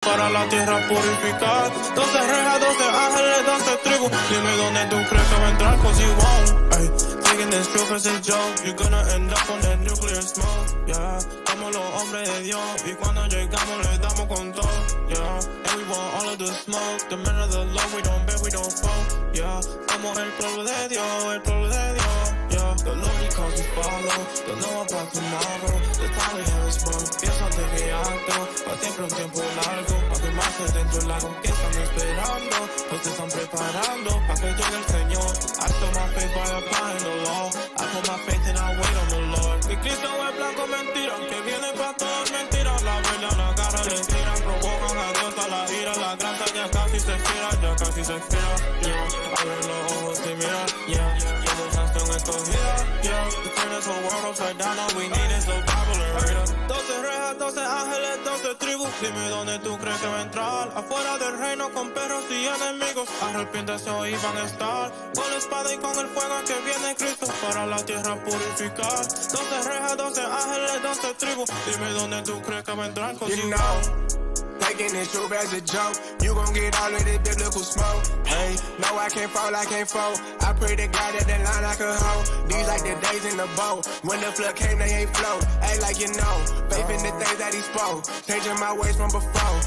Para la tierra purificar 12 rejas, 12 ángeles, 12 tribus. Dime dónde tú crees que va a entrar, cause you won't. Ay, taking this truth as a joke. You're gonna end up on that nuclear smoke. Yeah, somos los hombres de Dios. Y cuando llegamos le damos con todo. Yeah, and we want all of the smoke. The men of the Lord, we don't beg, we don't fall. Yeah, somos el pueblo de Dios, el pueblo de Dios. Yeah, the Lord he calls we follow. Don't know about tomorrow. The time we have is broke. Pienso antes que acto. Pa' siempre un tiempo largo. Pa' quemarse dentro del lago. Que están esperando. Pues te están preparando. Pa' que llegue el Señor. I show my faith by applying the law. I put my faith and I wait on the Lord. Que Cristo es blanco, mentira. Que viene pa' todos, mentira. La verdad, la cara le tiran. Provocan a Dios a la ira. La gracia ya casi se expira. Ya casi se expira. Yeah, abre los ojos y mira. Yeah, somos nación escogida. Yeah, we turn this whole world upside down. All we need is survival and freedom. 12 rejas, 12 ángeles, 12 tribus. Dime dónde tú crees que va a entrar. Afuera del reino con perros y enemigos. Arrepiéntase hoy van a estar. Con la espada y con el fuego que viene Cristo. Para la tierra purificar 12 rejas, 12 ángeles, 12 tribus. Dime dónde tú crees que va a entrar. Cause you know. Taking this truth as a joke, you gon' get all of this biblical smoke. Hey, no, I can't fall, I can't fall. I pray to God that the line I could hold. These like the days in the boat. When the flood came, they ain't float. Hey, like you know, faith in the things that he spoke. Changing my ways from before.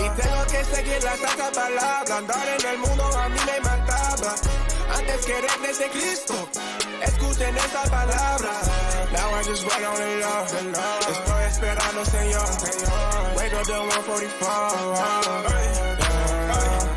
Y tengo que seguir la santa palabra. Andar en el mundo a mí me mataba. Antes que regrese Cristo, escuchen esta palabra. Now I just wait on the Lord. Estoy esperando, Señor. Wake up the 144.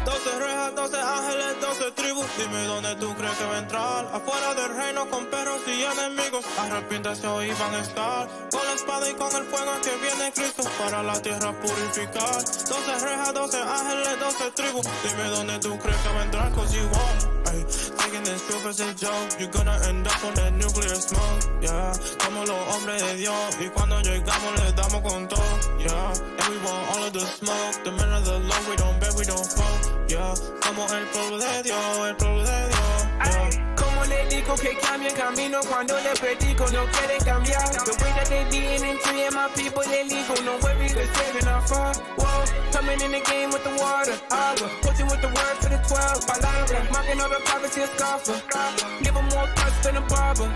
12 rejas, 12 ángeles, 12 tribus. Dime dónde tú crees que va a entrar. Afuera del reino con perros y enemigos. Arrepiéntase hoy van a estar. Con la espada y con el fuego que viene Cristo. Para la tierra purificar 12 rejas, 12 ángeles, 12 tribus. Dime dónde tú crees que va a entrar. Cause you won't. Ay, taking this truth as a joke. You're gonna end up on that nuclear smoke. Yeah, somos los hombres de Dios. Y cuando llegamos le damos con todo. Yeah, and we want all of the smoke. The men of the Lord, we don't beg, we don't fall. Yeah, somos el pueblo de Dios, el pueblo de Dios. Yeah. Como le digo que cambien camino cuando le predico, no quieren cambiar. The way that they being and treating my people illegal. No worries, they're saving our far. Whoa, coming in the game with the water. Agua, pushing with the word for the 12. Palabra, mocking all the prophets, a scoffer. Give them more cuts than a barber.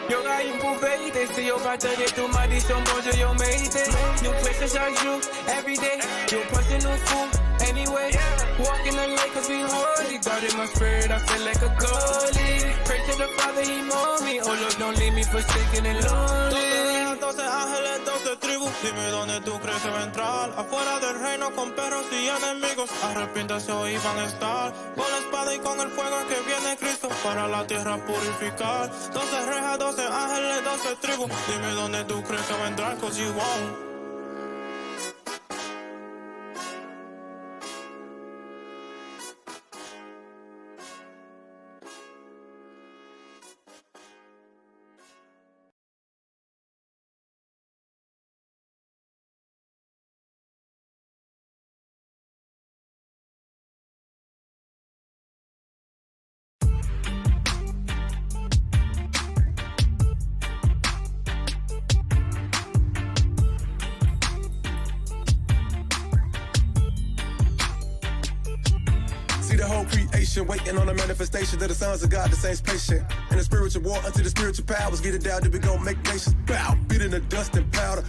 Yo hay un buffet, si yo va a tener tu maldición, bonjour, yo me hice. New places I you every day. Yo pushing new food anyway. Walking the lake cause we holy. God in my spirit, I feel like a goalie. Pray to the Father, he mold me. Oh Lord, don't leave me forsaken and lonely. 12 ángeles, 12 tribus. Dime dónde tú crees que va a entrar. Afuera del reino con perros y enemigos. Arrepiéntase hoy van a estar. Con la espada y con el fuego que viene Cristo. Para la tierra purificar 12 rejas, 12 ángeles, 12 tribus. Dime dónde tú crees que va a entrar. Cause you won't. The whole creation waiting on the manifestation of the sons of God, the saints patient. In the spiritual war unto the spiritual powers, get it down, then we gon' make nations bow. Beat in the dust and powder.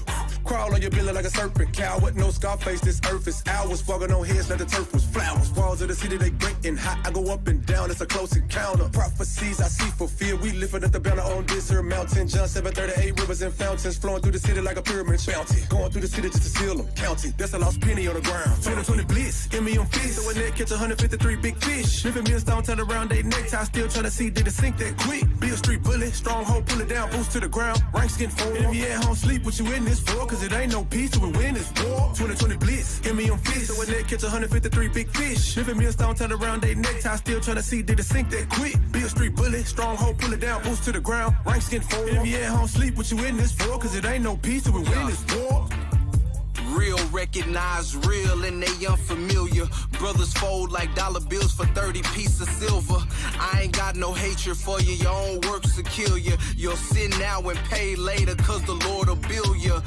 Crawl on your belly like a serpent. Coward, no Scarface, this earth is ours. Fogging on heads like the turf was flowers. Walls of the city, they breaking hot. I go up and down, it's a close encounter. Prophecies I see fulfilled. We lifting up the banner on this here mountain. John 7:38, rivers and fountains flowing through the city like a pyramid bounty. Going through the city just to seal them. Counting, that's a lost penny on the ground. 2020 bliss, me on fish. So a net catch 153 big fish. Living millstone, turn around they necktie. Still trying to see, did it sink that quick? Bill Street bullet, stronghold, pull it down, boost to the ground. Ranks getting full. If you at home, sleep what you in this for. Cause it ain't no peace till we win this war. 2020 blitz, me on fish. So a net catch 153 big fish. Living millstone, turn around they necktie. Still trying to see, did it sink that quick? Bill Street bullet, stronghold, pull it down, boost to the ground. Ranks getting full. If you at home, sleep what you in this for. Cause it ain't no peace till we win this war. Real recognize real and they unfamiliar. Brothers fold like dollar bills for 30 pieces of silver. I ain't got no hatred for you, your own works will kill you. You'll sin now and pay later cause the Lord will bill you.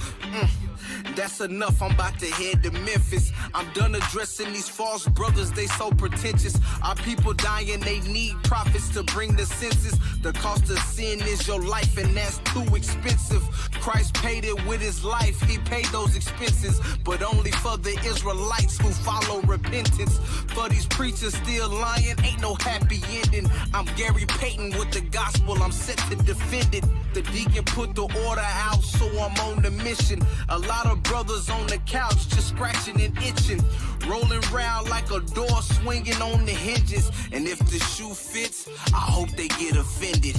That's enough, I'm about to head to Memphis. I'm done addressing these false brothers, they so pretentious. Our people dying, they need prophets to bring the census. The cost of sin is your life, and that's too expensive. Christ paid it with his life, he paid those expenses, but only for the Israelites who follow repentance. For these preachers still lying, ain't no happy ending. I'm Gary Payton with the gospel, I'm set to defend it. The deacon put the order out, so I'm on the mission. A lot of brothers on the couch just scratching and itching, rolling round like a door swinging on the hinges. And if the shoe fits, I hope they get offended.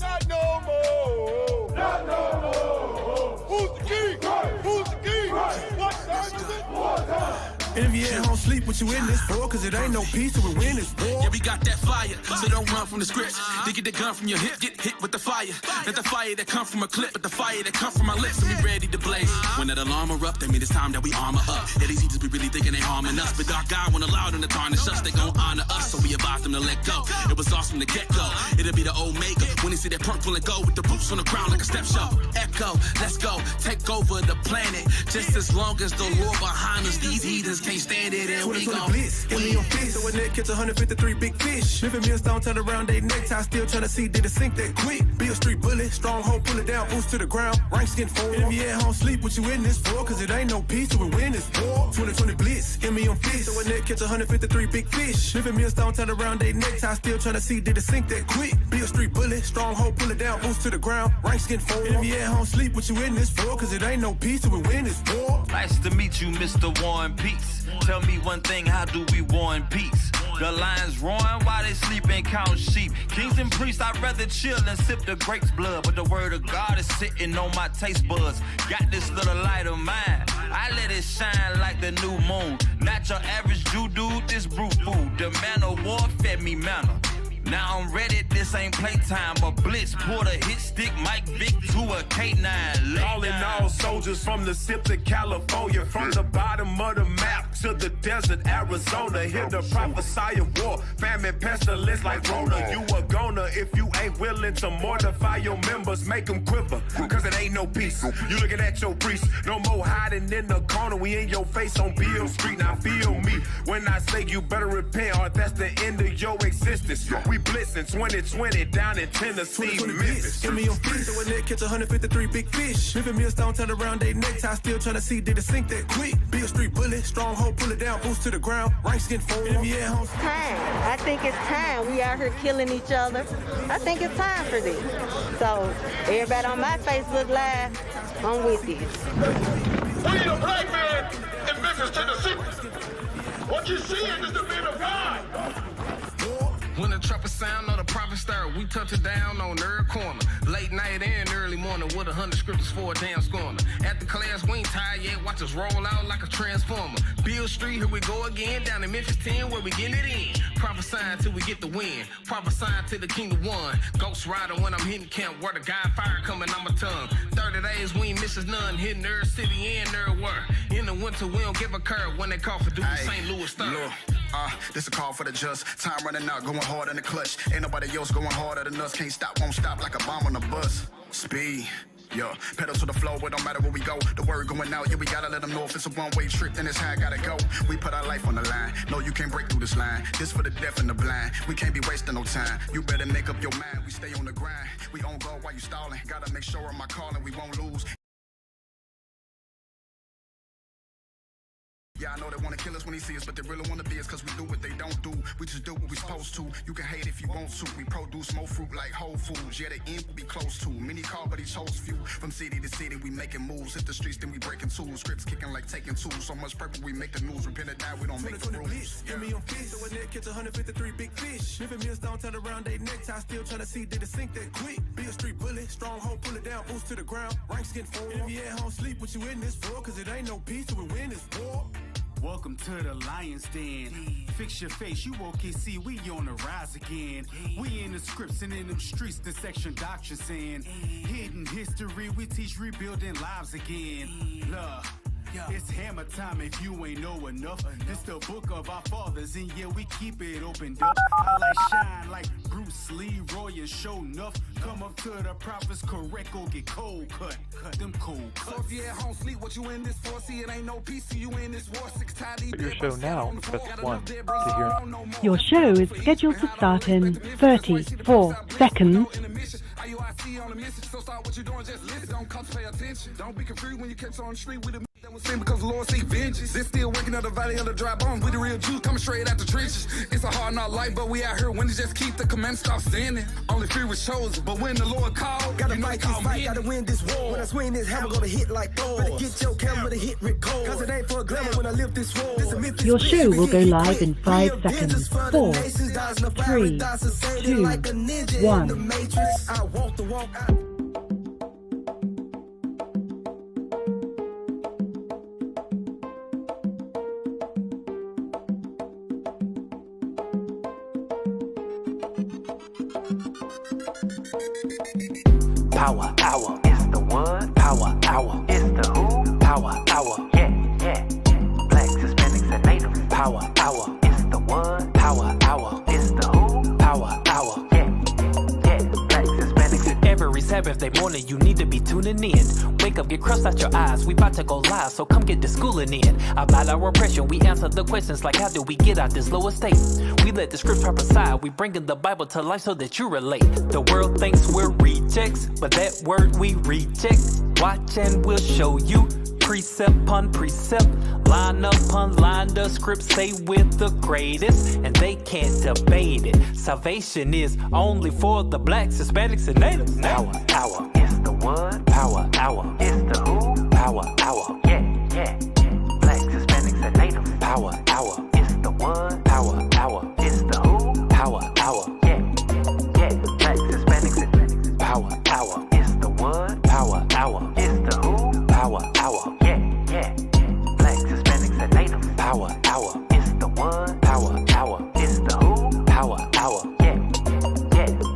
Not no more. Not no more. Who's the king? Who's the king? What time is it? What time? And if you at home, sleep what you in this for, cause it ain't no peace till we win this war. Yeah, we got that fire, so don't run from the scripts. They get the gun from your hip, get hit with the fire. Not the fire that come from a clip, but the fire that come from my lips, and we ready to blaze. When that alarm erupt, that mean it's time that we armor up. Yeah, these heathens be really thinking they harming us, but our God won't allow them to tarnish us. They gon' honor us, so we advise them to let go. It was awesome to get go. It'll be the Omega when they see that purple and gold with the boots on the ground like a step show. Echo, let's go, take over the planet. Just as long as the Lord behind us, these heathens can't stand it. 2020 blitz, in me on fish, so a net catch 153 big fish. Living millstone, turn around, they necktie, still trying to see did it sink that quick. Be a street bullet, stronghold, pull it down, boost to the ground, ranks get forward. And if you at home, sleep what you in this for, cause it ain't no peace till we win this war. 2020 blitz, in me on fish, so a net catch 153 big fish. Living millstone, turn around, they necktie, still trying to see did it sink that quick. Be a street bullet, stronghold, pull it down, boost to the ground, ranks get forward. And if you at home, sleep what you in this for, cause it ain't no peace till we win this war. Nice to meet you, Mr. War and Peace. Tell me one thing, how do we war in peace? The lions roaring while they sleep and count sheep. Kings and priests, I'd rather chill and sip the grape's blood. But the word of God is sitting on my taste buds. Got this little light of mine, I let it shine like the new moon. Not your average Jew dude, this brute food. The man of war fed me manna. Now I'm ready, this ain't playtime. A blitz, pulled a hit stick, Mike Vick to a K9. Calling all soldiers from the SIP to California, from the bottom of the map to the desert, Arizona. Here to prophesy of war, famine, pestilence like Rona. You a goner if you ain't willing to mortify your members, make them quiver, cause it ain't no peace. You looking at your priest, no more hiding in the corner. We in your face on Beale Street, now feel me when I say you better repent, or that's the end of your existence. We blitzing 2020 down in Tennessee, Memphis. Give me your fish, so a net catch 153 big fish. Living millstone, turn around, they necktie, still trying to see did it sink that quick. Be a street bullet, stronghold, pull it down, boost to the ground, ranks get forward. And if you at home, time. I think it's time. We out here killing each other. I think it's time for this. So everybody on my Facebook Live, I'm with this. We need a black man in Memphis, Tennessee. What you seeing is the man of God. When the trumpet sound or the prophet start, we touch it down on every corner. Late night and early morning with 100 scriptures for a damn scorner. After class, we ain't tired yet, watch us roll out like a transformer. Beale Street, here we go again, down in Memphis 10 where we getting it in. Prophesying till we get the win, prophesying till the kingdom won. Ghost rider when I'm hitting camp, where the God fire coming on my tongue. 30 days, we ain't misses none, hitting every city and everywhere. In the winter, we don't give a curve when they call for duty, St. Louis third. This a call for the just. Time running out, going hard in the clutch. Ain't nobody else going harder than us. Can't stop, won't stop like a bomb on a bus. Speed, yeah. Pedal to the flow, it don't matter where we go. The word going out, yeah, we gotta let them know if it's a one-way trip, then it's how I gotta go. We put our life on the line. No, you can't break through this line. This for the deaf and the blind. We can't be wasting no time. You better make up your mind. We stay on the grind. We on go while you stalling. Gotta make sure of my calling, we won't lose. Yeah, I know they wanna kill us when they see us, but they really wanna be us, cause we do what they don't do. We just do what we supposed to. You can hate if you want to. We produce more fruit like Whole Foods. Yeah, the end will be close to. Many call, but he chose few. From city to city, we making moves. Hit the streets, then we breaking tools. Scripts kicking like taking tools. So much purple, we make the news. Repent or die, we don't make the rules. Give me your fish, so a net catch 153 big fish. Living millstone, turn around, they necktie, still trying to see did it sink that quick. Be a street bullet, stronghold, pull it down, boost to the ground, ranks get forward. And if you at home, sleep what you in this for, cause it ain't no peace till we win this war. Welcome to the Lion's Den. Fix your face, you can see we on the rise again. We in the scripts and in them streets, the section doctrine saying. Hidden history, we teach rebuilding lives again. Love. It's hammer time if you ain't know enough. This the book of our fathers, and yeah, we keep it opened up. I like shine like Bruce Lee, Roy, and show enough. Come up to the prophets, correct, or get cold cut. Cut them cold cuts. So if you at home sleep, what you in this for? See, it ain't no peace, you in this war. 6 times. Your show now, press 1 to hear. Your show is scheduled to start in 34 seconds. IUIC on the mission, so start what you doing, just listen. Don't come to pay attention. Don't be confused when you catch on the street with a that was sin because the Lord seek vengeance. This still working on the valley of the dry bones. We the real Jews coming straight out the trenches. It's a hard not life, but we out here when to just keep the command, stop sinning. Only fear was chosen, but when the Lord called, gotta fight this fight, gotta win this war. When I swing this hammer, gonna hit like Thor. Better get your camera to hit record. Cause it ain't for a glamour when I lift this roll. Your show will go live in 5 seconds. 4, 3, 2, 1. I walk the walk. Power hour is the what? Power hour is the who? Power hour, yeah. Blacks, Hispanics, and Natives. Power hour is the what? Power hour is the who? Power hour, yeah. Blacks, Hispanics, and every Saturday morning you need to be tuning in. Wake up, get crust out your eyes. We about to go live, so come get the schooling in. About our oppression, we answer the questions like how do we get out this lower state? We let the scripts prophesy. We bringing the Bible to life so that you relate. The world thinks we're rejects, but that word we reject. Watch and we'll show you precept upon precept, line upon line. The scripts say we're the greatest, and they can't debate it. Salvation is only for the blacks, Hispanics, and Natives. Power hour is the what? Power hour is the who? Power hour, yeah. Blacks, Hispanics, and Natives. Power hour is the what? Power hour is the who? Power hour, yeah. Blacks, Hispanics, and power hour is the what? Power hour is the who? Power hour, yeah. Blacks, Hispanics, and Natives. Power hour is the what? Power hour is the who? Power hour, yeah.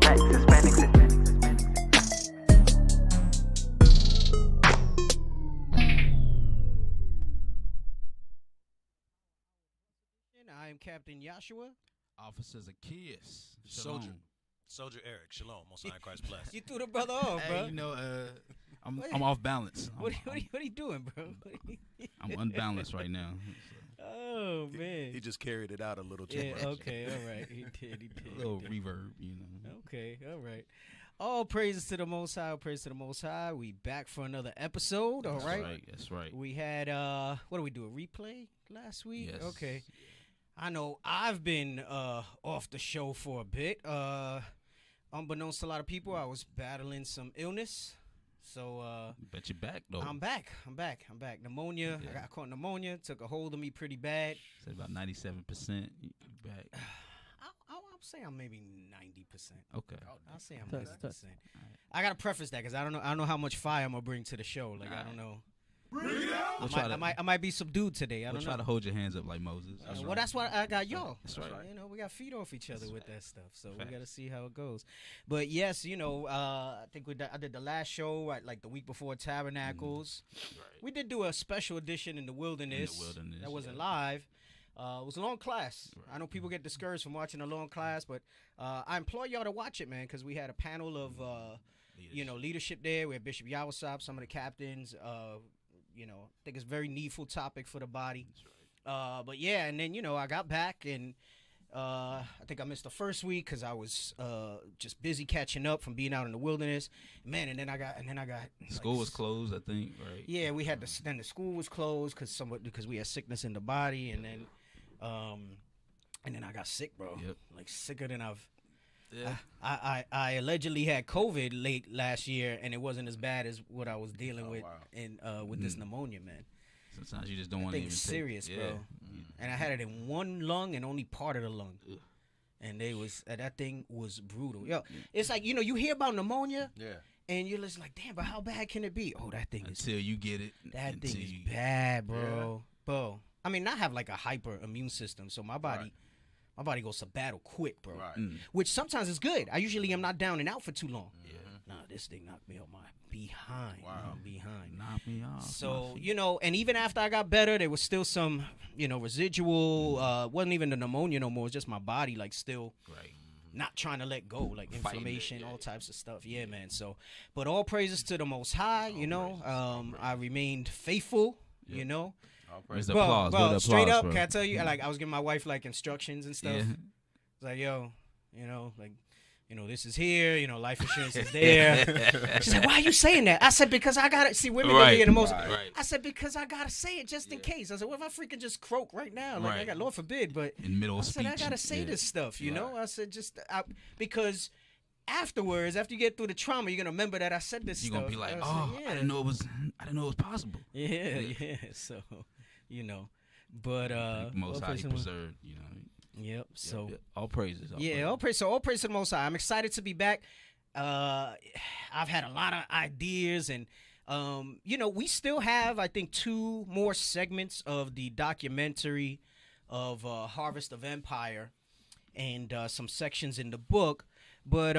Blacks, Hispanics, and I am Captain Joshua. Officer Zacchaeus. Soldier Eric. Shalom. Most High Christ bless. You threw the brother off, bro. Hey, I'm off balance. What are you doing, bro? I'm unbalanced right now. Oh, man. He just carried it out a little too much. Okay, all right. He did. A little reverb, you know. Okay, all right. All praises to the Most High. Praise to the Most High. We back for another episode, all right? That's right. We had, what did we do, a replay last week? Yes. Okay. I know I've been off the show for a bit. Unbeknownst to a lot of people, I was battling some illness. So bet you're back though. I'm back. Pneumonia. Yeah. I got caught pneumonia. Took a hold of me pretty bad. Said about 97% back. I'll say I'm maybe 90%. Okay. I'll say I'm 90%. Right. I gotta preface that because I don't know how much fire I'm gonna bring to the show. Like I don't know. I might be subdued today. I don't know. Try to hold your hands up like Moses. Well, that's why I got y'all. That's right. You know, we got feet off each other with that stuff, so we got to see how it goes. But yes, you know, I think I did the last show like the week before Tabernacles. Right. We did do a special edition in the wilderness. That wasn't live. It was a long class. Right. I know people get discouraged from watching a long class, but I implore y'all to watch it, man, because we had a panel of leadership there. We had Bishop Yawasab, some of the captains. I think it's a very needful topic for the body. That's right. But yeah, and then, I got back and I think I missed the first week because I was just busy catching up from being out in the wilderness. Man, and then I got school was closed, I think, right? Yeah, we had then the school was closed because we had sickness in the body, and then I got sick, bro. Yep. Like sicker than I've. Yeah. I allegedly had COVID late last year, and it wasn't as bad as what I was dealing with with this pneumonia, man. Sometimes you just don't want to even take it. Serious, bro. Mm. And I had it in one lung and only part of the lung. Ugh. And that thing was brutal. Yo, it's like, you hear about pneumonia, and you're just like, damn, but how bad can it be? Oh, that thing is until you get it. That thing is bad, bro. Yeah. Bro, I mean, I have like a hyper immune system, so my body. Right. My body goes to battle quick, bro. Right. Mm. Which sometimes is good. I usually am not down and out for too long. Yeah. Nah, this thing knocked me on my behind. Wow. Behind. Knocked me off. So, and even after I got better, there was still some, residual, wasn't even the pneumonia no more. It was just my body, like, still not trying to let go, like inflammation, all types of stuff. Yeah, man. So, but all praises to the Most High, I remained faithful, Where's the applause? Bro, the straight applause, up, bro? can I tell you, like, I was giving my wife, like, instructions and stuff. Yeah. It's like, yo, this is here, life insurance is there. She's like, why are you saying that? I said, because I got to see women Right. get emotional. Right. I said, because I got to say it just in case. I said, what if I freaking just croak right now? Like, I got, Lord forbid, but in middle I of said, I speech. got to say this stuff, you know? I said, because afterwards, after you get through the trauma, you're going to remember that I said this You're stuff. gonna be like, I I didn't know it was possible. Yeah. So, but Most highly all preserved, Yep. So all praises. all praise. So all praise to the Most High. I'm excited to be back. I've had a lot of ideas, and we still have, I think, 2 more segments of the documentary of Harvest of Empire, and some sections in the book. But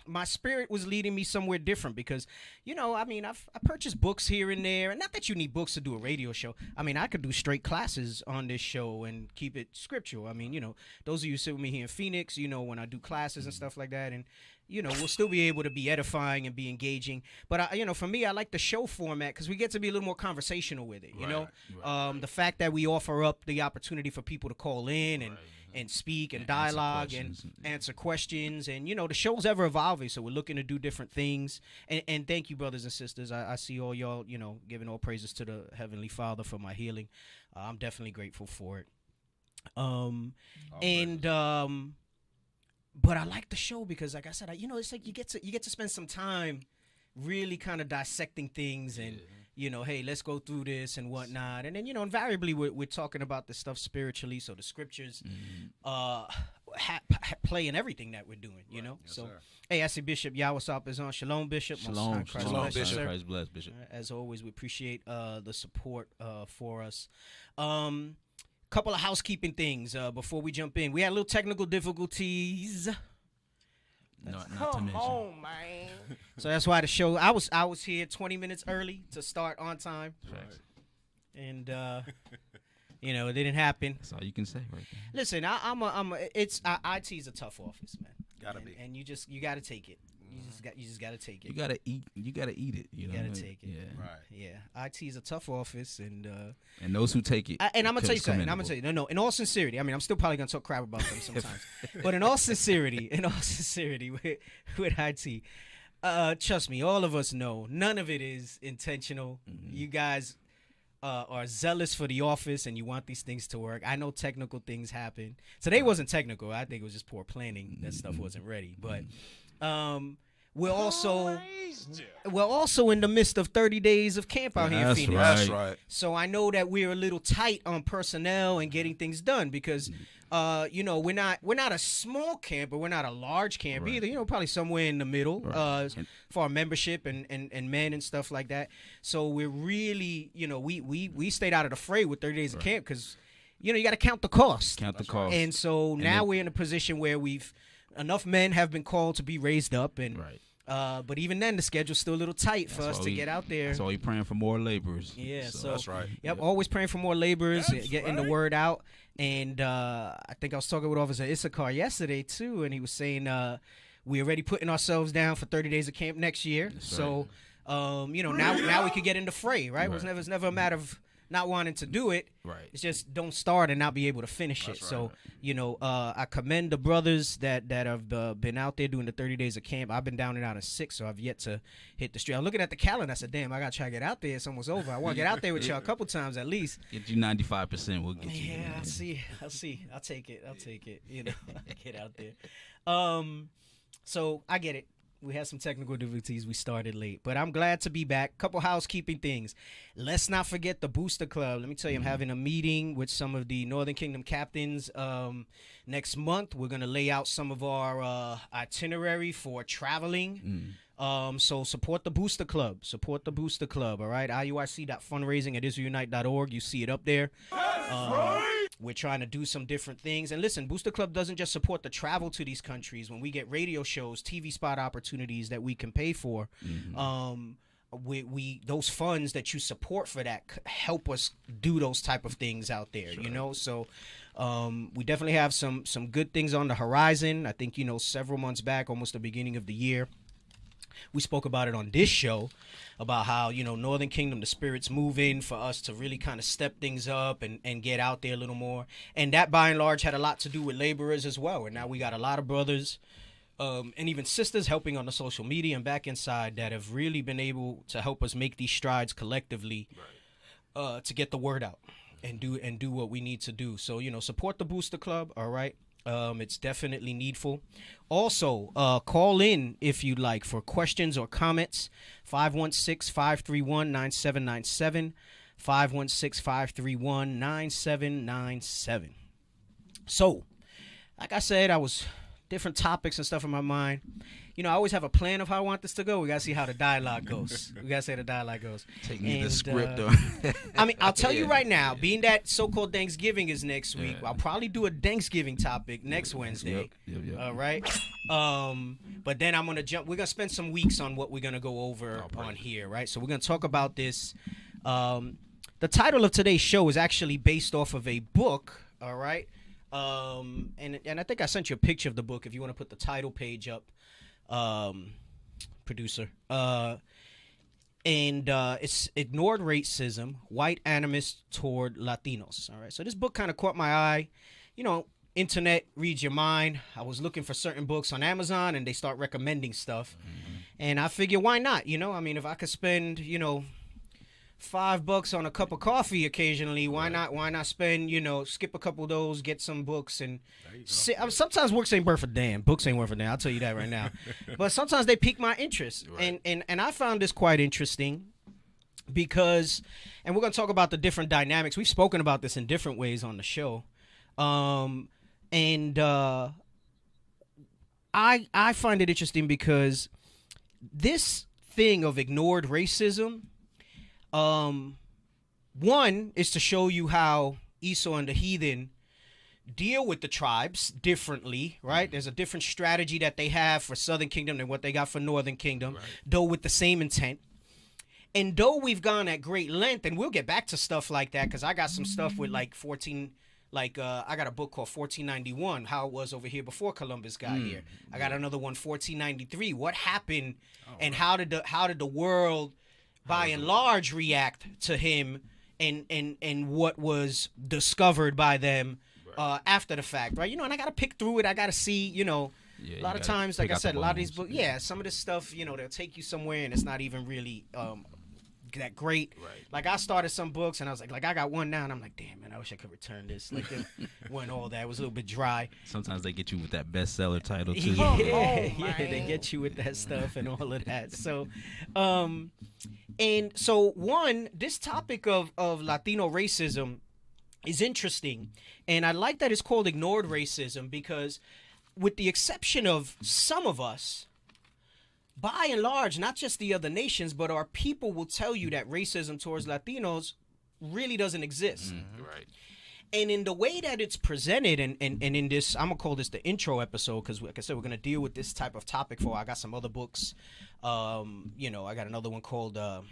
my spirit was leading me somewhere different because, I purchased books here and there. And not that you need books to do a radio show. I mean, I could do straight classes on this show and keep it scriptural. I mean, those of you who sit with me here in Phoenix, when I do classes and stuff like that. And, we'll still be able to be edifying and be engaging. But, for me, I like the show format because we get to be a little more conversational with it, the fact that we offer up the opportunity for people to call in and speak and dialogue and answer questions. And, the show's ever evolving, so we're looking to do different things. And thank you, brothers and sisters. I see all y'all, giving all praises to the Heavenly Father for my healing. I'm definitely grateful for it. But I like the show because, like I said, it's like you get to spend some time really kind of dissecting things and, hey, let's go through this and whatnot. And then, invariably we're talking about this stuff spiritually. So the scriptures play in everything that we're doing, Yes, so, sir. Hey, I see Bishop Yawasop is on. Shalom, Bishop. Shalom, Bishop. Christ bless, Bishop. As always, we appreciate the support for us. Couple of housekeeping things before we jump in. We had a little technical difficulties. Not to mention. On, man. So that's why the show. I was here 20 minutes early to start on time. Right. And it didn't happen. That's all you can say right there. Listen, IT is a tough office, man. Gotta be. And you gotta take it. You just gotta take it. You gotta eat it. You know? Gotta take it. Yeah. Right. Yeah. IT is a tough office, and those who take it. And I'm gonna tell you something. No. In all sincerity, I'm still probably gonna talk crap about them sometimes. But in all sincerity, with IT, trust me, all of us know none of it is intentional. Mm-hmm. You guys are zealous for the office, and you want these things to work. I know technical things happen. Today wasn't technical. I think it was just poor planning. That stuff wasn't ready, but. We're also in the midst of 30 days of camp out here in Phoenix. That's right. So I know that we're a little tight on personnel and getting things done because, we're not a small camp, but we're not a large camp either. Probably somewhere in the middle for our membership and men and stuff like that. So we're really, we stayed out of the fray with 30 days of camp because, you got to count the cost. And so now we're in a position where enough men have been called to be raised up, and but even then the schedule's still a little tight for us to get out there. That's why we're praying for more laborers. Yeah, so that's right. Yep, always praying for more laborers, getting the word out. And I think I was talking with Officer Issachar yesterday too, and he was saying we're already putting ourselves down for 30 days of camp next year. That's so now we could get in the fray, right? It was never a matter of not wanting to do it. Right. It's just don't start and not be able to finish it. So, I commend the brothers that have been out there doing the 30 days of camp. I've been down and out of 6, so I've yet to hit the street. I'm looking at the calendar. I said, damn, I got to try to get out there. It's almost over. I want to get out there with y'all a couple times at least. Get you 95%. We'll get you. Yeah, I'll see. I'll take it. Get out there. So I get it. We had some technical difficulties. We started late, but I'm glad to be back. Couple housekeeping things. Let's not forget the Booster Club. Let me tell you, I'm having a meeting with some of the Northern Kingdom captains next month. We're going to lay out some of our itinerary for traveling. So support the Booster Club. All right? IUIC.fundraising at IsraelUnite.org. You see it up there. We're trying to do some different things. And listen, Booster Club doesn't just support the travel to these countries. When we get radio shows, TV spot opportunities that we can pay for, we those funds that you support for that help us do those type of things out there, you know? So we definitely have some good things on the horizon. I think, several months back, almost the beginning of the year, we spoke about it on this show about how, Northern Kingdom, the Spirit's moving for us to really kind of step things up and get out there a little more. And that, by and large, had a lot to do with laborers as well. And now we got a lot of brothers and even sisters helping on the social media and back inside that have really been able to help us make these strides collectively to get the word out and do what we need to do. So, support the Booster Club, all right? It's definitely needful. Also, call in if you'd like for questions or comments. 516-531-9797. 516-531-9797. So, like I said, different topics and stuff in my mind. I always have a plan of how I want this to go. We got to see how the dialogue goes. We got to see how the dialogue goes. Take me the script. I'll tell you right now, being that so-called Thanksgiving is next week, I'll probably do a Thanksgiving topic next Wednesday. Yep. All right? But then we're going to spend some weeks on what we're going to go over on here, right? So we're going to talk about this. The title of today's show is actually based off of a book, all right? And I think I sent you a picture of the book if you want to put the title page up. Producer. It's Ignored Racism, White Animus Toward Latinos. All right. So this book kind of caught my eye. Internet reads your mind. I was looking for certain books on Amazon and they start recommending stuff. And I figure, why not? If I could spend, $5 on a cup of coffee occasionally, why not spend, skip a couple of those, get some books and sometimes books ain't worth a damn. Books ain't worth a damn. I'll tell you that right now. But sometimes they pique my interest. Right. And I found this quite interesting because, and we're going to talk about the different dynamics. We've spoken about this in different ways on the show. I find it interesting because this thing of ignored racism, one is to show you how Esau and the heathen deal with the tribes differently, right? There's a different strategy that they have for Southern Kingdom than what they got for Northern Kingdom, though with the same intent. And though we've gone at great length, and we'll get back to stuff like that, because I got some stuff with I got a book called 1491, how it was over here before Columbus got here. I got another one, 1493, what happened and how did the world by and large react to him and what was discovered by them after the fact, right? And I got to pick through it. I got to see, a lot of times, like I said, a lot of these books, some of this stuff, they'll take you somewhere and it's not even really that great. Right. Like I started some books and I was like I got one now and I'm like, damn, man, I wish I could return this. Like it wasn't all that. It was a little bit dry. Sometimes they get you with that bestseller title too. Yeah, they get you with that stuff and all of that. So, and so one, this topic of Latino racism is interesting, and I like that it's called ignored racism because, with the exception of some of us, by and large, not just the other nations, but our people will tell you that racism towards Latinos really doesn't exist. Right. And in the way that it's presented, and in this, I'm going to call this the intro episode, because like I said, we're going to deal with this type of topic I got some other books. I got another one called The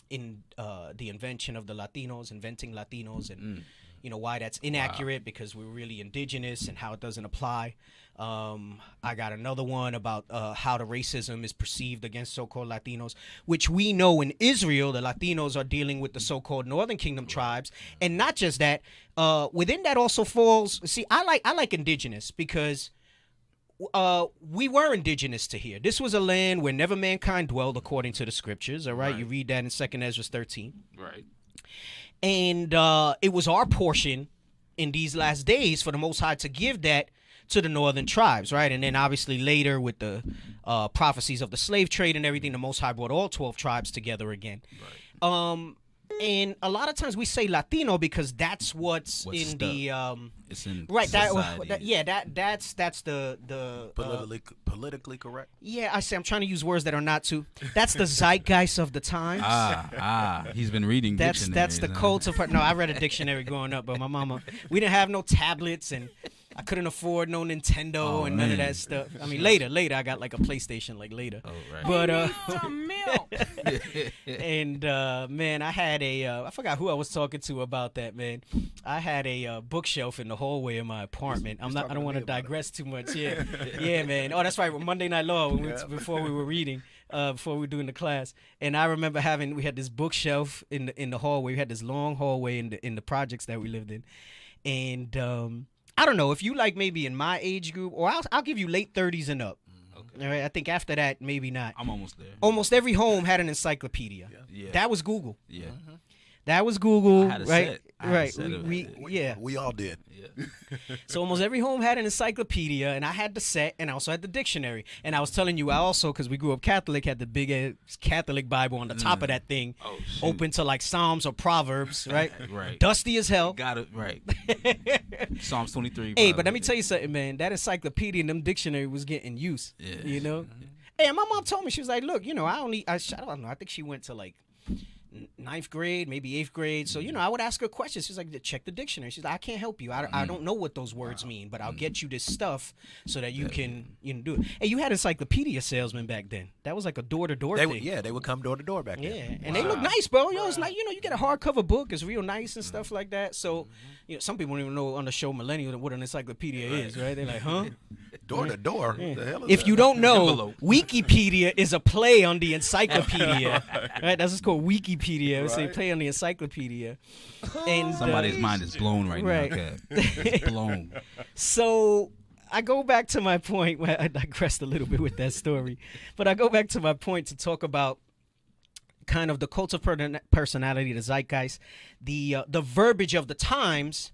Invention of the Latinos, Inventing Latinos, and why that's inaccurate because we're really indigenous and how it doesn't apply. I got another one about how the racism is perceived against so-called Latinos, which we know in Israel, the Latinos are dealing with the so-called Northern Kingdom tribes. And not just that, within that also falls, I like indigenous because we were indigenous to here. This was a land where never mankind dwelled according to the scriptures, all right? You read that in 2nd Ezra 13. Right. And it was our portion in these last days for the Most High to give that to the northern tribes, right? And then obviously later with the prophecies of the slave trade and everything, the Most High brought all 12 tribes together again. Right. And a lot of times we say Latino because that's what's in stuck. the It's in right society. that's the politically correct. Yeah, I say I'm trying to use words that are not too. That's the zeitgeist of the times. He's been reading dictionaries. That's the cult of. No, I read a dictionary growing up, but my mama, we didn't have no tablets and I couldn't afford no Nintendo and none of that stuff. I mean, later I got like a PlayStation like later. Oh, right. But and man, I had I forgot who I was talking to about that, man. I had a bookshelf in the hallway of my apartment. I don't want to digress too much. Yeah, yeah, man. Oh, that's right. Monday Night Law before we were reading. Before we were doing the class, and I remember we had this bookshelf in the hallway. We had this long hallway in the projects that we lived in, and I don't know if you like maybe in my age group, or I'll give you late 30s and up. Okay. All right, I think after that maybe not. I'm almost there. Almost every home had an encyclopedia. Yeah. That was Google. Yeah. Mm-hmm. That was Google, I had a right? set. I had a set We all did. Yeah. So almost every home had an encyclopedia, and I had the set, and I also had the dictionary. And I was telling you, I also, because we grew up Catholic, had the big Catholic Bible on the top of that thing, open to like Psalms or Proverbs, right? Right. Dusty as hell. Got it right. Psalms 23. Hey, but let me tell you something, man. That encyclopedia and them dictionary was getting use. Yeah. You know. Hey, my mom told me, she was like, look, I don't know. I think she went to like 9th grade, maybe 8th grade. So, I would ask her questions. She's like, check the dictionary. She's like, I can't help you. I don't know what those words mean, but I'll get you this stuff so that you can do it. Hey, you had encyclopedia salesmen back then. That was like a door-to-door thing. Yeah, they would come door to door back then. Yeah, and they look nice, bro. It's like, you get a hardcover book. It's real nice and stuff like that. So, some people don't even know on the show Millennial what an encyclopedia is, right? They're like, huh? Door to door. Yeah. The hell is if that? you don't know, Wikipedia is a play on the encyclopedia. Right? That's what's called Wikipedia. It's a play on the encyclopedia. And somebody's mind is blown right now. Okay. It's blown. So I go back to my point where I digressed a little bit with that story, but I go back to my point to talk about kind of the cult of personality, the zeitgeist, the verbiage of the times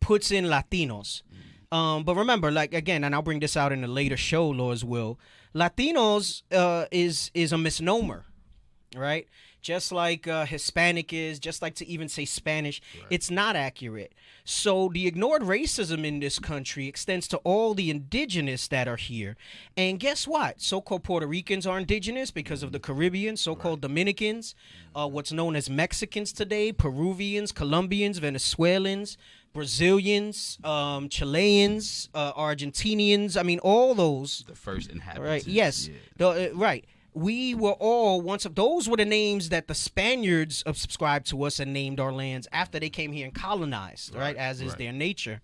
puts in Latinos. But remember, like, again, and I'll bring this out in a later show, Lord's will, Latinos is a misnomer, right? Just like Hispanic is, just like to even say Spanish, it's not accurate. So the ignored racism in this country extends to all the indigenous that are here. And guess what? So-called Puerto Ricans are indigenous because of the Caribbean, so-called Dominicans, what's known as Mexicans today, Peruvians, Colombians, Venezuelans, Brazilians, Chileans, Argentinians. I mean, all those. The first inhabitants. Right. Yes. Yeah. Right. We were all those were the names that the Spaniards subscribed to us and named our lands after they came here and colonized, right? As is their nature.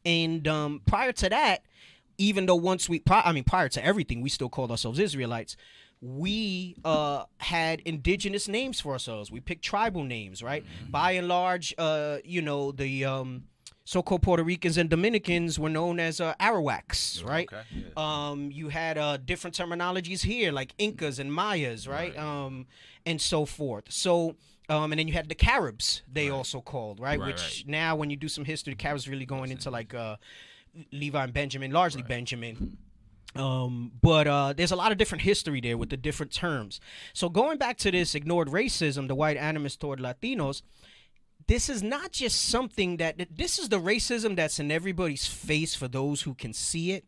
And prior to that, even though prior to everything, we still called ourselves Israelites. We had indigenous names for ourselves. We picked tribal names, right? Mm-hmm. By and large, the so-called Puerto Ricans and Dominicans were known as Arawaks, right? Okay. Yeah. You had different terminologies here, like Incas and Mayas, right? And so forth. So, and then you had the Caribs, they also called, right? Which now, when you do some history, the Caribs really going into like Levi and Benjamin, largely Benjamin. But there's a lot of different history there with the different terms. So going back to this ignored racism, the white animus toward Latinos, this is not just something this is the racism that's in everybody's face for those who can see it,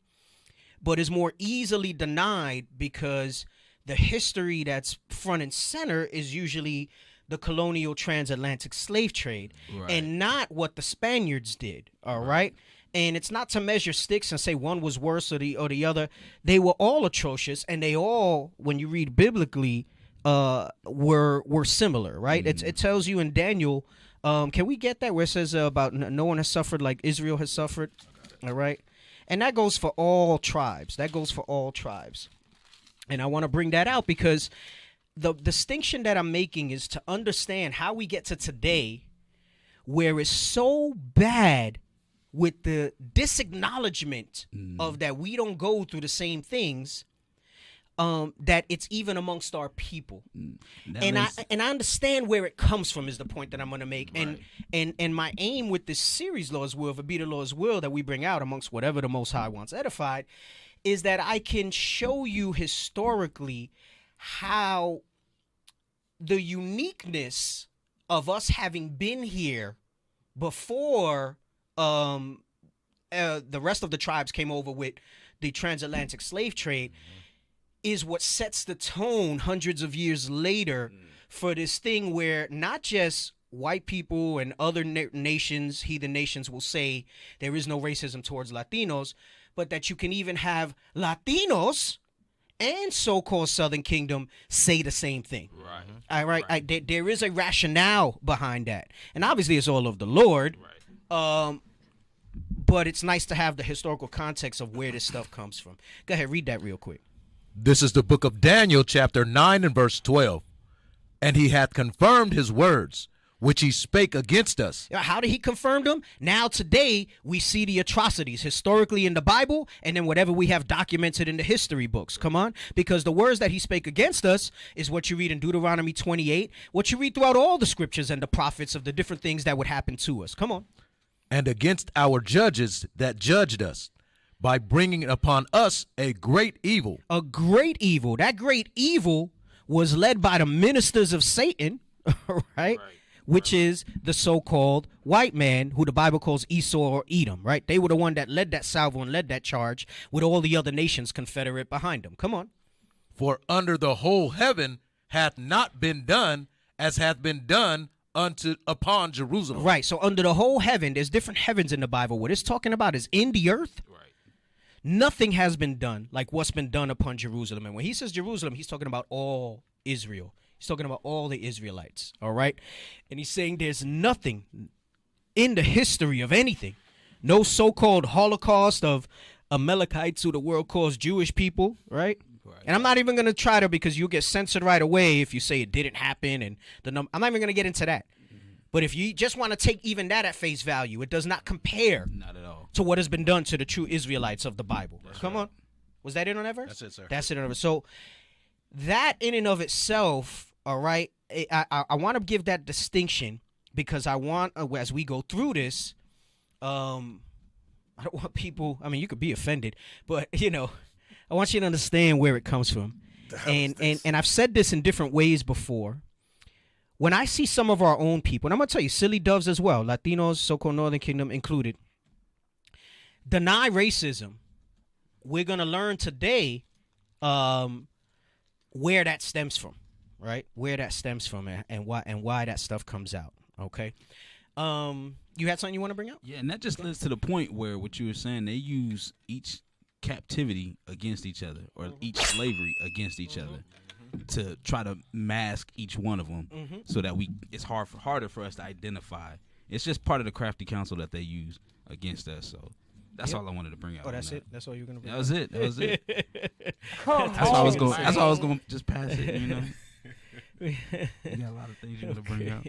but is more easily denied because the history that's front and center is usually the colonial transatlantic slave trade and not what the Spaniards did, all right? And it's not to measure sticks and say one was worse or the other. They were all atrocious, and they all, when you read biblically, were similar, right? It tells you in Daniel, can we get that where it says about no one has suffered like Israel has suffered? All right. And that goes for all tribes. And I want to bring that out because the distinction that I'm making is to understand how we get to today where it's so bad with the disacknowledgement of that we don't go through the same things, that it's even amongst our people. And I understand where it comes from is the point that I'm going to make. And my aim with this series, Lord's Will, Be the Lord's Will, that we bring out amongst whatever the Most High wants edified, is that I can show you historically how the uniqueness of us having been here before the rest of the tribes came over with the transatlantic slave trade is what sets the tone hundreds of years later for this thing where not just white people and other nations, heathen nations, will say there is no racism towards Latinos, but that you can even have Latinos and so-called Southern Kingdom say the same thing. All right. There is a rationale behind that. And obviously it's all of the Lord. But it's nice to have the historical context of where this stuff comes from. Go ahead, read that real quick. This is the book of Daniel, chapter 9 and verse 12. And he hath confirmed his words, which he spake against us. How did he confirm them? Now today we see the atrocities historically in the Bible and then whatever we have documented in the history books. Come on. Because the words that he spake against us is what you read in Deuteronomy 28, what you read throughout all the scriptures and the prophets of the different things that would happen to us. Come on. And against our judges that judged us, by bringing upon us a great evil. A great evil. That great evil was led by the ministers of Satan, right? Which is the so-called white man who the Bible calls Esau or Edom, right? They were the one that led that salvo and led that charge with all the other nations confederate behind them. Come on. For under the whole heaven hath not been done as hath been done upon Jerusalem. Right. So under the whole heaven, there's different heavens in the Bible. What it's talking about is in the earth. Right. Nothing has been done like what's been done upon Jerusalem. And when he says Jerusalem, he's talking about all Israel. He's talking about all the Israelites. All right. And he's saying there's nothing in the history of anything. No so-called Holocaust of Amalekites who the world calls Jewish people. Right. And I'm not even going to try to, because you'll get censored right away if you say it didn't happen. And I'm not even going to get into that. But if you just want to take even that at face value, it does not compare not at all to what has been done to the true Israelites of the Bible. Come on. Was that it on that verse? That's it, sir. That's it on that verse. So that in and of itself, all right, I want to give that distinction because I want, as we go through this, I don't want people, I mean, you could be offended, but, I want you to understand where it comes from. And I've said this in different ways before. When I see some of our own people, and I'm going to tell you, silly doves as well, Latinos, so-called Northern Kingdom included, deny racism, we're going to learn today where that stems from, right? Where that stems from and why that stuff comes out, okay? You had something you want to bring up? Yeah, and that just leads to the point where what you were saying, they use each captivity against each other or each slavery against each other to try to mask each one of them so that it's harder for us to identify. It's just part of the crafty counsel that they use against us. So that's all I wanted to bring out. Oh, that's it? That's all you were going to bring That was it. That was it. That's why I was going to just pass it, You got a lot of things you want to bring out.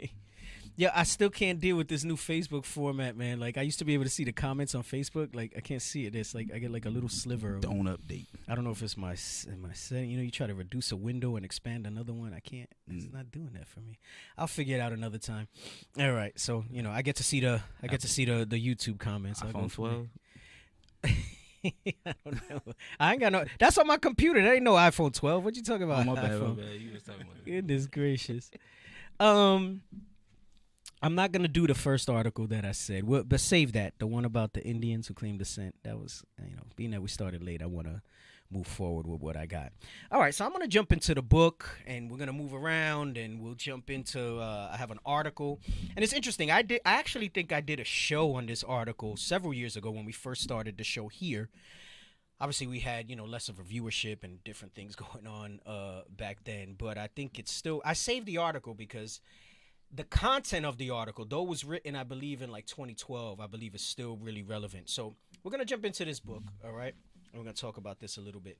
Yeah, I still can't deal with this new Facebook format, man. Like, I used to be able to see the comments on Facebook. Like, I can't see it. It's like I get like a little sliver. Don't update. I don't know if it's my setting. You try to reduce a window and expand another one. I can't. It's not doing that for me. I'll figure it out another time. All right. So, I get to see the YouTube comments. iPhone 12. I don't know. I ain't got no. That's on my computer. That ain't no iPhone 12. What you talking about? Oh, my bad. You was talking about it. Goodness gracious. I'm not going to do the first article that I said, but save that. The one about the Indians who claim descent. That was, being that we started late, I want to move forward with what I got. All right, so I'm going to jump into the book, and we're going to move around, and we'll jump into, I have an article. And it's interesting. I actually think I did a show on this article several years ago when we first started the show here. Obviously, we had, less of a viewership and different things going on back then. But I think it's still, I saved the article because the content of the article, though it was written, I believe, in like 2012, I believe it's still really relevant. So we're going to jump into this book, all right? And we're going to talk about this a little bit.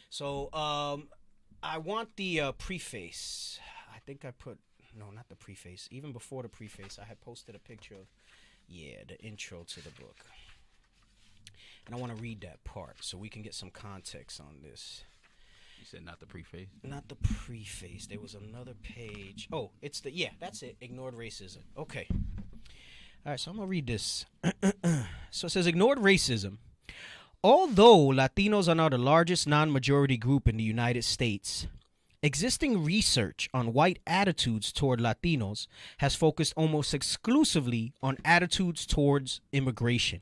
So I want the preface. I think I put, no, not the preface. Even before the preface, I had posted a picture of, the intro to the book. And I want to read that part so we can get some context on this. You said not the preface? Not the preface. There was another page. Oh, that's it. Ignored racism. Okay. All right, so I'm going to read this. So it says, ignored racism. Although Latinos are now the largest non-majority group in the United States, Existing research on white attitudes toward Latinos has focused almost exclusively on attitudes towards immigration.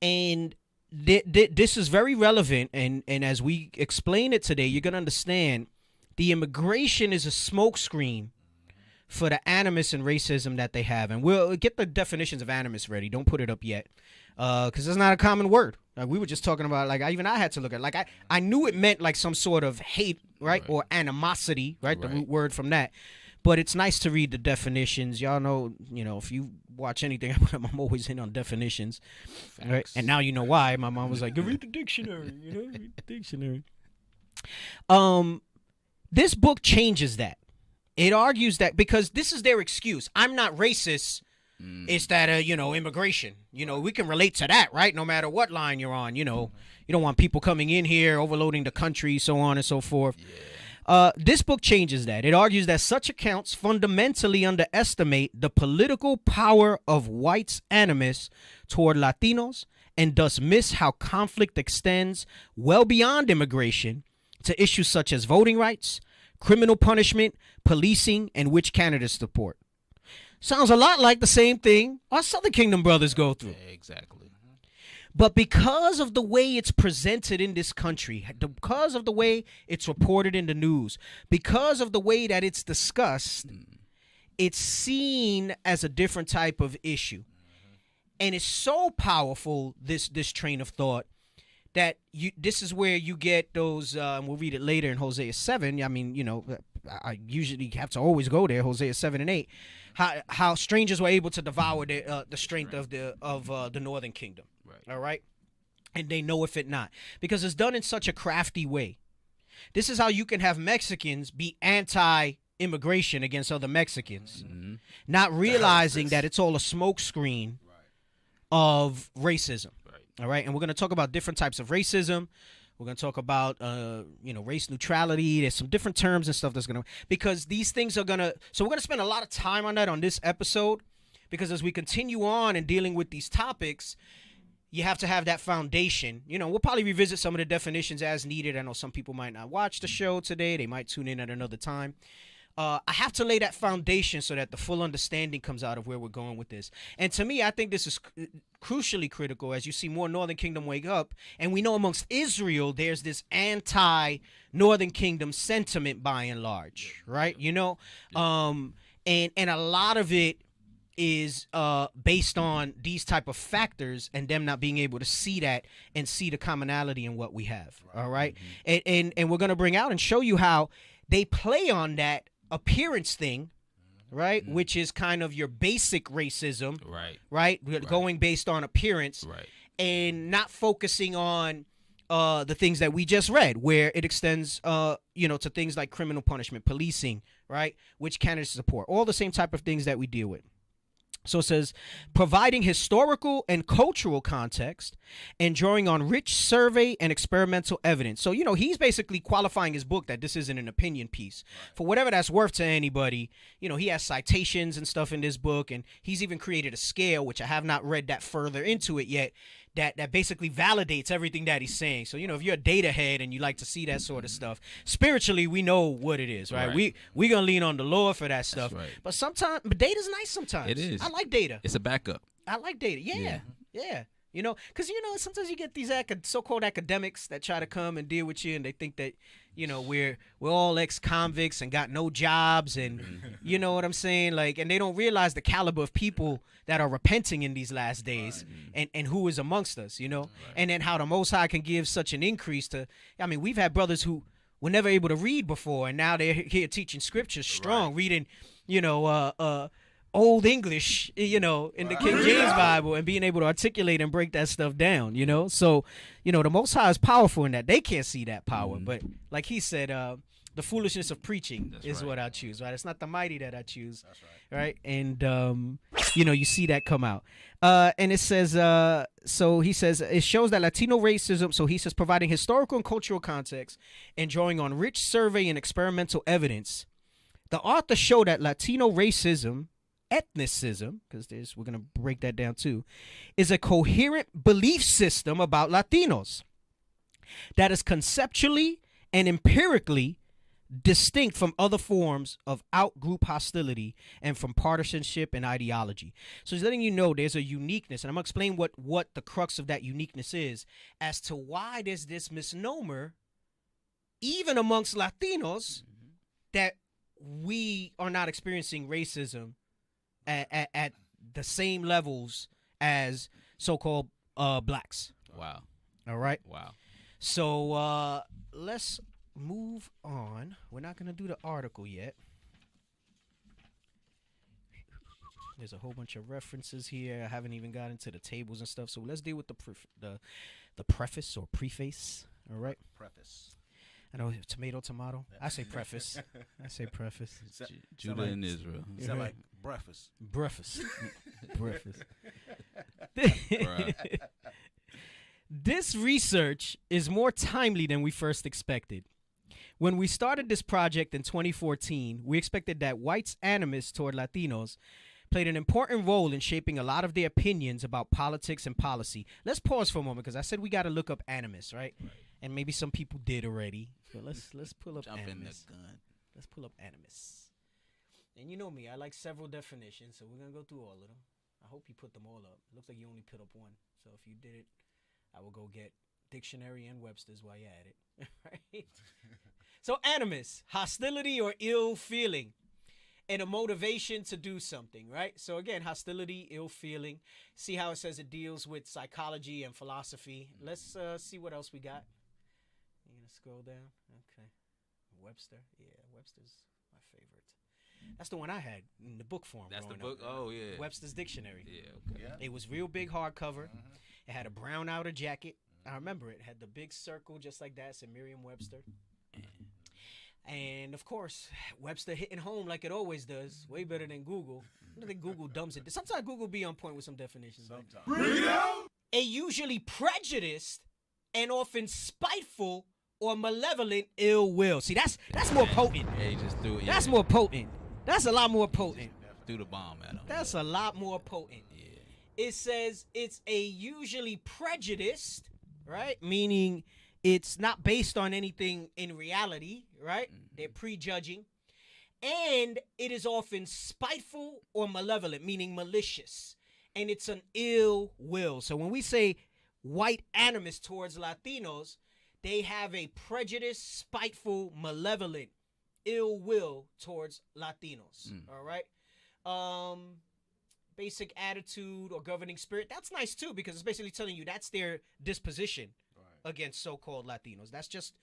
And this is very relevant, and as we explain it today, you're going to understand the immigration is a smokescreen for the animus and racism that they have. And we'll get the definitions of animus ready. Don't put it up yet, because it's not a common word. Like we were just talking about, like I had to look at it. Like I knew it meant like some sort of hate, right? Or animosity, right? The root word from that. But it's nice to read the definitions. Y'all know, if you watch anything, I'm always in on definitions, right? And now you know why. My mom was like, "Go read the dictionary," read the dictionary. This book changes that. It argues that because this is their excuse. I'm not racist. It's that, immigration. We can relate to that, right? No matter what line you're on, you don't want people coming in here, overloading the country, so on and so forth. This book changes that. It argues that such accounts fundamentally underestimate the political power of whites' animus toward Latinos and thus miss how conflict extends well beyond immigration to issues such as voting rights, criminal punishment, policing, and which candidates support. Sounds a lot like the same thing our Southern Kingdom brothers go through. Exactly. But because of the way it's presented in this country, because of the way it's reported in the news, because of the way that it's discussed, it's seen as a different type of issue. And it's so powerful, this train of thought, that this is where you get those, and we'll read it later in Hosea 7. I mean, I usually have to always go there, Hosea 7 and 8, how strangers were able to devour the strength of the northern kingdom. All right. And they know if it not, because it's done in such a crafty way. This is how you can have Mexicans be anti-immigration against other Mexicans, not realizing that it's all a smokescreen of racism. All right. And we're going to talk about different types of racism. We're going to talk about, race neutrality. There's some different terms and stuff that's going to, because these things are going to, so we're going to spend a lot of time on that on this episode, because as we continue on and dealing with these topics, you have to have that foundation. We'll probably revisit some of the definitions as needed. I know some people might not watch the show today. They might tune in at another time. I have to lay that foundation so that the full understanding comes out of where we're going with this. And to me, I think this is crucially critical as you see more Northern Kingdom wake up. And we know amongst Israel, there's this anti-Northern Kingdom sentiment by and large, right? And a lot of it is based on these type of factors and them not being able to see that and see the commonality in what we have. All right. And we're going to bring out and show you how they play on that appearance thing, right? Which is kind of your basic racism, right? Going based on appearance, and not focusing on the things that we just read, where it extends, to things like criminal punishment, policing, right? Which candidates support, all the same type of things that we deal with. So it says, providing historical and cultural context and drawing on rich survey and experimental evidence. So, he's basically qualifying his book that this isn't an opinion piece. For whatever that's worth to anybody, he has citations and stuff in this book, and he's even created a scale, which I have not read that further into it yet, that basically validates everything that he's saying. So, if you're a data head and you like to see that sort of stuff, spiritually, we know what it is, right? We're going to lean on the Lord for that stuff. But but data's nice sometimes. It is. I like data. It's a backup. I like data. Yeah. Because, sometimes you get these so-called academics that try to come and deal with you, and they think that, we're all ex-convicts and got no jobs, and you know what I'm saying? Like, and they don't realize the caliber of people that are repenting in these last days, and who is amongst us, and then how the Most High can give such an increase to, we've had brothers who were never able to read before, and now they're here teaching scriptures strong, reading, Old English, in the King James Bible, and being able to articulate and break that stuff down, So, the Most High is powerful in that. They can't see that power. But like he said, the foolishness of preaching is what I choose, right? It's not the mighty that I choose, right? And, you see that come out. And it says, so he says, it shows that Latino racism, so he says, providing historical and cultural context and drawing on rich survey and experimental evidence, the author showed that Latino racism, ethnicism, because we're going to break that down too, is a coherent belief system about Latinos that is conceptually and empirically distinct from other forms of out-group hostility and from partisanship and ideology. So he's letting you know there's a uniqueness, and I'm going to explain what the crux of that uniqueness is as to why there's this misnomer, even amongst Latinos, that we are not experiencing racism at the same levels as so-called blacks. Wow. All right? Wow. So let's move on. We're not going to do the article yet. There's a whole bunch of references here. I haven't even gotten to the tables and stuff. So let's deal with the preface or preface. All right? Preface. I know tomato. I say preface. I say preface. Judah and Israel. Sound like breakfast. Breakfast. This research is more timely than we first expected. When we started this project in 2014, we expected that whites' animus toward Latinos played an important role in shaping a lot of their opinions about politics and policy. Let's pause for a moment because I said we got to look up animus, right? And maybe some people did already. But let's pull up Jump animus. in the gun. Let's pull up animus. And you know me, I like several definitions, so we're going to go through all of them. I hope you put them all up. Looks like you only put up one. So if you did it, I will go get dictionary and Webster's while you're at it. Right? So animus, hostility or ill feeling, and a motivation to do something, right? So again, hostility, ill feeling. See how it says it deals with psychology and philosophy. Let's see what else we got. You're going to scroll down? Okay. Webster. Yeah, Webster's my favorite. That's the one I had in the book form. That's the growing book? up. Oh, yeah. Webster's Dictionary. Yeah, okay. It was real big hardcover. It had a brown outer jacket. I remember it had the big circle just like that. It's a Merriam-Webster. And, of course, Webster hitting home like it always does. Way better than Google. I don't think Google dumps it. Sometimes Google be on point with some definitions. Sometimes. A usually prejudiced and often spiteful or malevolent ill will. See, that's more potent. Yeah, he just threw it. That's more potent. That's a lot more potent. Threw the bomb at him. That's a lot more potent. Yeah. It says it's a usually prejudiced, right? Meaning it's not based on anything in reality, right? They're prejudging. And it is often spiteful or malevolent, meaning malicious. And it's an ill will. So when we say white animus towards Latinos, they have a prejudiced, spiteful, malevolent, ill will towards Latinos. All right? Basic attitude or governing spirit. That's nice too, because it's basically telling you that's their disposition against so-called Latinos. That's just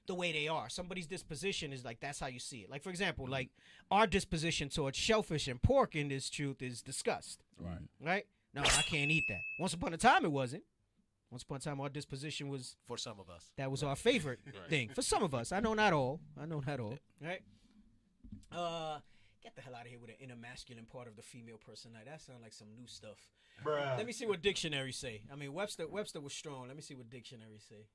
the way they are. Somebody's disposition is like, that's how you see it. Like, for example, like our disposition towards shellfish and pork in this truth is disgust. Right? No, I can't eat that. Once upon a time, it wasn't. Once upon a time, our disposition was... For some of us. That was our favorite thing. For some of us. I know not all. Right? Get the hell out of here with the inner masculine part of the female personality. That sounds like some new stuff. Bruh. Let me see what dictionaries say. I mean, Webster was strong. Let me see what dictionaries say.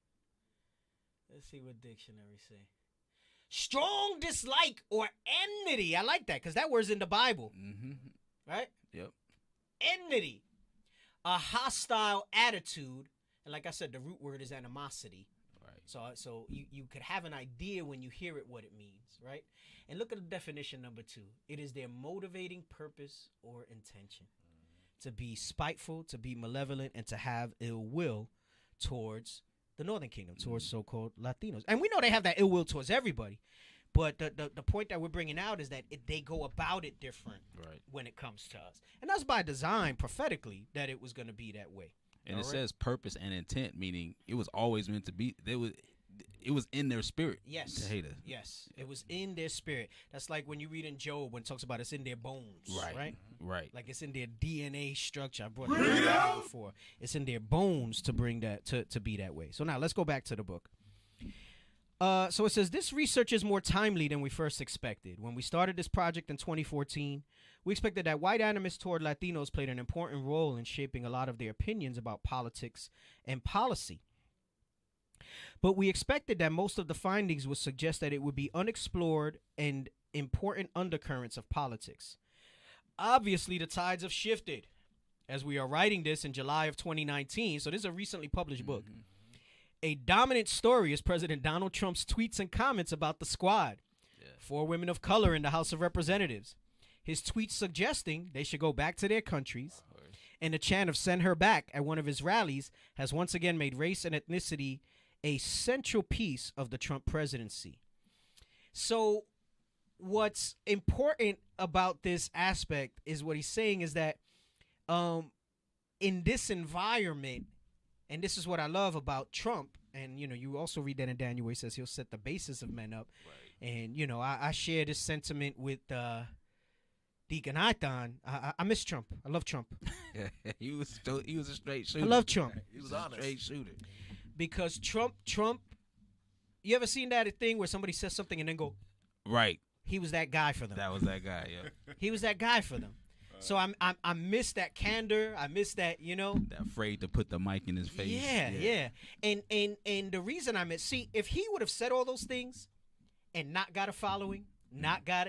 Strong dislike or enmity. I like that because that word's in the Bible. Right? Yep. Enmity. A hostile attitude. And like I said, the root word is animosity. Right. So you could have an idea when you hear it what it means, right? And look at the definition number 2. It is their motivating purpose or intention. To be spiteful, to be malevolent, and to have ill will towards the Northern Kingdom, towards so-called Latinos. And we know they have that ill will towards everybody. But the point that we're bringing out is that they go about it different when it comes to us. And that's by design, prophetically, that it was going to be that way. And it says purpose and intent, meaning it was always meant to be. It was in their spirit to hate us. Yes, it was in their spirit. That's like when you read in Job when it talks about it's in their bones, right? Right. Like it's in their DNA structure. I brought that up before. It's in their bones to bring that to be that way. So now let's go back to the book. So it says, this research is more timely than we first expected. When we started this project in 2014, we expected that white animus toward Latinos played an important role in shaping a lot of their opinions about politics and policy. But we expected that most of the findings would suggest that it would be unexplored and important undercurrents of politics. Obviously, the tides have shifted as we are writing this in July of 2019. So this is a recently published book. A dominant story is President Donald Trump's tweets and comments about the squad, 4 women of color in the House of Representatives. His tweets suggesting they should go back to their countries, and the chant of "send her back" at one of his rallies has once again made race and ethnicity a central piece of the Trump presidency. So what's important about this aspect is what he's saying is that in this environment, and this is what I love about Trump, and you also read that in Daniel where he says he'll set the basis of men up. Right. And I share this sentiment with Deacon Aitan. I miss Trump. I love Trump. he was a straight shooter. I love Trump. He was honest. Straight shooter. Because Trump, you ever seen that thing where somebody says something and then go, right? He was that guy for them. That was that guy, yeah. He was that guy for them. So I miss that candor. I miss that, That afraid to put the mic in his face. Yeah. And the reason if he would have said all those things and not got a following, not got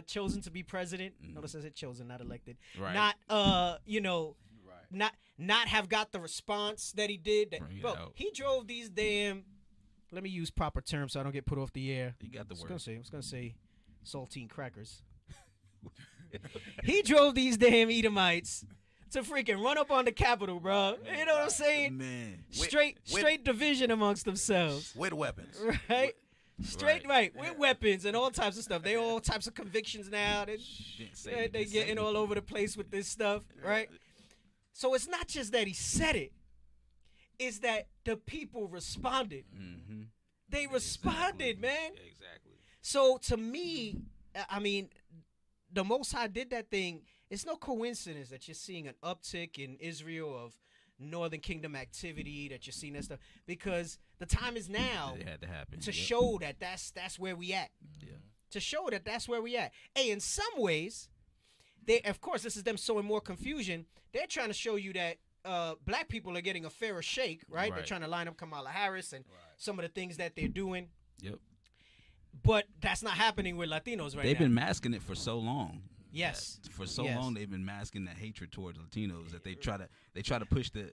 chosen to be president. Notice I said chosen, not elected. Right. Not not have got the response that he did. He drove these damn. Let me use proper terms so I don't get put off the air. You got the word. I was gonna say saltine crackers. He drove these damn Edomites to freaking run up on the Capitol, bro. You know what I'm saying? Man, straight division amongst themselves with weapons, right? Straight right with weapons and all types of stuff. They all types of convictions now. They getting all over the place with this stuff, right? So it's not just that he said it; it's that the people responded. Mm-hmm. They responded, man. Yeah, exactly. So to me, I mean, the Most High did that thing. It's no coincidence that you're seeing an uptick in Israel of Northern Kingdom activity, that you're seeing that stuff, because the time is now it had to happen to show that that's where we at. Yeah. To show that that's where we at. Hey, in some ways, of course, this is them sowing more confusion. They're trying to show you that black people are getting a fairer shake, right? They're trying to line up Kamala Harris and some of the things that they're doing. Yep. But that's not happening with Latinos right now. They've been masking it for so long. Yes. For so long, they've been masking that hatred towards Latinos that they try to push the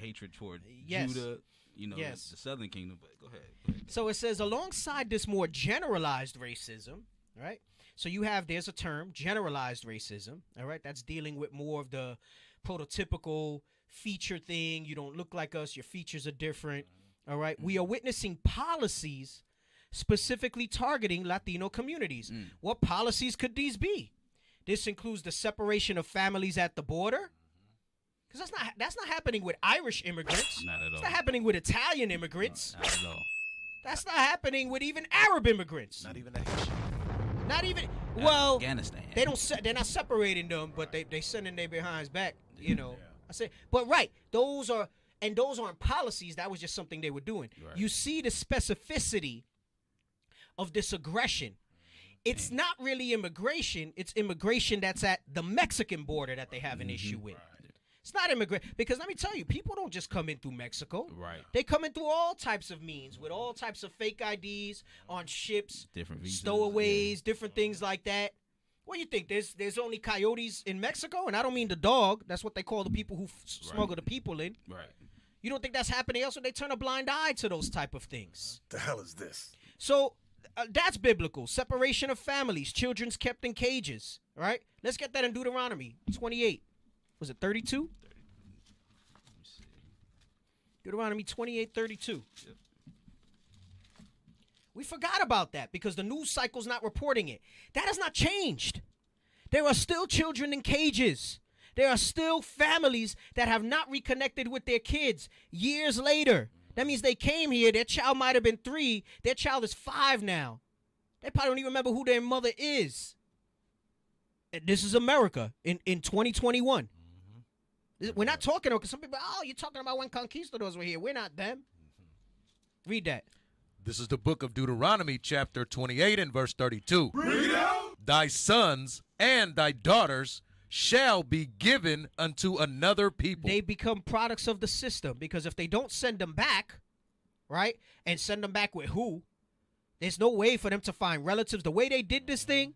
hatred toward Judah, the Southern Kingdom. But go ahead. So it says alongside this more generalized racism, right? So there's a term, generalized racism, all right? That's dealing with more of the prototypical feature thing. You don't look like us. Your features are different, all right? We are witnessing policies specifically targeting Latino communities. What policies could these be? This includes the separation of families at the border. Because that's not happening with Irish immigrants. Not at all. It's not happening with Italian immigrants. No, not at all. That's not happening with even Arab immigrants. Not even that. Not even. Well, Afghanistan. They're not separating them, but they sending their behinds back. I say, but right, those aren't policies. That was just something they were doing. Right. You see the specificity of this aggression. It's not really immigration. It's immigration that's at the Mexican border that they have an issue with. It's not immigration. Because let me tell you, people don't just come in through Mexico. Right. They come in through all types of means, with all types of fake IDs on ships, different visas, stowaways, different things like that. What do you think? There's only coyotes in Mexico? And I don't mean the dog. That's what they call the people who smuggle the people in. Right. You don't think that's happening elsewhere? They turn a blind eye to those type of things. The hell is this? So that's biblical. Separation of families, children's kept in cages. Right? Let's get that in Deuteronomy 28. Was it 32? Deuteronomy 28:32. Yep. We forgot about that because the news cycle's not reporting it. That has not changed. There are still children in cages. There are still families that have not reconnected with their kids years later. That means they came here, their child might have been 3, their child is 5 now. They probably don't even remember who their mother is. And this is America in 2021. We're not talking about, because some people, you're talking about when conquistadors were here. We're not them. Read that. This is the book of Deuteronomy, chapter 28 and verse 32. Read out. Thy sons and thy daughters shall be given unto another people. They become products of the system, because if they don't send them back, right, and send them back with who, there's no way for them to find relatives. The way they did this thing,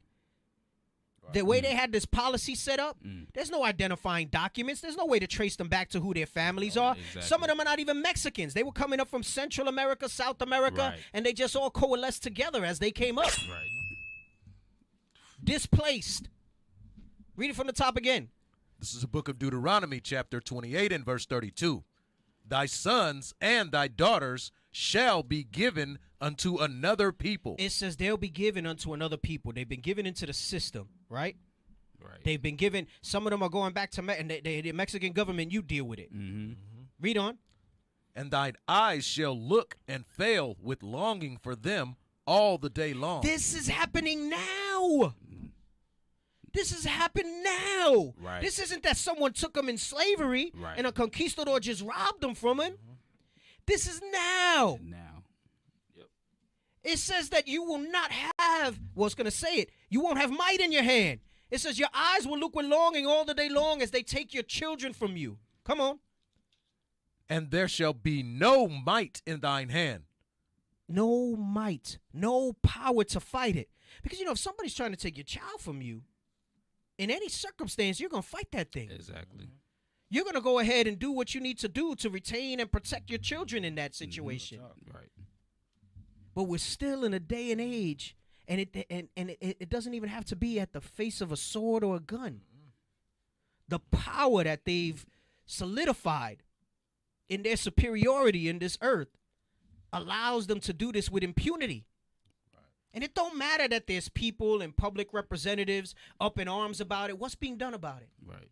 the way they had this policy set up, there's no identifying documents. There's no way to trace them back to who their families are. Exactly. Some of them are not even Mexicans. They were coming up from Central America, South America, and they just all coalesced together as they came up. Right. displaced. Read it from the top again. This is the book of Deuteronomy, chapter 28 and verse 32. Thy sons and thy daughters shall be given unto another people. It says they'll be given unto another people. They've been given into the system, right? Right. They've been given. Some of them are going back to and the Mexican government. You deal with it. Read on. And thine eyes shall look and fail with longing for them all the day long. This is happening now. This is happening now. Right. This isn't that someone took them in slavery and a conquistador just robbed them from him. This is now. Now. It says that you will not have, well, it's going to say it, you won't have might in your hand. It says your eyes will look with longing all the day long as they take your children from you. Come on. And there shall be no might in thine hand. No might, no power to fight it. Because, if somebody's trying to take your child from you, in any circumstance, you're going to fight that thing. Exactly. You're going to go ahead and do what you need to do to retain and protect your children in that situation. Right. But we're still in a day and age, and it doesn't even have to be at the face of a sword or a gun. The power that they've solidified in their superiority in this earth allows them to do this with impunity. And it don't matter that there's people and public representatives up in arms about it. What's being done about it? Right.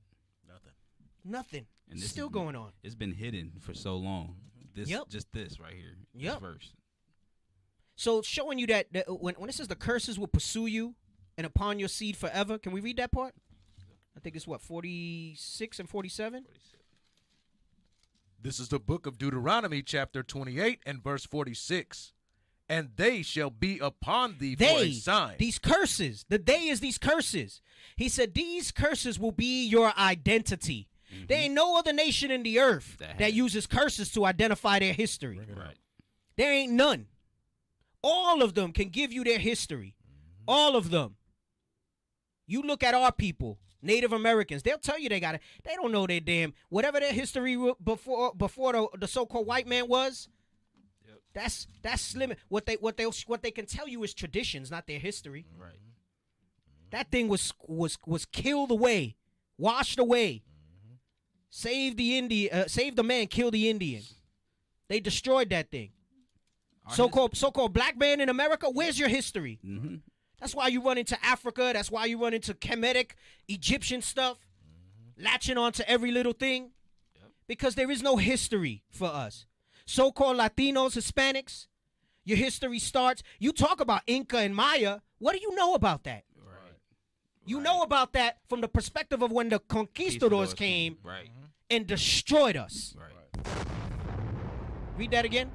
Nothing. And this Still going on. It's been hidden for so long. This, Yep. just this right here. Yep. This verse. So showing you that when it says the curses will pursue you and upon your seed forever. Can we read that part? I think it's 46 and 47? This is the book of Deuteronomy, chapter 28 and verse 46. And they shall be upon thee for a sign. These curses. The they is these curses. He said these curses will be your identity. There ain't no other nation in the earth that uses curses to identify their history. Right. There ain't none. All of them can give you their history. All of them. You look at our people, Native Americans, they'll tell you they don't know their damn, whatever their history before the so-called white man was. That's slim. What they can tell you is traditions, not their history. Right. That thing was killed away, washed away. Save the man, kill the Indian. They destroyed that thing. So-called black man in America, where's your history? That's why you run into Africa. That's why you run into Kemetic, Egyptian stuff, latching onto every little thing, because there is no history for us. So-called Latinos, Hispanics, your history starts. You talk about Inca and Maya. What do you know about that? You know about that from the perspective of when the conquistadors came and destroyed us. Read that again.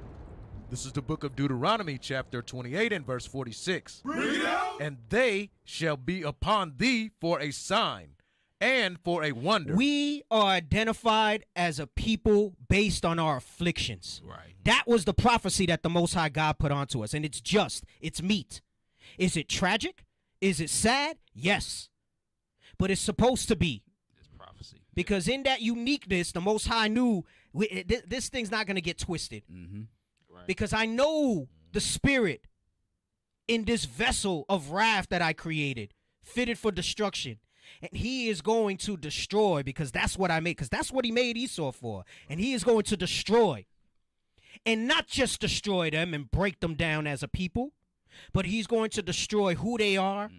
This is the book of Deuteronomy, chapter 28 and verse 46. Read it out. And they shall be upon thee for a sign and for a wonder. We are identified as a people based on our afflictions. Right. That was the prophecy that the Most High God put onto us, and it's just. It's meat. Is it tragic? Is it sad? Yes. But it's supposed to be. It's prophecy. Because in that uniqueness, the Most High knew this thing's not going to get twisted. Right. Because I know the spirit in this vessel of wrath that I created, fitted for destruction. And he is going to destroy, because that's what I made, because that's what he made Esau for. And he is going to destroy. And not just destroy them and break them down as a people, but he's going to destroy who they are,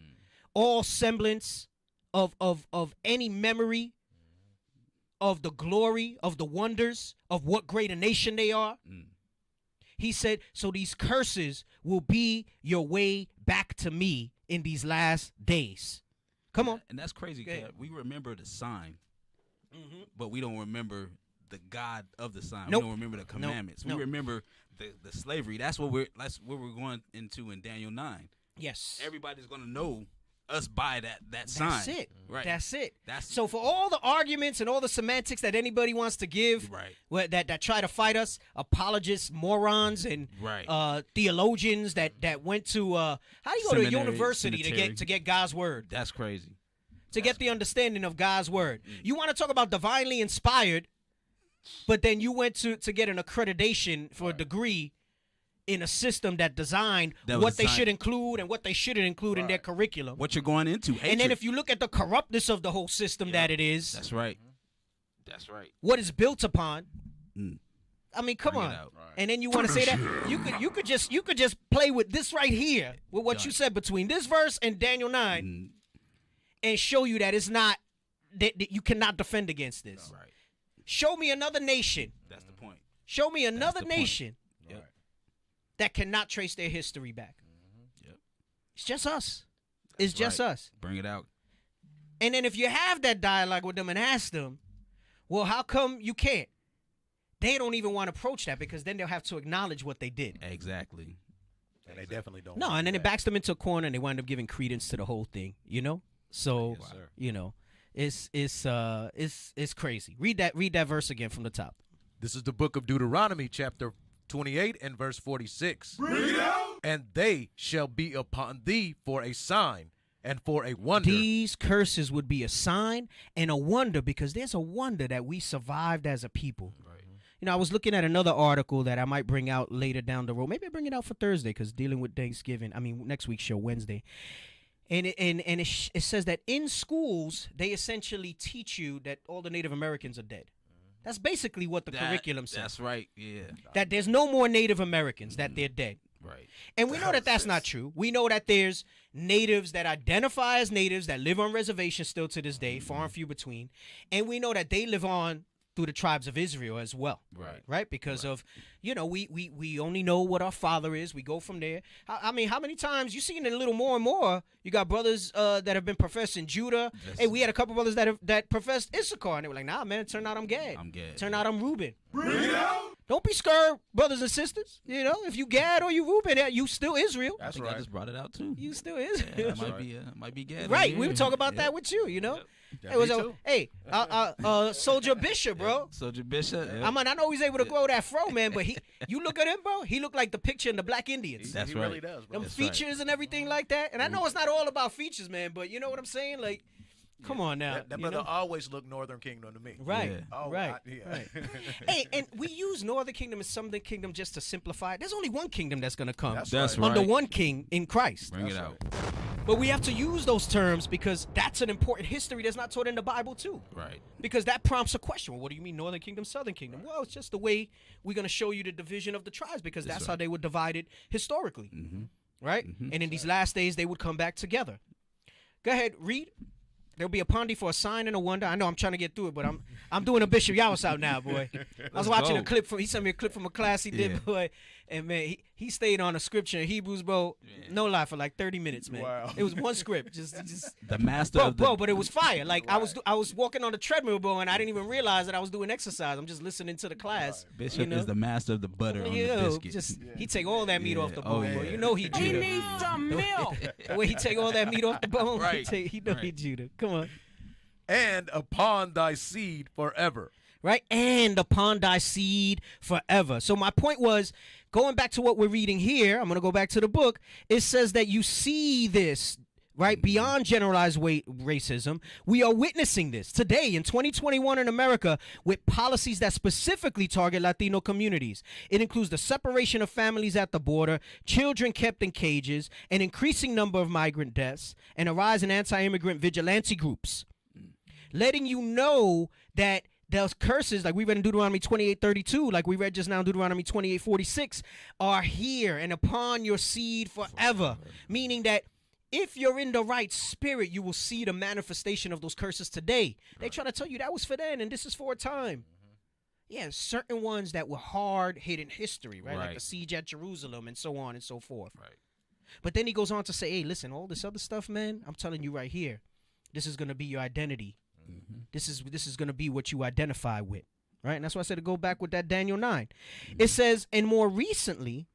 all semblance of any memory of the glory, of the wonders, of what great a nation they are. He said, so these curses will be your way back to me in these last days. Come on. And that's crazy. We remember the sign, but we don't remember the God of the sign. Nope. We don't remember the commandments. Nope. We remember the slavery. That's what we're going into in Daniel 9. Yes. Everybody's going to know us by that sign. That's it. Right. That's it. That's so for all the arguments and all the semantics that anybody wants to give, that try to fight us, apologists, morons, and theologians that went to how do you go to a university to get God's word? That's crazy. To get the understanding of God's word. You want to talk about divinely inspired, but then you went to get an accreditation for a degree in a system that designed what they should include and what they shouldn't include in their curriculum. What you're going into, hatred. And then if you look at the corruptness of the whole system that it is. That's right. That's right. What it's built upon. I mean, come on. And then you want to say that you could just play with this right here with what you said between this verse and Daniel 9 and show you that it's not that you cannot defend against this. Right. Show me another nation. That's the point. Show me another nation that cannot trace their history back. Yep. It's just us. It's just us. Bring it out. And then if you have that dialogue with them and ask them, well, how come you can't? They don't even want to approach that because then they'll have to acknowledge what they did. Exactly. And they definitely don't. No, and then it backs them into a corner and they wind up giving credence to the whole thing, you know? So, you know, it's crazy. Read that verse again from the top. This is the book of Deuteronomy, chapter 28 and verse 46. Read out. And they shall be upon thee for a sign and for a wonder. These curses would be a sign and a wonder because there's a wonder that we survived as a people. Right. You know, I was looking at another article that I might bring out later down the road. Maybe I'll bring it out for Thursday because dealing with Thanksgiving. I mean, next week's show, Wednesday. And it says that in schools, they essentially teach you that all the Native Americans are dead. That's basically what the curriculum says. That's right, yeah. That there's no more Native Americans, that they're dead. Right. And we know that that's not true. We know that there's natives that identify as natives that live on reservations still to this day, far and few between. And we know that they live on through the tribes of Israel as well. Right. Right? Because of, you know, we only know what our father is. We go from there. I mean, how many times, you seen it a little more and more, you got brothers that have been professed in Judah. Yes. Hey, we had a couple brothers that professed Issachar. And they were like, nah, man, it turned out I'm Gad. Turned out I'm Reuben. Don't be scared, brothers and sisters. You know, if you Gad or you Reuben, you still Israel. That's right. I just brought it out too. You still Israel. Yeah, might be Gad. Right. We were talking about that with you, you know. It was Soldier Bishop, bro. Soldier Bishop. Yeah. I know he's able to grow that fro, man, but you look at him, bro. He looked like the picture in the Black Indians. That's he right. Really does, bro. Them features and everything like that. And I know it's not all about features, man, but you know what I'm saying? Like, come on now. That brother always looked Northern Kingdom to me. Right. Yeah. Oh, right. Right. Hey, and we use Northern Kingdom and Southern Kingdom just to simplify it. There's only one kingdom that's going to come. That's under right. one king in Christ. Bring it out. But we have to use those terms because that's an important history that's not taught in the Bible too. Right. Because that prompts a question. Well, what do you mean Northern Kingdom, Southern Kingdom? Well, it's just the way we're going to show you the division of the tribes because that's how they were divided historically. Right? And in these last days, they would come back together. Go ahead, read. There'll be upon thee for a sign and a wonder. I know I'm trying to get through it, but I'm doing a Bishop Yawas out now, boy. I was watching a clip he sent me a clip from a class he did, boy. And man, he stayed on a scripture in Hebrews, bro. No lie, for like 30 minutes, man. Wow. It was one script, just the master of the... bro. But it was fire. Like I was walking on the treadmill, bro, and I didn't even realize that I was doing exercise. I'm just listening to the class. Bishop is the master of the butter on the biscuit. He take all that meat off the bone, bro. You know he Judah. He needs some milk. The way he take all that meat off the bone, right. he know he Judah. Come on. And upon thy seed forever. Right? And upon thy seed forever. So my point was, going back to what we're reading here, I'm going to go back to the book. It says that you see this, right? Beyond generalized racism, we are witnessing this today in 2021 in America with policies that specifically target Latino communities. It includes the separation of families at the border, children kept in cages, an increasing number of migrant deaths, and a rise in anti-immigrant vigilante groups. Letting you know that those curses, like we read in Deuteronomy 28:32, like we read just now in Deuteronomy 28:46, are here and upon your seed forever. Meaning that if you're in the right spirit, you will see the manifestation of those curses today. They try to tell you that was for then and this is for a time. Yeah, certain ones that were hard hit in history, right? Like the siege at Jerusalem and so on and so forth. Right. But then he goes on to say, hey, listen, all this other stuff, man, I'm telling you right here, this is going to be your identity. This is going to be what you identify with, right? And that's why I said to go back with that Daniel 9. It says, and more recently,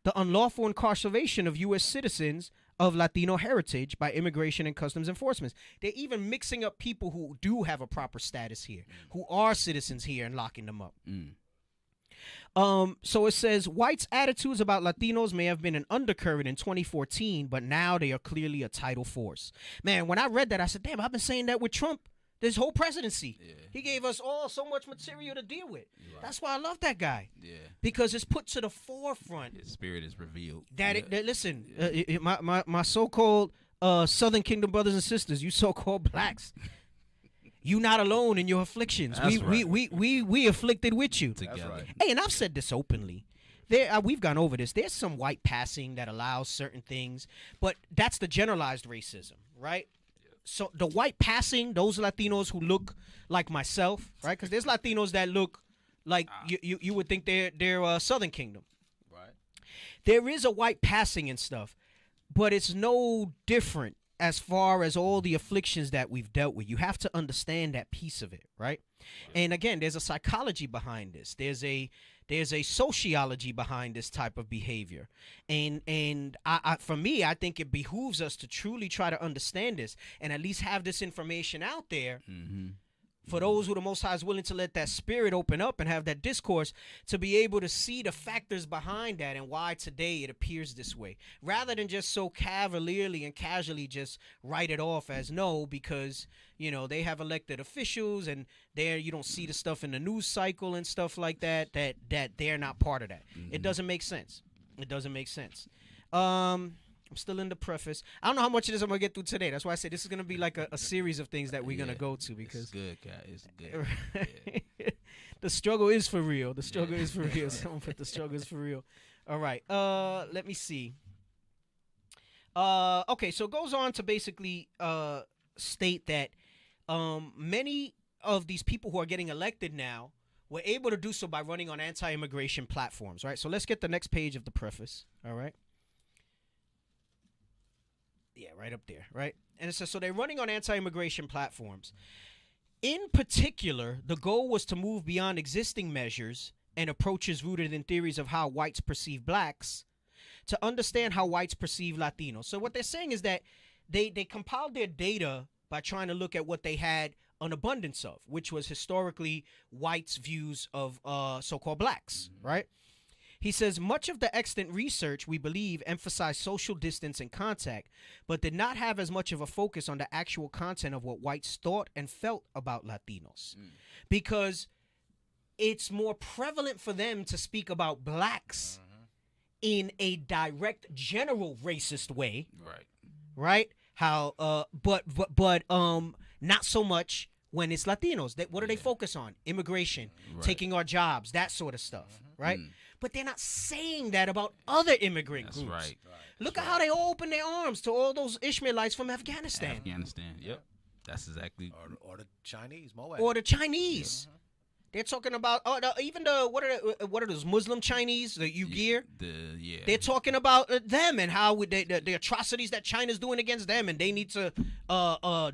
the unlawful incarceration of U.S. citizens of Latino heritage by immigration and customs enforcement. They're even mixing up people who do have a proper status here, who are citizens here, and locking them up. So it says, whites' attitudes about Latinos may have been an undercurrent in 2014, but now they are clearly a tidal force. Man, when I read that, I said, damn, I've been saying that with Trump this whole presidency. He gave us all so much material to deal with. That's why I love that guy. Because it's put to the forefront. His spirit is revealed. That listen, my so-called Southern Kingdom brothers and sisters, you so-called blacks, you not alone in your afflictions. We afflicted with you. Together. Hey, and I've said this openly. We've gone over this. There's some white passing that allows certain things, but that's the generalized racism, right? So the white passing, those Latinos who look like myself, right? Because there's Latinos that look like you would think they're Southern Kingdom. Right. There is a white passing and stuff, but it's no different as far as all the afflictions that we've dealt with. You have to understand that piece of it, right? And again, there's a psychology behind this. There's a sociology behind this type of behavior. And for me, I think it behooves us to truly try to understand this and at least have this information out there for those who the Most High is willing to let that spirit open up and have that discourse to be able to see the factors behind that and why today it appears this way, rather than just so cavalierly and casually just write it off as no, because, you know, they have elected officials and there you don't see the stuff in the news cycle and stuff like that they're not part of that. It doesn't make sense. It doesn't make sense. I'm still in the preface. I don't know how much of this I'm going to get through today. That's why I said this is going to be like a series of things that we're going to go to because it's good, guys. It's good. The struggle is for real. The struggle is for real. Someone put the struggle is for real. All right. Let me see. Okay, so it goes on to basically state that many of these people who are getting elected now were able to do so by running on anti-immigration platforms, right? So let's get the next page of the preface, all right? Yeah, right up there, right? And it says, so they're running on anti-immigration platforms. In particular, the goal was to move beyond existing measures and approaches rooted in theories of how whites perceive blacks to understand how whites perceive Latinos. So what they're saying is that they compiled their data by trying to look at what they had an abundance of, which was historically whites' views of so-called blacks, right? He says, much of the extant research, we believe, emphasized social distance and contact, but did not have as much of a focus on the actual content of what whites thought and felt about Latinos. Because it's more prevalent for them to speak about blacks in a direct, general racist way. Right. Right? How, but not so much when it's Latinos. What do they focus on? Immigration, taking our jobs, that sort of stuff, right? But they're not saying that about other immigrant groups. Right. Look at how they all open their arms to all those Ishmaelites from Afghanistan. Yep. That's exactly. Or the Chinese, Moab. Or the Chinese. They're talking about even what are those Muslim Chinese, the Uyghur? They're talking about them and how the atrocities that China's doing against them, and they need to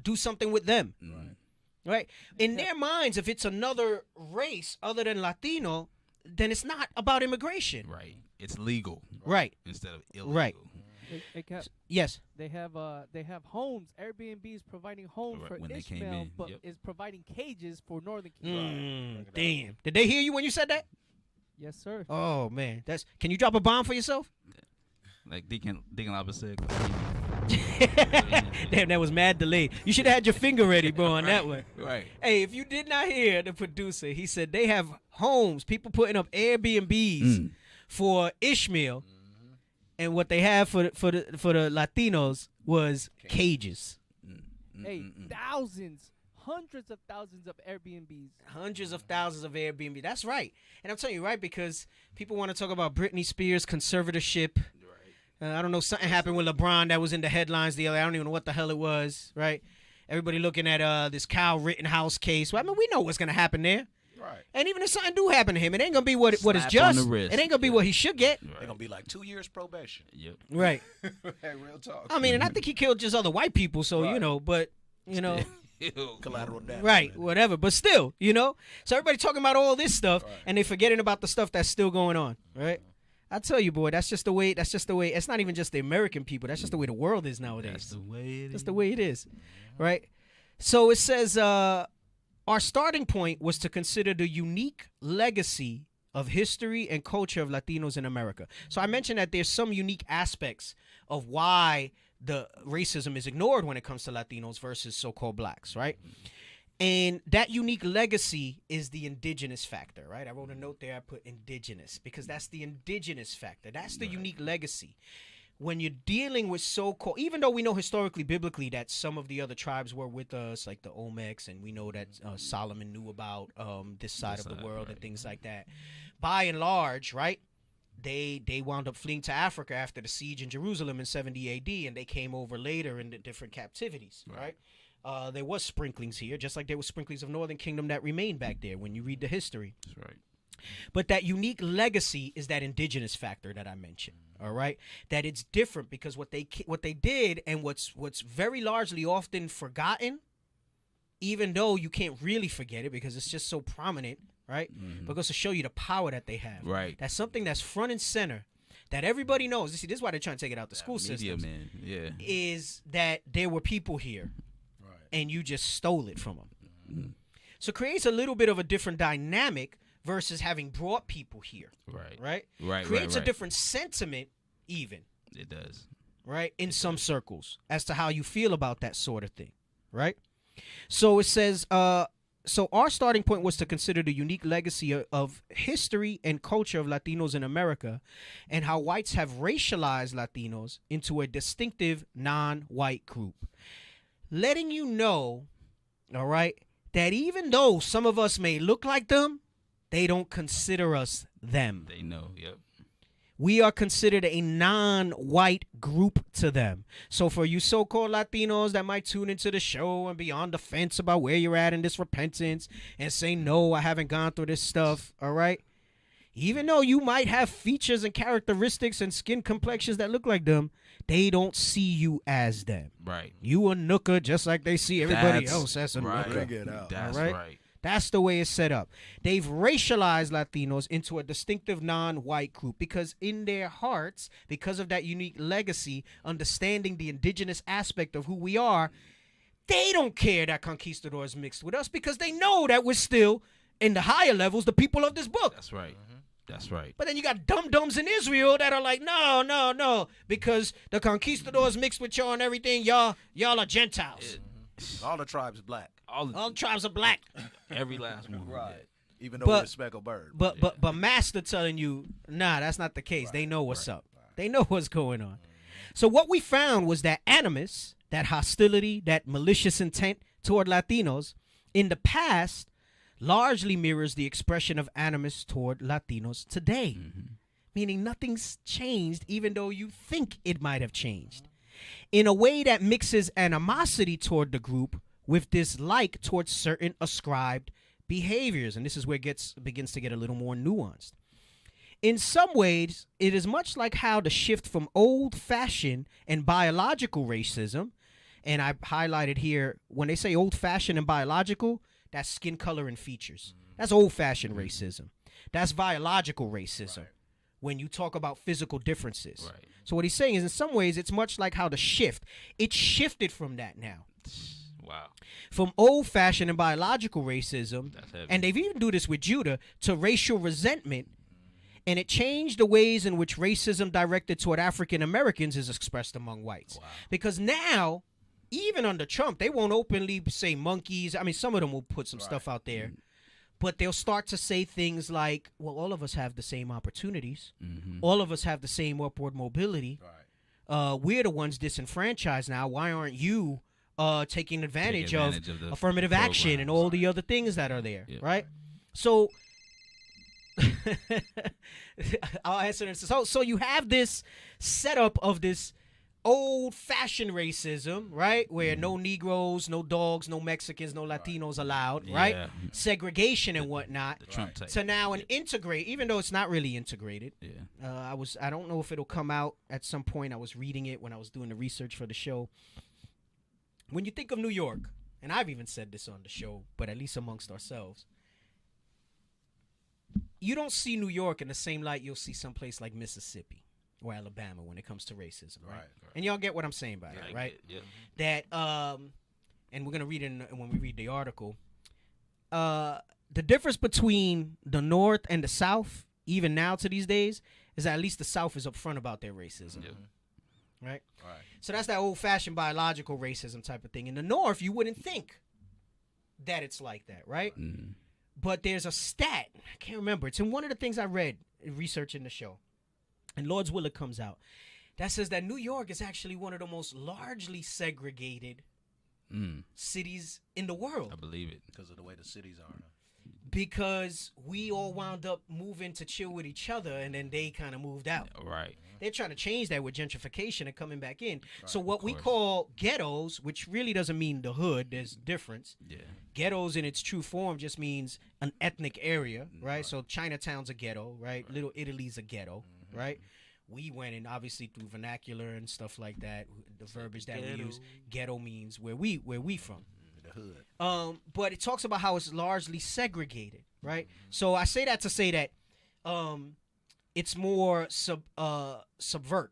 do something with them. Right? In their minds, if it's another race other than Latino, then it's not about immigration. Right. It's legal. Right. Instead of illegal. Right. Yes. They have homes. Airbnb is providing homes for Ishmael, but is providing cages for Northern Kingdom. Damn. Did they hear you when you said that? Yes, sir. Oh man, can you drop a bomb for yourself? Like Deacon Lapa said. Damn, that was mad delayed. You should have had your finger ready, bro, on that one. Right. Hey, if you did not hear the producer, he said they have homes, people putting up Airbnbs for Ishmael, and what they have for the Latinos was cages. Hey, thousands, hundreds of thousands of Airbnbs. Hundreds of thousands of Airbnb. That's right. And I'm telling you, right, because people want to talk about Britney Spears' conservatorship. I don't know, something happened with LeBron that was in the headlines the other day. I don't even know what the hell it was, right? Everybody looking at this Kyle Rittenhouse case. Well, I mean, we know what's going to happen there. Right. And even if something do happen to him, it ain't going to be what is just. It ain't going to be what he should get. They're going to be like 2 years probation. Yep. Right. Hey, real talk. I mean, and I think he killed just other white people, so, you know, but, you know. Collateral damage. Right, whatever. But still, you know. So everybody talking about all this stuff, and they forgetting about the stuff that's still going on, right? I tell you, boy, that's just the way. It's not even just the American people. That's just the way the world is nowadays. That's the way it is. That's the way it is, right? So it says our starting point was to consider the unique legacy of history and culture of Latinos in America. So I mentioned that there's some unique aspects of why the racism is ignored when it comes to Latinos versus so-called blacks, right? And that unique legacy is the indigenous factor, right? I wrote a note there. I put indigenous because that's the indigenous factor. That's the unique legacy. When you're dealing with so-called, even though we know historically, biblically, that some of the other tribes were with us, like the Olmecs, and we know that Solomon knew about this side of the world and things like that. By and large, right, they wound up fleeing to Africa after the siege in Jerusalem in 70 AD, and they came over later in the different captivities, right? There was sprinklings here, just like there was sprinklings of Northern Kingdom that remained back there when you read the history. That's right. But that unique legacy is that indigenous factor that I mentioned. All right, that it's different because what they did and what's very largely often forgotten, even though you can't really forget it because it's just so prominent, right? But it goes to show you the power that they have. Right. That's something that's front and center that everybody knows. See, this is why they're trying to take it out the school system. Is that there were people here, and you just stole it from them. So it creates a little bit of a different dynamic versus having brought people here. Right. Creates a different sentiment even. It does. Right? In some circles as to how you feel about that sort of thing. Right? So it says, so our starting point was to consider the unique legacy of history and culture of Latinos in America and how whites have racialized Latinos into a distinctive non-white group. Letting you know, all right, that even though some of us may look like them, they don't consider us them. They know, yep. We are considered a non-white group to them. So for you so-called Latinos that might tune into the show and be on the fence about where you're at in this repentance and say, no, I haven't gone through this stuff, all right? Even though you might have features and characteristics and skin complexions that look like them, they don't see you as them. Right. You a nooker just like they see everybody else as a nooker. That's all right. That's the way it's set up. They've racialized Latinos into a distinctive non-white group because in their hearts, because of that unique legacy, understanding the indigenous aspect of who we are, they don't care that conquistadors mixed with us because they know that we're still, in the higher levels, the people of this book. That's right. That's right. But then you got dum-dums in Israel that are like, no, because the conquistadors mixed with y'all and everything, y'all are Gentiles. All the tribes black. All the tribes are black. Every last one. Right. Even though we respect a bird. But Master telling you, nah, that's not the case. Right. They know what's up. Right. They know what's going on. So what we found was that animus, that hostility, that malicious intent toward Latinos, in the past, largely mirrors the expression of animus toward Latinos today. Meaning nothing's changed, even though you think it might have changed. In a way that mixes animosity toward the group with dislike towards certain ascribed behaviors. And this is where it begins to get a little more nuanced. In some ways, it is much like how the shift from old-fashioned and biological racism, and I highlighted here, when they say old-fashioned and biological, that's skin color and features. That's old-fashioned racism. That's biological racism when you talk about physical differences. So what he's saying is in some ways, it's much like how it shifted from that now. Wow. From old-fashioned and biological racism, and they've even do this with Judah, to racial resentment, and it changed the ways in which racism directed toward African Americans is expressed among whites. Because now, even under Trump, they won't openly say monkeys. I mean, some of them will put some stuff out there, but they'll start to say things like, well, all of us have the same opportunities. All of us have the same upward mobility. We're the ones disenfranchised now. Why aren't you taking advantage of affirmative action and all the other things that are there, right? So I'll answer this. So you have this setup of this old-fashioned racism, right, where no Negroes, no dogs, no Mexicans, no Latinos allowed, right? Segregation and whatnot. To now an integrate, even though it's not really integrated. I don't know if it'll come out at some point. I was reading it when I was doing the research for the show. When you think of New York, and I've even said this on the show, but at least amongst ourselves, you don't see New York in the same light you'll see someplace like Mississippi or Alabama when it comes to racism, right? And y'all get what I'm saying by that, right? That, and we're going to read it when we read the article, the difference between the North and the South, even now to these days, is that at least the South is upfront about their racism. Right? So that's that old-fashioned biological racism type of thing. In the North, you wouldn't think that it's like that, right? But there's a stat, I can't remember. It's in one of the things I read researching the show. And Lord's Will it comes out. That says that New York is actually one of the most largely segregated cities in the world. I believe it. Because of the way the cities are. Because we all wound up moving to chill with each other, and then they kind of moved out. Right. They're trying to change that with gentrification and coming back in. Right, so what we call ghettos, which really doesn't mean the hood, there's difference. Yeah. Ghettos in its true form just means an ethnic area, right? So Chinatown's a ghetto, right? Little Italy's a ghetto, right? We went in obviously through vernacular and stuff like that. The verbiage that we use, ghetto means where we from. The hood. But it talks about how it's largely segregated, right? So I say that to say that it's more subvert,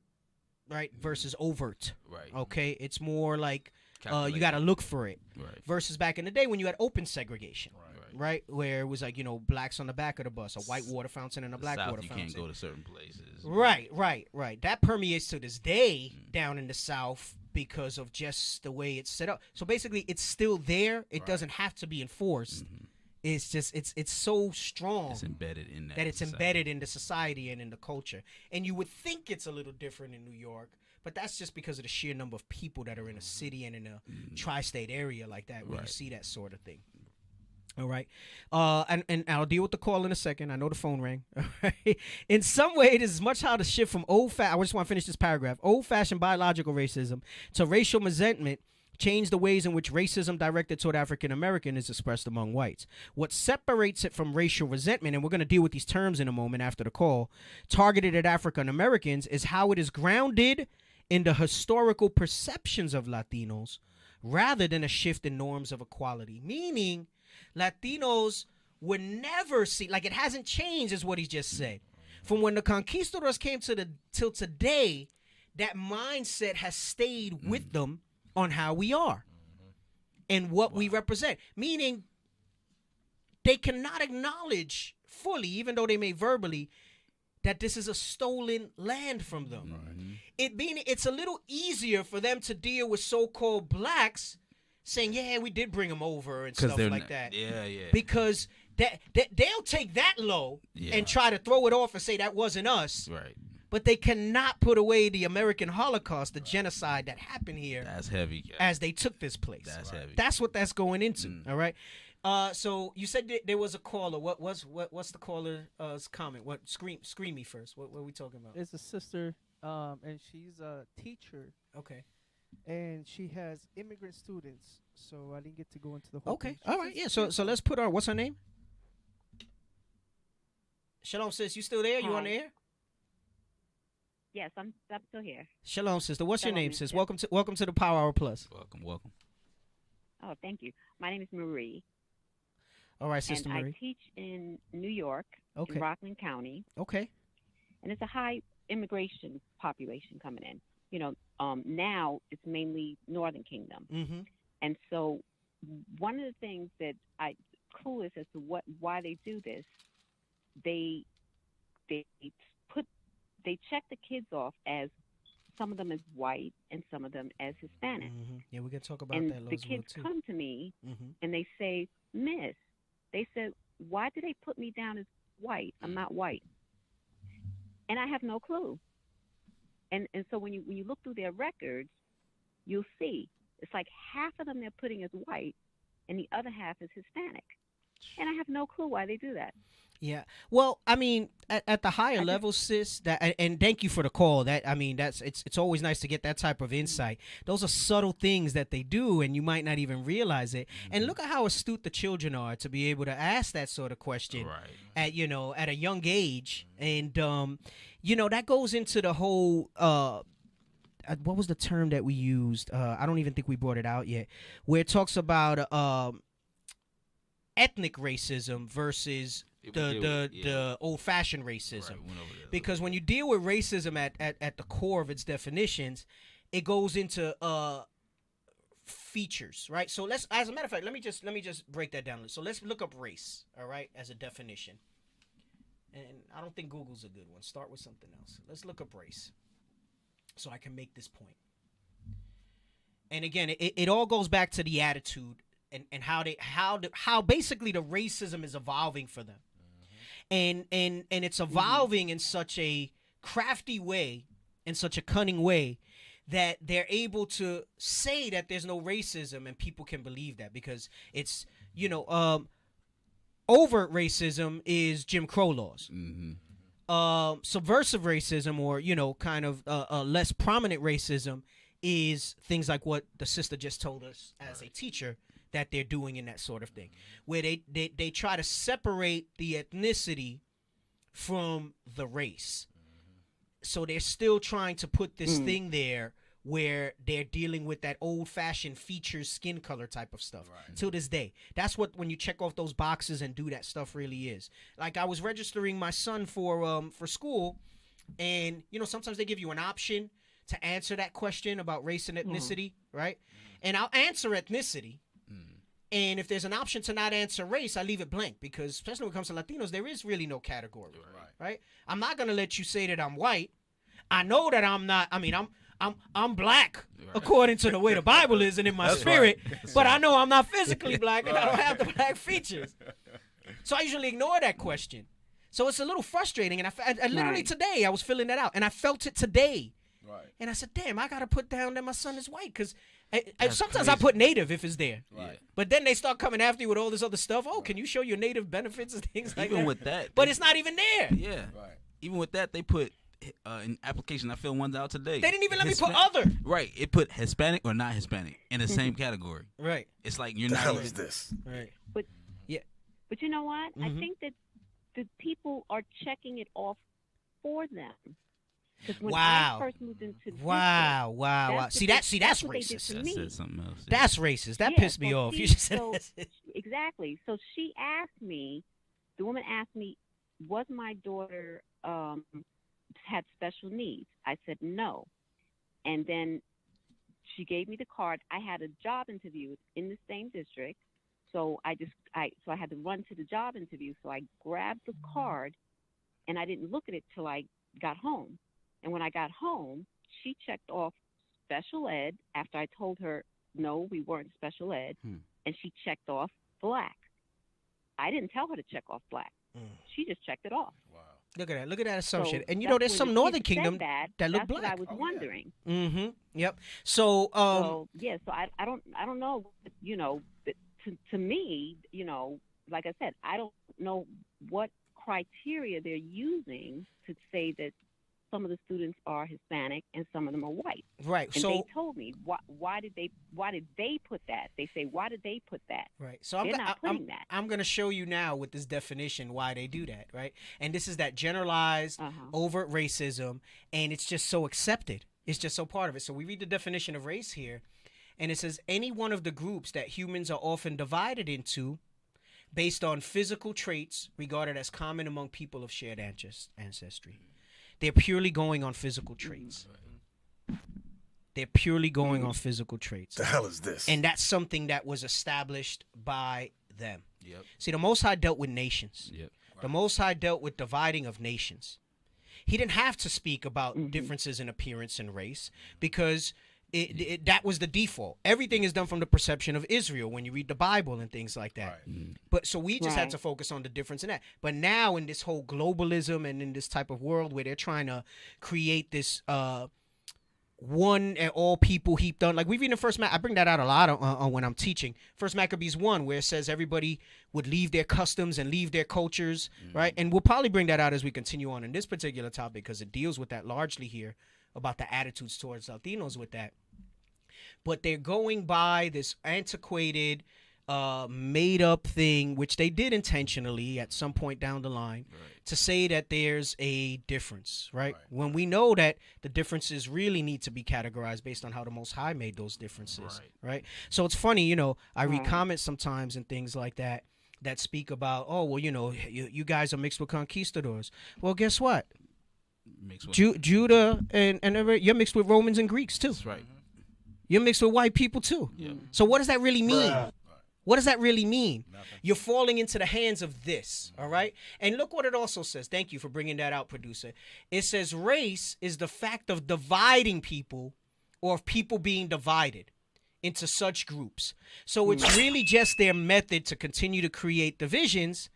right, versus overt. Right. Okay, it's more like you got to look for it. Right. Versus back in the day when you had open segregation. Right, where it was like, blacks on the back of the bus, a white water fountain and a black water fountain. You can't go to certain places. Right. That permeates to this day down in the South because of just the way it's set up. So basically, it's still there. It doesn't have to be enforced. It's just it's so strong. It's embedded in that it's embedded in the society and in the culture. And you would think it's a little different in New York, but that's just because of the sheer number of people that are in a city and in a tri-state area like that where you see that sort of thing. All right. And I'll deal with the call in a second. I know the phone rang. All right. In some way, it is as much how the shift from I just want to finish this paragraph. Old-fashioned biological racism to racial resentment changed the ways in which racism directed toward African American is expressed among whites. What separates it from racial resentment, and we're going to deal with these terms in a moment after the call, targeted at African Americans, is how it is grounded in the historical perceptions of Latinos rather than a shift in norms of equality. Meaning, Latinos would never see, like it hasn't changed is what he just said. From when the conquistadors came till today, that mindset has stayed with them on how we are and what we represent. Meaning they cannot acknowledge fully, even though they may verbally, that this is a stolen land from them. It's a little easier for them to deal with so-called blacks saying, yeah, we did bring them over and stuff like that. Yeah. Because they'll take that low and try to throw it off and say that wasn't us. Right. But they cannot put away the American Holocaust, the genocide that happened here. That's heavy. As they took this place. That's heavy. That's what that's going into. All right. So you said there was a caller. What's the caller's comment? What scream me first. What are we talking about? It's a sister, and she's a teacher. Okay. And she has immigrant students, so I didn't get to go into the whole. Okay. thing. All right. Yeah. So let's put her. What's her name? Shalom, sis. You still there? You on the air? Yes, I'm still here. Shalom, sister. What's your name, sis? Yeah. Welcome to the Power Hour Plus. Welcome. Oh, thank you. My name is Marie. All right, Sister and Marie. I teach in New York, Okay. in Rockland County. Okay. And it's a high immigration population coming in. Now it's mainly Northern Kingdom. Mm-hmm. And so one of the things that I clueless as to why they do this, they check the kids off as some of them as white and some of them as Hispanic. Mm-hmm. Yeah, we can talk about And that. the kids too. come to me Mm-hmm. and they say, Miss, they said, why do they put me down as white? I'm not white. And I have no clue. And so when you look through their records, you'll see it's like half of them they're putting as white and the other half is Hispanic. And I have no clue why they do that. Yeah. Well, I mean, at the higher level, sis, and thank you for the call. It's always nice to get that type of insight. Those are subtle things that they do, and you might not even realize it. And look at how astute the children are to be able to ask that sort of question at a young age. And that goes into the whole. What was the term that we used? I don't even think we brought it out yet. Where it talks about ethnic racism versus the old-fashioned racism. Because when you deal with racism at the core of its definitions, it goes into features, right? So as a matter of fact, let me just break that down. So let's look up race, all right, as a definition. And I don't think Google's a good one. Start with something else. Let's look up race so I can make this point. And again, it all goes back to the attitude and how basically the racism is evolving for them, and it's evolving in such a crafty way, in such a cunning way, that they're able to say that there's no racism and people can believe that because it's, overt racism is Jim Crow laws. Subversive racism, or kind of less prominent racism, is things like what the sister just told us as a teacher that they're doing in that sort of thing, where they try to separate the ethnicity from the race. So they're still trying to put this thing there where they're dealing with that old-fashioned features, skin color type of stuff till this day. That's what, when you check off those boxes and do that stuff, really is. Like, I was registering my son for school, and sometimes they give you an option to answer that question about race and ethnicity, right? And I'll answer ethnicity. And if there's an option to not answer race, I leave it blank, because especially when it comes to Latinos, there is really no category, right? I'm not gonna let you say that I'm white. I know that I'm not. I mean, I'm black according to the way the Bible is and in my spirit, but I know I'm not physically black and I don't have the black features. So I usually ignore that question. So it's a little frustrating, and I literally today I was filling that out, and I felt it today. And I said, damn, I gotta put down that my son is white, because sometimes I put native if it's there. But then they start coming after you with all this other stuff. Oh, can you show your native benefits and things like that? Even with that. But it's not even there. Yeah. Even with that, they put an application. I filled one out today. They didn't even let me put other. Right. It put Hispanic or not Hispanic in the same category. Right. It's like you're the not hell even. Is this? Right. But you know what? I think that the people are checking it off for them. When I first moved into this wow. See, that's racist. That's something else. That's racist. That pissed me off. You just said exactly. So she asked me, the woman asked me, was my daughter had special needs? I said no. And then she gave me the card. I had a job interview in the same district. So I had to run to the job interview. So I grabbed the card, and I didn't look at it till I got home. And when I got home, she checked off special ed after I told her, no, we weren't special ed. And she checked off black. I didn't tell her to check off black. She just checked it off. Wow. Look at that assumption. So and there's some Northern Kingdom that look black. That's what I was wondering. Yep. So so I don't know, to me, like I said, I don't know what criteria they're using to say that some of the students are Hispanic and some of them are white. Right. And so they told me why did they put that? They say, why did they put that? Right. So I'm going to show you now with this definition why they do that, right? And this is that generalized overt racism, and it's just so accepted. It's just so part of it. So we read the definition of race here, and it says any one of the groups that humans are often divided into based on physical traits regarded as common among people of shared ancestry. They're purely going on physical traits. They're purely going on physical traits. The hell is this? And that's something that was established by them. Yep. See, the Most High dealt with nations. Yep. The Most High dealt with dividing of nations. He didn't have to speak about differences in appearance and race, because that was the default. Everything is done from the perception of Israel when you read the Bible and things like that. But so we just had to focus on the difference in that. But now in this whole globalism and in this type of world where they're trying to create this one and all people heaped on, like we read in First I bring that out a lot on when I'm teaching. First Maccabees 1, where it says everybody would leave their customs and leave their cultures, right? And we'll probably bring that out as we continue on in this particular topic, because it deals with that largely here, about the attitudes towards Latinos with that. But they're going by this antiquated, made up thing, which they did intentionally at some point down the line, to say that there's a difference, right? When we know that the differences really need to be categorized based on how the Most High made those differences, right? So it's funny, I read comments sometimes and things like that speak about, oh, well, you guys are mixed with conquistadors. Well, guess what? Judah and you're mixed with Romans and Greeks too. That's right. You're mixed with white people too. Yeah. So what does that really mean? What does that really mean? Nothing. You're falling into the hands of this, all right? And look what it also says. Thank you for bringing that out, producer. It says race is the fact of dividing people, or of people being divided. into such groups. So it's really just their method to continue to create divisions.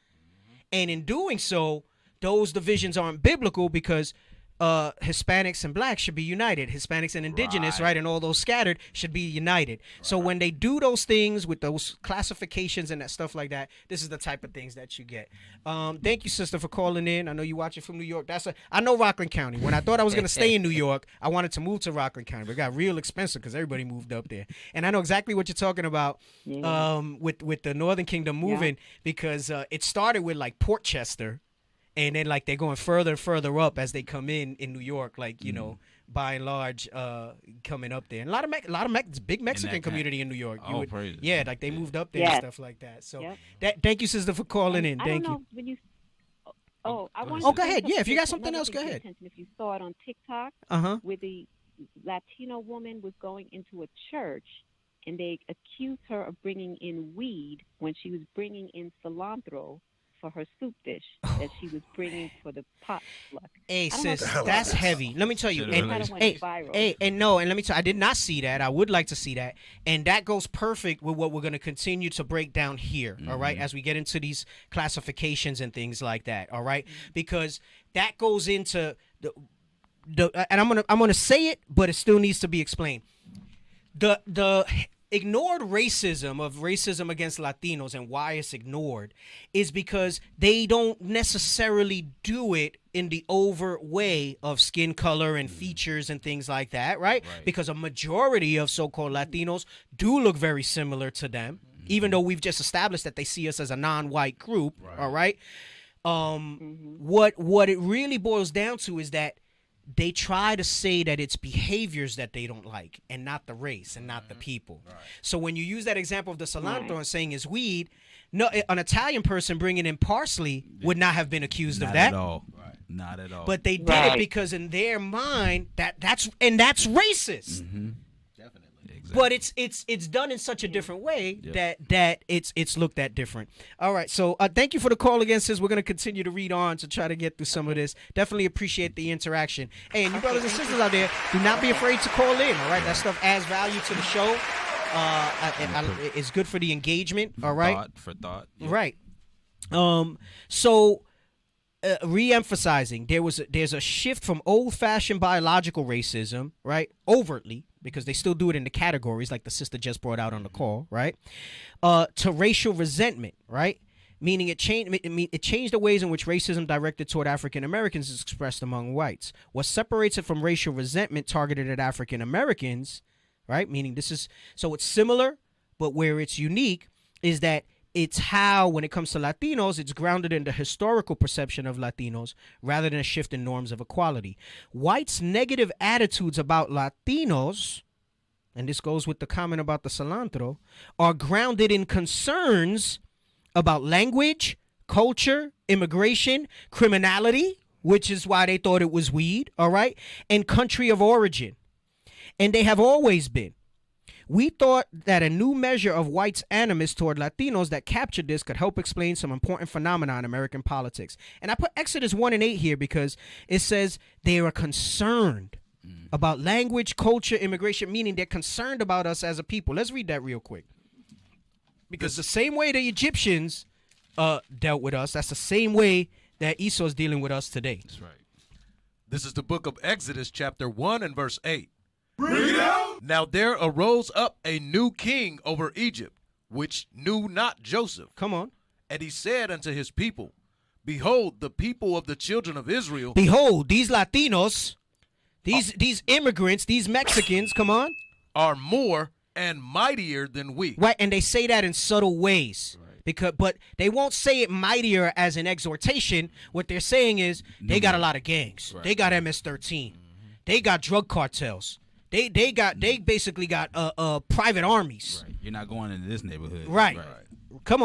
And in doing so, those divisions aren't biblical because Hispanics and blacks should be united. Hispanics and indigenous, right, and all those scattered should be united. So when they do those things with those classifications and that stuff like that, this is the type of things that you get. Thank you, sister, for calling in. I know you watching from New York. I know Rockland County. When I thought I was going to stay in New York, I wanted to move to Rockland County, but it got real expensive because everybody moved up there. And I know exactly what you're talking about with the Northern Kingdom moving because it started with like Portchester. And then, like, they're going further and further up as they come in New York, like, you know, by and large, coming up there. And a lot of big Mexican community in New York. Yeah, like, they moved up there and stuff like that. So, thank you, sister, for calling in. Thank you. When you, I want go ahead. Yeah, if you got something else, go ahead. If you saw it on TikTok, where the Latino woman was going into a church, and they accused her of bringing in weed when she was bringing in cilantro for her soup dish that she was bringing for the potluck. Hey, sis, that's heavy. Let me tell you. And let me tell you, I did not see that. I would like to see that. And that goes perfect with what we're going to continue to break down here, all right, as we get into these classifications and things like that, all right? Because that goes into and I'm gonna say it, but it still needs to be explained. The ignored racism against Latinos, and why it's ignored is because they don't necessarily do it in the overt way of skin color and features and things like that, right? Because a majority of so-called Latinos do look very similar to them, even though we've just established that they see us as a non-white group, all right? What it really boils down to is that they try to say that it's behaviors that they don't like and not the race and not the people. So when you use that example of the cilantro and saying it's weed, no, an Italian person bringing in parsley would not have been accused of that. Not at all. Not at all. But they did it because in their mind that's racist. Definitely. But it's done in such a different way that it's looked at different. All right, so thank you for the call again, sis. We're going to continue to read on to try to get through some of this. Definitely appreciate the interaction. Hey, and you brothers and sisters out there, do not be afraid to call in, all right? That stuff adds value to the show. It's good for the engagement, all right? For thought. Yeah. Right. So re-emphasizing, there's a shift from old-fashioned biological racism, right, overtly, because they still do it in the categories like the sister just brought out on the call, right, to racial resentment, right, meaning it changed the ways in which racism directed toward African Americans is expressed among whites. What separates it from racial resentment targeted at African Americans, right, meaning it's similar, but where it's unique is that it's how, when it comes to Latinos, it's grounded in the historical perception of Latinos rather than a shift in norms of equality. Whites' negative attitudes about Latinos, and this goes with the comment about the cilantro, are grounded in concerns about language, culture, immigration, criminality, which is why they thought it was weed, all right, and country of origin. And they have always been. We thought that a new measure of whites' animus toward Latinos that captured this could help explain some important phenomena in American politics. And I put Exodus 1 and 8 here because it says they are concerned about language, culture, immigration, meaning they're concerned about us as a people. Let's read that real quick. Because the same way the Egyptians dealt with us, that's the same way that Esau's dealing with us today. That's right. This is the book of Exodus, chapter 1 and verse 8. Now there arose up a new king over Egypt, which knew not Joseph. Come on. And he said unto his people, behold, the people of the children of Israel. Behold, these Latinos, these immigrants, these Mexicans, come on, are more and mightier than we. Right, and they say that in subtle ways. But they won't say it mightier as an exhortation. What they're saying is they got a lot of gangs. They got MS-13. They got drug cartels. They basically got private armies. Right. You're not going into this neighborhood. Right. Come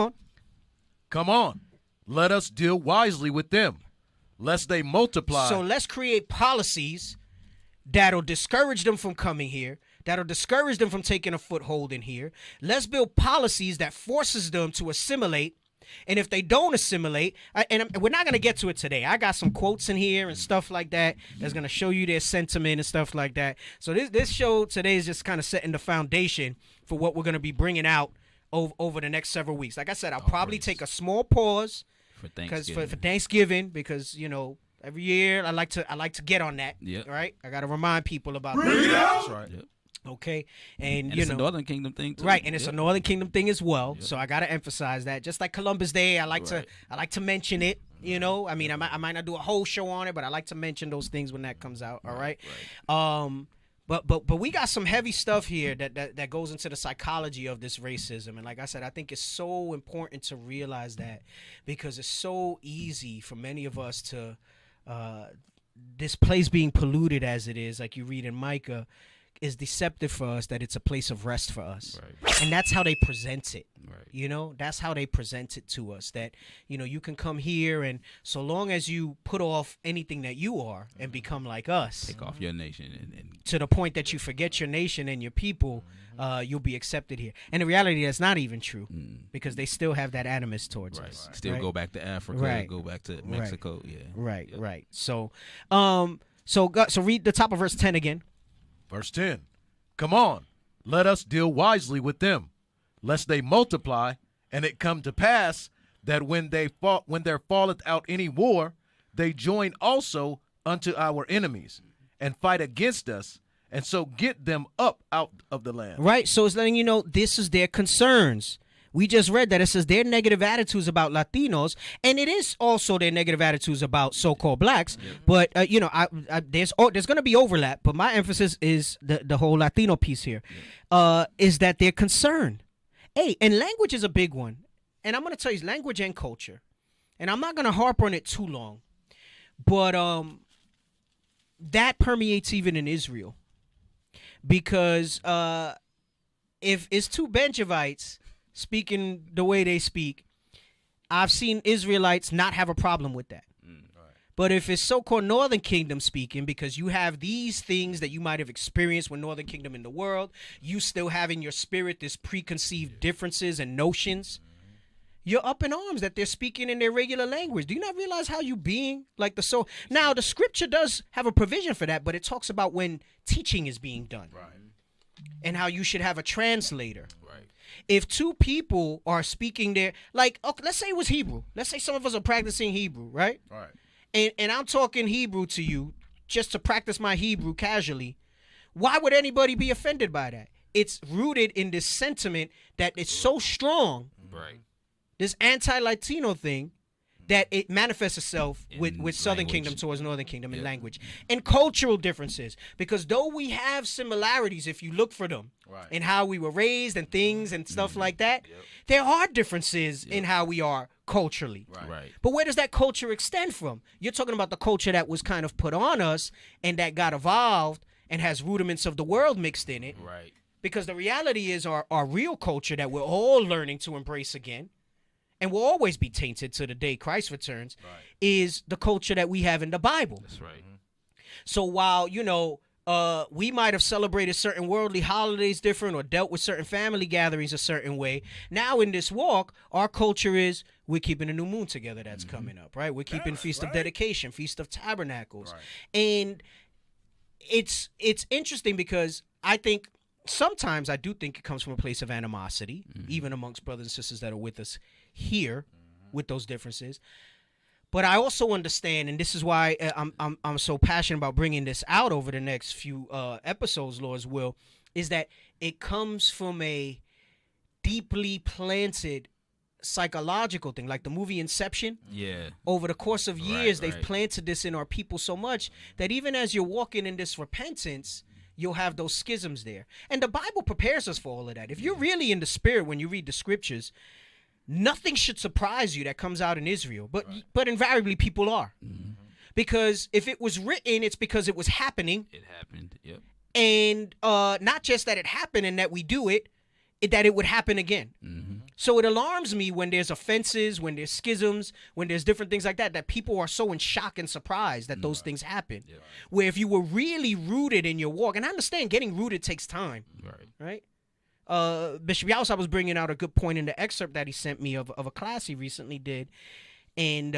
on. Let us deal wisely with them, lest they multiply. So let's create policies that'll discourage them from coming here, that'll discourage them from taking a foothold in here. Let's build policies that forces them to assimilate And if they don't assimilate, we're not going to get to it today. I got some quotes in here and stuff like that that's going to show you their sentiment and stuff like that. So this show today is just kind of setting the foundation for what we're going to be bringing out over the next several weeks. Like I said, I'll probably take a small pause for Thanksgiving because, you know, every year I like to get on that. Yeah. Right? I got to remind people about that. That's right. Yep. Okay, and it's a Northern Kingdom thing too. Right, and it's a Northern Kingdom thing as well. So I gotta emphasize that. Just like Columbus Day, I like to mention it. You know, I mean, I might not do a whole show on it, but I like to mention those things when that comes out. All right. But we got some heavy stuff here that goes into the psychology of this racism, and like I said, I think it's so important to realize that because it's so easy for many of us to this place being polluted as it is, like you read in Micah, is deceptive for us that it's a place of rest for us. Right. And that's how they present it. Right. You know, that's how they present it to us, that, you know, you can come here and so long as you put off anything that you are and become like us. Take off your nation. And to the point that you forget your nation and your people, you'll be accepted here. And in reality, that's not even true because they still have that animus towards us. Still go back to Africa, go back to Mexico. Yeah. Right. So read the top of verse 10 again. Verse 10, come on, let us deal wisely with them, lest they multiply, and it come to pass that when there falleth out any war, they join also unto our enemies, and fight against us, and so get them up out of the land. Right, so it's letting you know this is their concerns. We just read that it says their negative attitudes about Latinos, and it is also their negative attitudes about so-called blacks. Yeah. But you know, there's going to be overlap. But my emphasis is the whole Latino piece here, is that they're concerned. Hey, and language is a big one, and I'm going to tell you language and culture, and I'm not going to harp on it too long, but that permeates even in Israel, because if it's two Benjavites speaking the way they speak, I've seen Israelites not have a problem with that. But if it's so-called Northern Kingdom speaking, because you have these things that you might have experienced with Northern Kingdom in the world, you still have in your spirit this preconceived differences and notions, you're up in arms that they're speaking in their regular language. Do you not realize how you being like the soul? Now, the scripture does have a provision for that, but it talks about when teaching is being done. Right. And how you should have a translator. Right. If two people are speaking there, like, okay, let's say it was Hebrew. Let's say some of us are practicing Hebrew, right? Right. And I'm talking Hebrew to you just to practice my Hebrew casually. Why would anybody be offended by that? It's rooted in this sentiment that it's so strong, right? This anti-Latino thing, that it manifests itself with Southern Kingdom towards Northern Kingdom in language and cultural differences. Because though we have similarities, if you look for them, in how we were raised and things and stuff like that, there are differences in how we are culturally. Right. But where does that culture extend from? You're talking about the culture that was kind of put on us and that got evolved and has rudiments of the world mixed in it. Right. Because the reality is our real culture that we're all learning to embrace again, and will always be tainted to the day Christ returns, is the culture that we have in the Bible. That's right. So while, you know, we might have celebrated certain worldly holidays different or dealt with certain family gatherings a certain way, now in this walk, our culture is we're keeping a new moon together that's coming up, right? We're keeping Feast of Dedication, Feast of Tabernacles. And it's interesting because I think sometimes I do think it comes from a place of animosity, even amongst brothers and sisters that are with us here with those differences. But I also understand, and this is why I'm so passionate about bringing this out over the next few episodes, Lord's will, is that it comes from a deeply planted psychological thing, like the movie Inception. Yeah. Over the course of years, they've planted this in our people so much that even as you're walking in this repentance, you'll have those schisms there. And the Bible prepares us for all of that. If you're really in the spirit when you read the scriptures, nothing should surprise you that comes out in Israel. But invariably people are. Because if it was written, it's because it was happening. It happened, yep. And not just that it happened and that we do it, that it would happen again. So it alarms me when there's offenses, when there's schisms, when there's different things like that, that people are so in shock and surprised that those things happen. Where if you were really rooted in your walk, and I understand getting rooted takes time, right? Bishop Yaus was bringing out a good point in the excerpt that he sent me of a class he recently did. And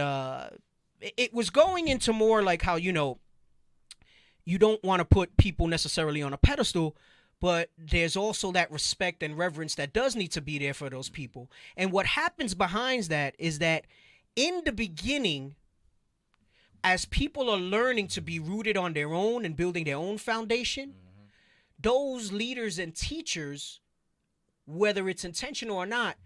it was going into more like how, you don't want to put people necessarily on a pedestal, but there's also that respect and reverence that does need to be there for those people. And what happens behind that is that in the beginning, as people are learning to be rooted on their own and building their own foundation, those leaders and teachers, whether it's intentional or not,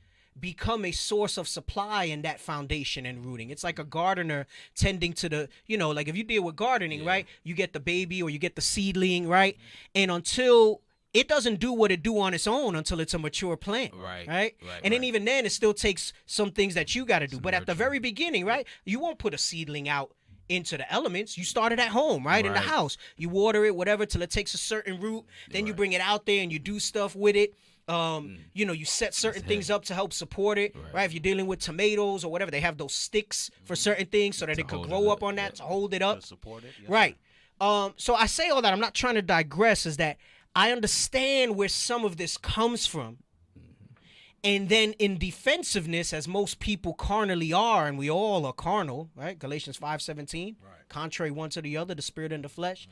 become a source of supply in that foundation and rooting. It's like a gardener tending to the, like if you deal with gardening, right? You get the baby or you get the seedling, right? And until it doesn't do what it do on its own until it's a mature plant, right? And then even then, it still takes some things that you got to do. But at the very beginning, right, you won't put a seedling out into the elements. You start it at home, right? In the house. You water it, whatever, till it takes a certain root. Then you bring it out there and you do stuff with it. You set certain things up to help support it, right? If you're dealing with tomatoes or whatever, they have those sticks for certain things so that it could grow up on that, to hold it up. To support it. Yes, right. So I say all that, I'm not trying to digress, is that I understand where some of this comes from. And then in defensiveness, as most people carnally are, and we all are carnal, right? Galatians 5:17, contrary one to the other, the spirit and the flesh.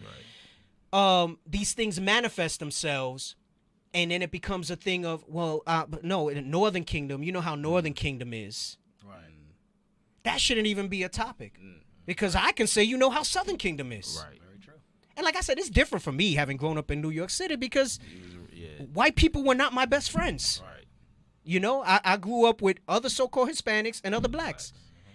These things manifest themselves, and then it becomes a thing of, but no, in the Northern Kingdom, you know how Northern Kingdom is. That shouldn't even be a topic, because I can say, how Southern Kingdom is. Very true. And like I said, it's different for me having grown up in New York City, because white people were not my best friends. I grew up with other so-called Hispanics and other blacks.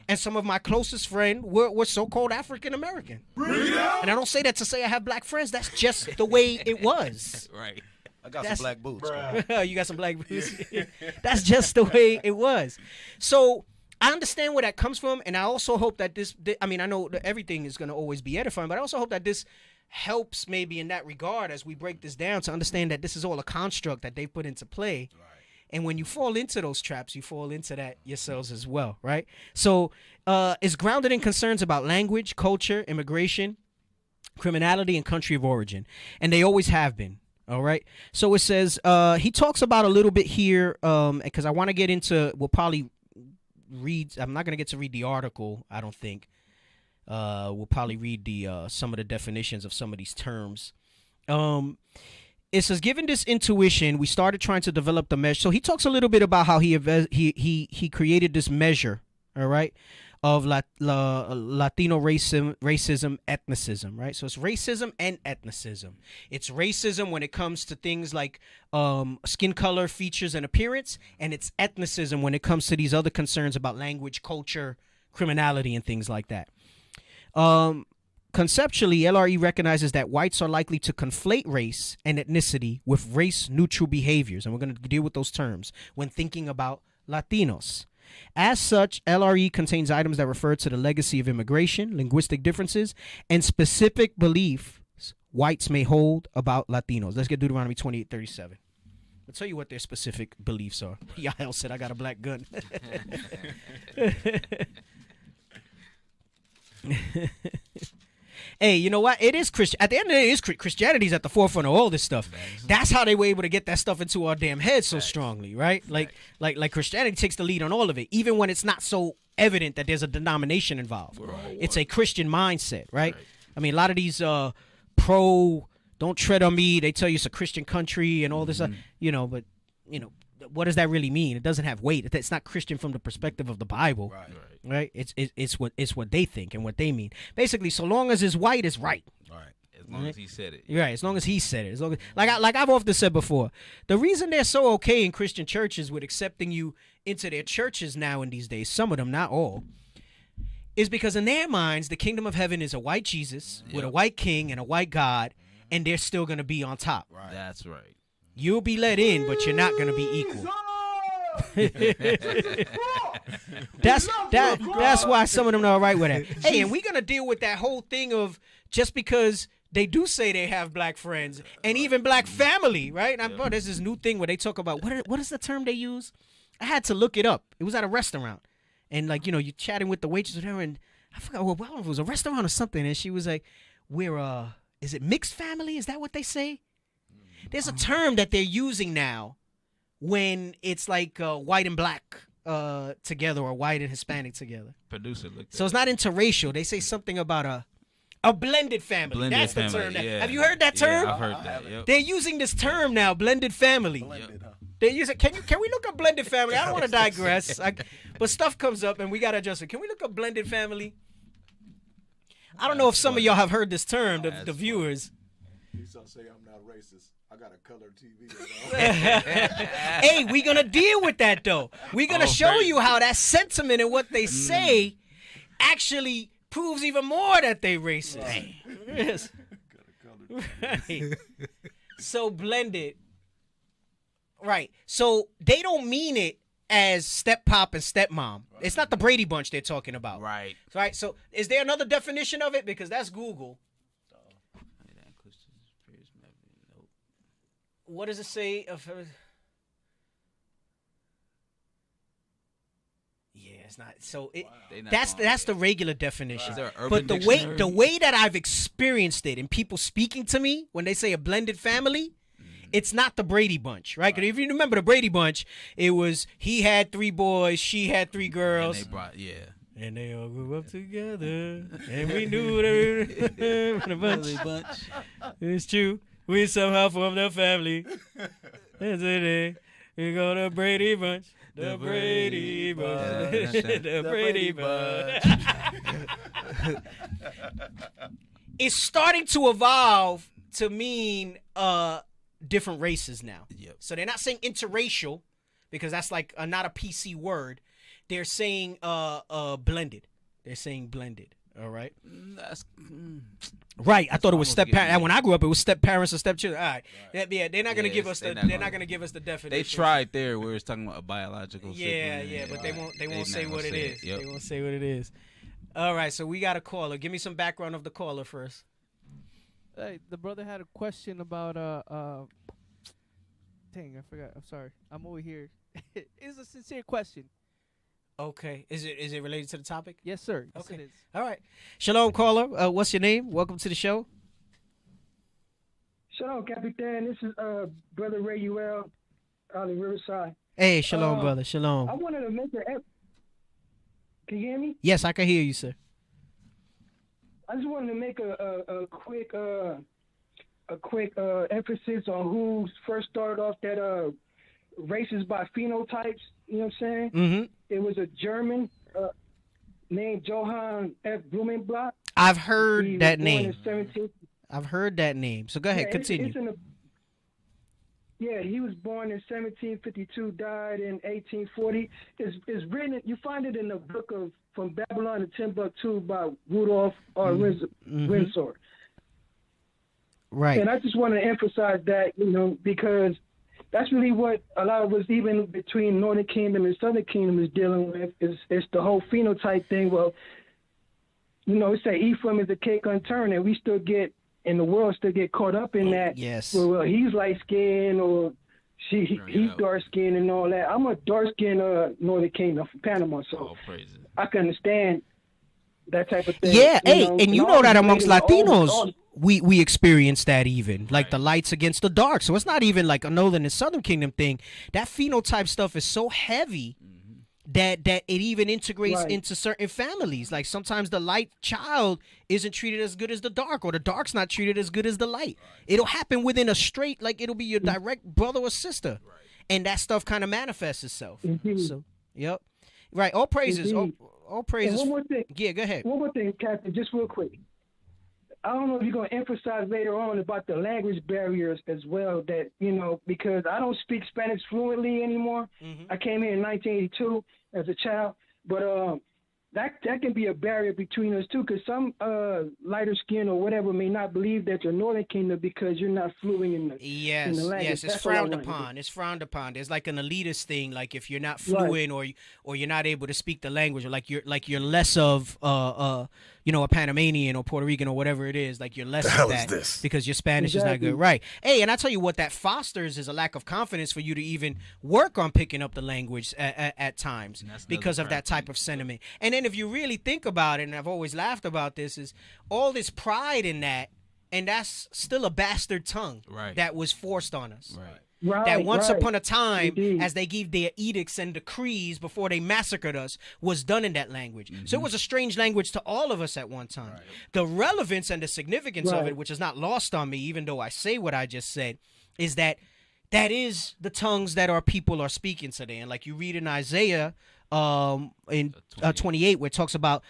And some of my closest friends were so-called African-American. And I don't say that to say I have black friends. That's just the way it was. Right. I got some black boots. You got some black boots? That's just the way it was. So I understand where that comes from. And I also hope that I know that everything is going to always be edifying, but I also hope that this helps maybe in that regard as we break this down to understand that this is all a construct that they put into play. And when you fall into those traps, you fall into that yourselves as well, right? So it's grounded in concerns about language, culture, immigration, criminality, and country of origin. And they always have been, all right? So it says, he talks about a little bit here, because I want to get into, we'll probably read, I'm not going to get to read the article, I don't think. We'll probably read the some of the definitions of some of these terms. It says, given this intuition, we started trying to develop the measure. So he talks a little bit about how he created this measure, all right, of Latino racism, ethnicism, right? So it's racism and ethnicism. It's racism when it comes to things like skin color, features, and appearance, and it's ethnicism when it comes to these other concerns about language, culture, criminality, and things like that. Conceptually, LRE recognizes that whites are likely to conflate race and ethnicity with race-neutral behaviors, and we're going to deal with those terms when thinking about Latinos. As such, LRE contains items that refer to the legacy of immigration, linguistic differences, and specific beliefs whites may hold about Latinos. Let's get Deuteronomy 28:37. I'll tell you what their specific beliefs are. Yael said, I got a black gun. Hey, you know what? It is Christian. At the end of the day, Christianity's at the forefront of all this stuff. That's how they were able to get that stuff into our damn heads so strongly, right? Like Christianity takes the lead on all of it, even when it's not so evident that there's a denomination involved. It's a Christian mindset, right? I mean, a lot of these don't tread on me. They tell you it's a Christian country and all this, but what does that really mean? It doesn't have weight. It's not Christian from the perspective of the Bible, right? It's what they think and what they mean. Basically, so long as it's white, it's right. As long as he said it. Right, as long as he said it. As long as, like I've often said before, the reason they're so okay in Christian churches with accepting you into their churches now in these days, some of them, not all, is because in their minds, the kingdom of heaven is a white Jesus with a white king and a white God, and they're still going to be on top. Right. That's right. You'll be let in, but you're not going to be equal. That's why some of them are all right with that. Hey, and we're going to deal with that whole thing of just because they do say they have black friends and even black family, right? Bro, there's this new thing where they talk about, what is the term they use? I had to look it up. It was at a restaurant. And, you're chatting with the waitress or whatever, and I forgot, well, it was a restaurant or something, and she was like, is it mixed family? Is that what they say? There's a term that they're using now when it's like white and black together or white and Hispanic together. Producer, look. So it's not interracial. They say something about a blended family. Blended That's family, the term. yeah. Have you heard that term? Yeah, I've heard that. Yep. They're using this term now, blended family. Blended, huh? They use it. Can we look up blended family? I don't want to digress, but stuff comes up and we gotta adjust it. Can we look up blended family? I don't know if some of y'all have heard this term, the viewers. He's gonna say I'm not racist. I got a color TV. Hey, we're gonna deal with that though. We're gonna show you how that sentiment and what they say actually proves even more that they racist. Yes. Right. So blended. Right. So they don't mean it as step pop and stepmom. It's not the Brady Bunch they're talking about. Right. Right. So is there another definition of it? Because that's Google. What does it say of her? Yeah, it's not. So that's the regular definition. Is there an but Urban the Dictionary? way that I've experienced it and people speaking to me when they say a blended family, it's not the Brady Bunch, right? Because if you remember the Brady Bunch, it was he had 3 boys, she had 3 girls. And they brought, and they all grew up together, and we knew they were a bunch. It's true. We somehow formed a family. And today we go to Brady Bunch. The Brady Bunch. The Brady Bunch. It's starting to evolve to mean different races now. Yep. So they're not saying interracial because that's like not a PC word. They're saying blended. They're saying blended. All right. Right. I thought it was step parents. When I grew up, it was step parents and step children. All right. Yeah. They're not gonna give us they're not gonna give us the definition. They tried there where it's talking about a biological. Yeah, sibling. but they won't say what it is. Yep. They won't say what it is. All right. So we got a caller. Give me some background of the caller first. Hey, the brother had a question about dang, I forgot. I'm sorry. I'm over here. It's a sincere question. Okay. Is it related to the topic? Yes, sir. Yes, Okay. it is. All right. Shalom, caller. What's your name? Welcome to the show. Shalom, Capitan. This is Brother Ray Uel out in Riverside. Hey, shalom, brother. Shalom. I wanted to make Can you hear me? Yes, I can hear you, sir. I just wanted to make a quick emphasis on who first started off that races by phenotypes. You know what I'm saying? Mm-hmm. It was a German named Johann F. Blumenbach. I've heard that name. In I've heard that name. So go ahead, continue. He was born in 1752, died in 1840. It's written. You find it in the book of From Babylon to Timbuktu by Rudolph R. Windsor. Right. And I just want to emphasize that, because that's really what a lot of us, even between Northern Kingdom and Southern Kingdom, is dealing with. It's the whole phenotype thing. Well, it say Ephraim is a cake unturned, and we still get in the world still get caught up in that. Yes. Well, he's light skinned or he's dark skinned and all that. I'm a dark skinned Northern Kingdom from Panama, so I can understand that type of thing. Yeah, and you know that amongst Latinos, we experience that even. Like the lights against the dark. So it's not even like a Northern and Southern Kingdom thing. That phenotype stuff is so heavy that it even integrates into certain families. Like sometimes the light child isn't treated as good as the dark, or the dark's not treated as good as the light. It'll happen within a straight, like it'll be your direct brother or sister. And that stuff kind of manifests itself. So, yep. Right. All praises. All praises. And one more thing. Yeah, go ahead. One more thing, Captain, just real quick. I don't know if you're going to emphasize later on about the language barriers as well, that, because I don't speak Spanish fluently anymore. I came here in 1982 as a child, but that can be a barrier between us too, because some lighter skin or whatever may not believe that you're Northern Kingdom because you're not fluent in the language. Yes, it's frowned upon. It's frowned upon. There's like an elitist thing, like if you're not fluent or you're not able to speak the language, or like you're less of a Panamanian or Puerto Rican or whatever it is, like you're less of that because your Spanish is not good. Right. Hey, and I tell you what that fosters is a lack of confidence for you to even work on picking up the language at times because of that type of sentiment. And then if you really think about it, and I've always laughed about this, is all this pride in that, and that's still a bastard tongue that was forced on us. Right. that once right. upon a time, Indeed. as they gave their edicts and decrees before they massacred us, was done in that language. So it was a strange language to all of us at one time. Right. The relevance and the significance of it, which is not lost on me, even though I say what I just said, is that is the tongues that our people are speaking today. And like you read in Isaiah in 28, where it talks about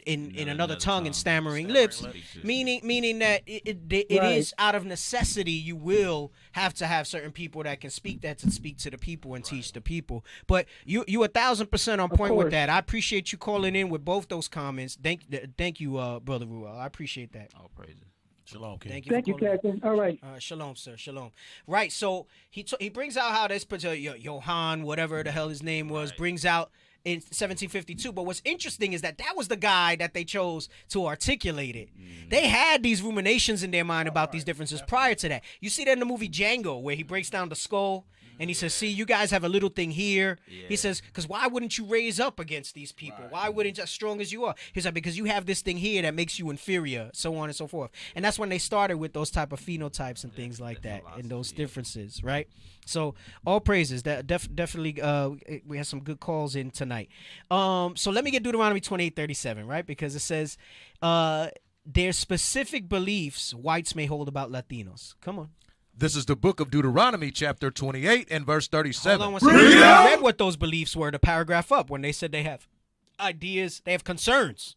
in another tongue and stammering lips, meaning that it is out of necessity. You will have to have certain people that can speak that to speak to the people and teach the people. But you 1,000% on point with that. I appreciate you calling in with both those comments. Thank you, Brother Ruel. I appreciate that. All praises. Shalom, King. Thank you, Captain. All right. Shalom, sir. Shalom. Right. So he brings out how this particular Johann, whatever the hell his name was, brings out in 1752. But what's interesting is that was the guy that they chose to articulate it. They had these ruminations in their mind about these differences prior to that. You see that in the movie Django, where he breaks down the skull. And he says, see, you guys have a little thing here. Yeah. He says, because why wouldn't you raise up against these people? Right. Why wouldn't you, as strong as you are? He's like, because you have this thing here that makes you inferior, so on and so forth. And that's when they started with those type of phenotypes and things like that and those differences, right? So all praises. That definitely we have some good calls in tonight. So let me get Deuteronomy 28:37, right? Because it says there's specific beliefs whites may hold about Latinos. Come on. This is the book of Deuteronomy, chapter 28 and verse 37. Hold on one second. I read what those beliefs were, the paragraph up, when they said they have ideas, they have concerns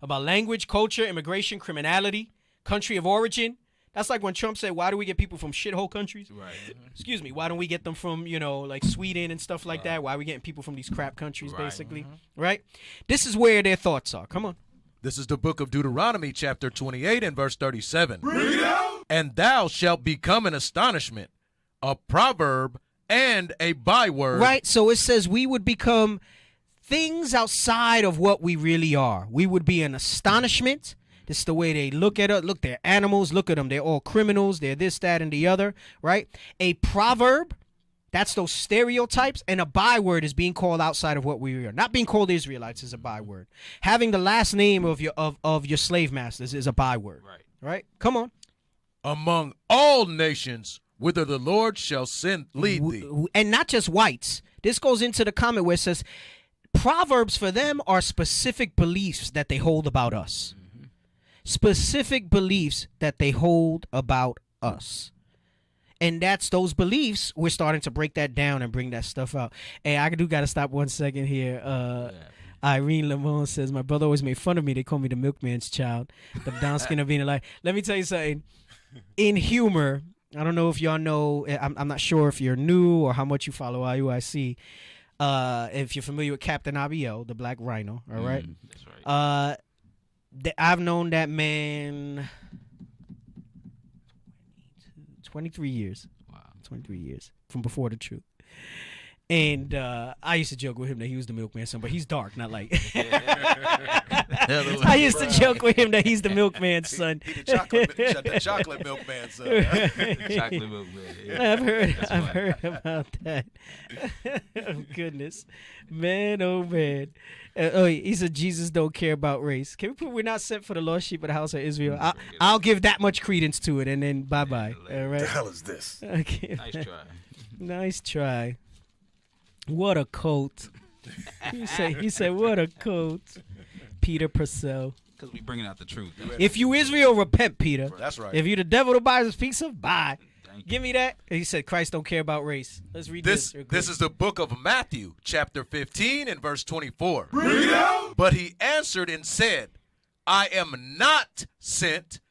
about language, culture, immigration, criminality, country of origin. That's like when Trump said, why do we get people from shithole countries? Right. Excuse me. Why don't we get them from, like Sweden and stuff like that? Why are we getting people from these crap countries, basically? Right? This is where their thoughts are. Come on. This is the book of Deuteronomy, chapter 28 and verse 37. And thou shalt become an astonishment, a proverb, and a byword. Right, so it says we would become things outside of what we really are. We would be an astonishment. This is the way they look at us. Look, they're animals. Look at them. They're all criminals. They're this, that, and the other, right? A proverb, that's those stereotypes, and a byword is being called outside of what we are. Not being called Israelites is a byword. Having the last name of your slave masters is a byword. Right? Come on. Among all nations, whither the Lord shall lead thee. And not just whites. This goes into the comment where it says, proverbs for them are specific beliefs that they hold about us. Specific beliefs that they hold about us. And that's those beliefs. We're starting to break that down and bring that stuff out. Hey, I do got to stop 1 second here. Irene Lamont says, my brother always made fun of me. They call me the milkman's child. The down skin of being alive. Let me tell you something. In humor, I don't know if y'all know, I'm not sure if you're new or how much you follow IUIC. If you're familiar with Captain Abiel, the Black Rhino, all right? That's right. I've known that man 23 years. Wow. 23 years from before the truth. And I used to joke with him that he was the milkman's son, but he's dark, not light. I used to joke with him that he's the milkman's son. He the chocolate milkman's son. Chocolate milkman. Yeah. I've heard about that. Oh, goodness. Man, oh, man. He said Jesus don't care about race. Can we put we're not sent for the lost sheep of the house of Israel? I'll give that much credence to it, and then bye-bye. All right? The hell is this? Okay. Nice try. Nice try. What a coat. He said, what a coat. Peter Purcell. Because we bringing out the truth. If you Israel, repent, Peter. That's right. If you the devil that buys his pizza, bye. Give me that. He said, Christ don't care about race. Let's read this. This is the book of Matthew, chapter 15 and verse 24. Read out. But he answered and said, I am not sent,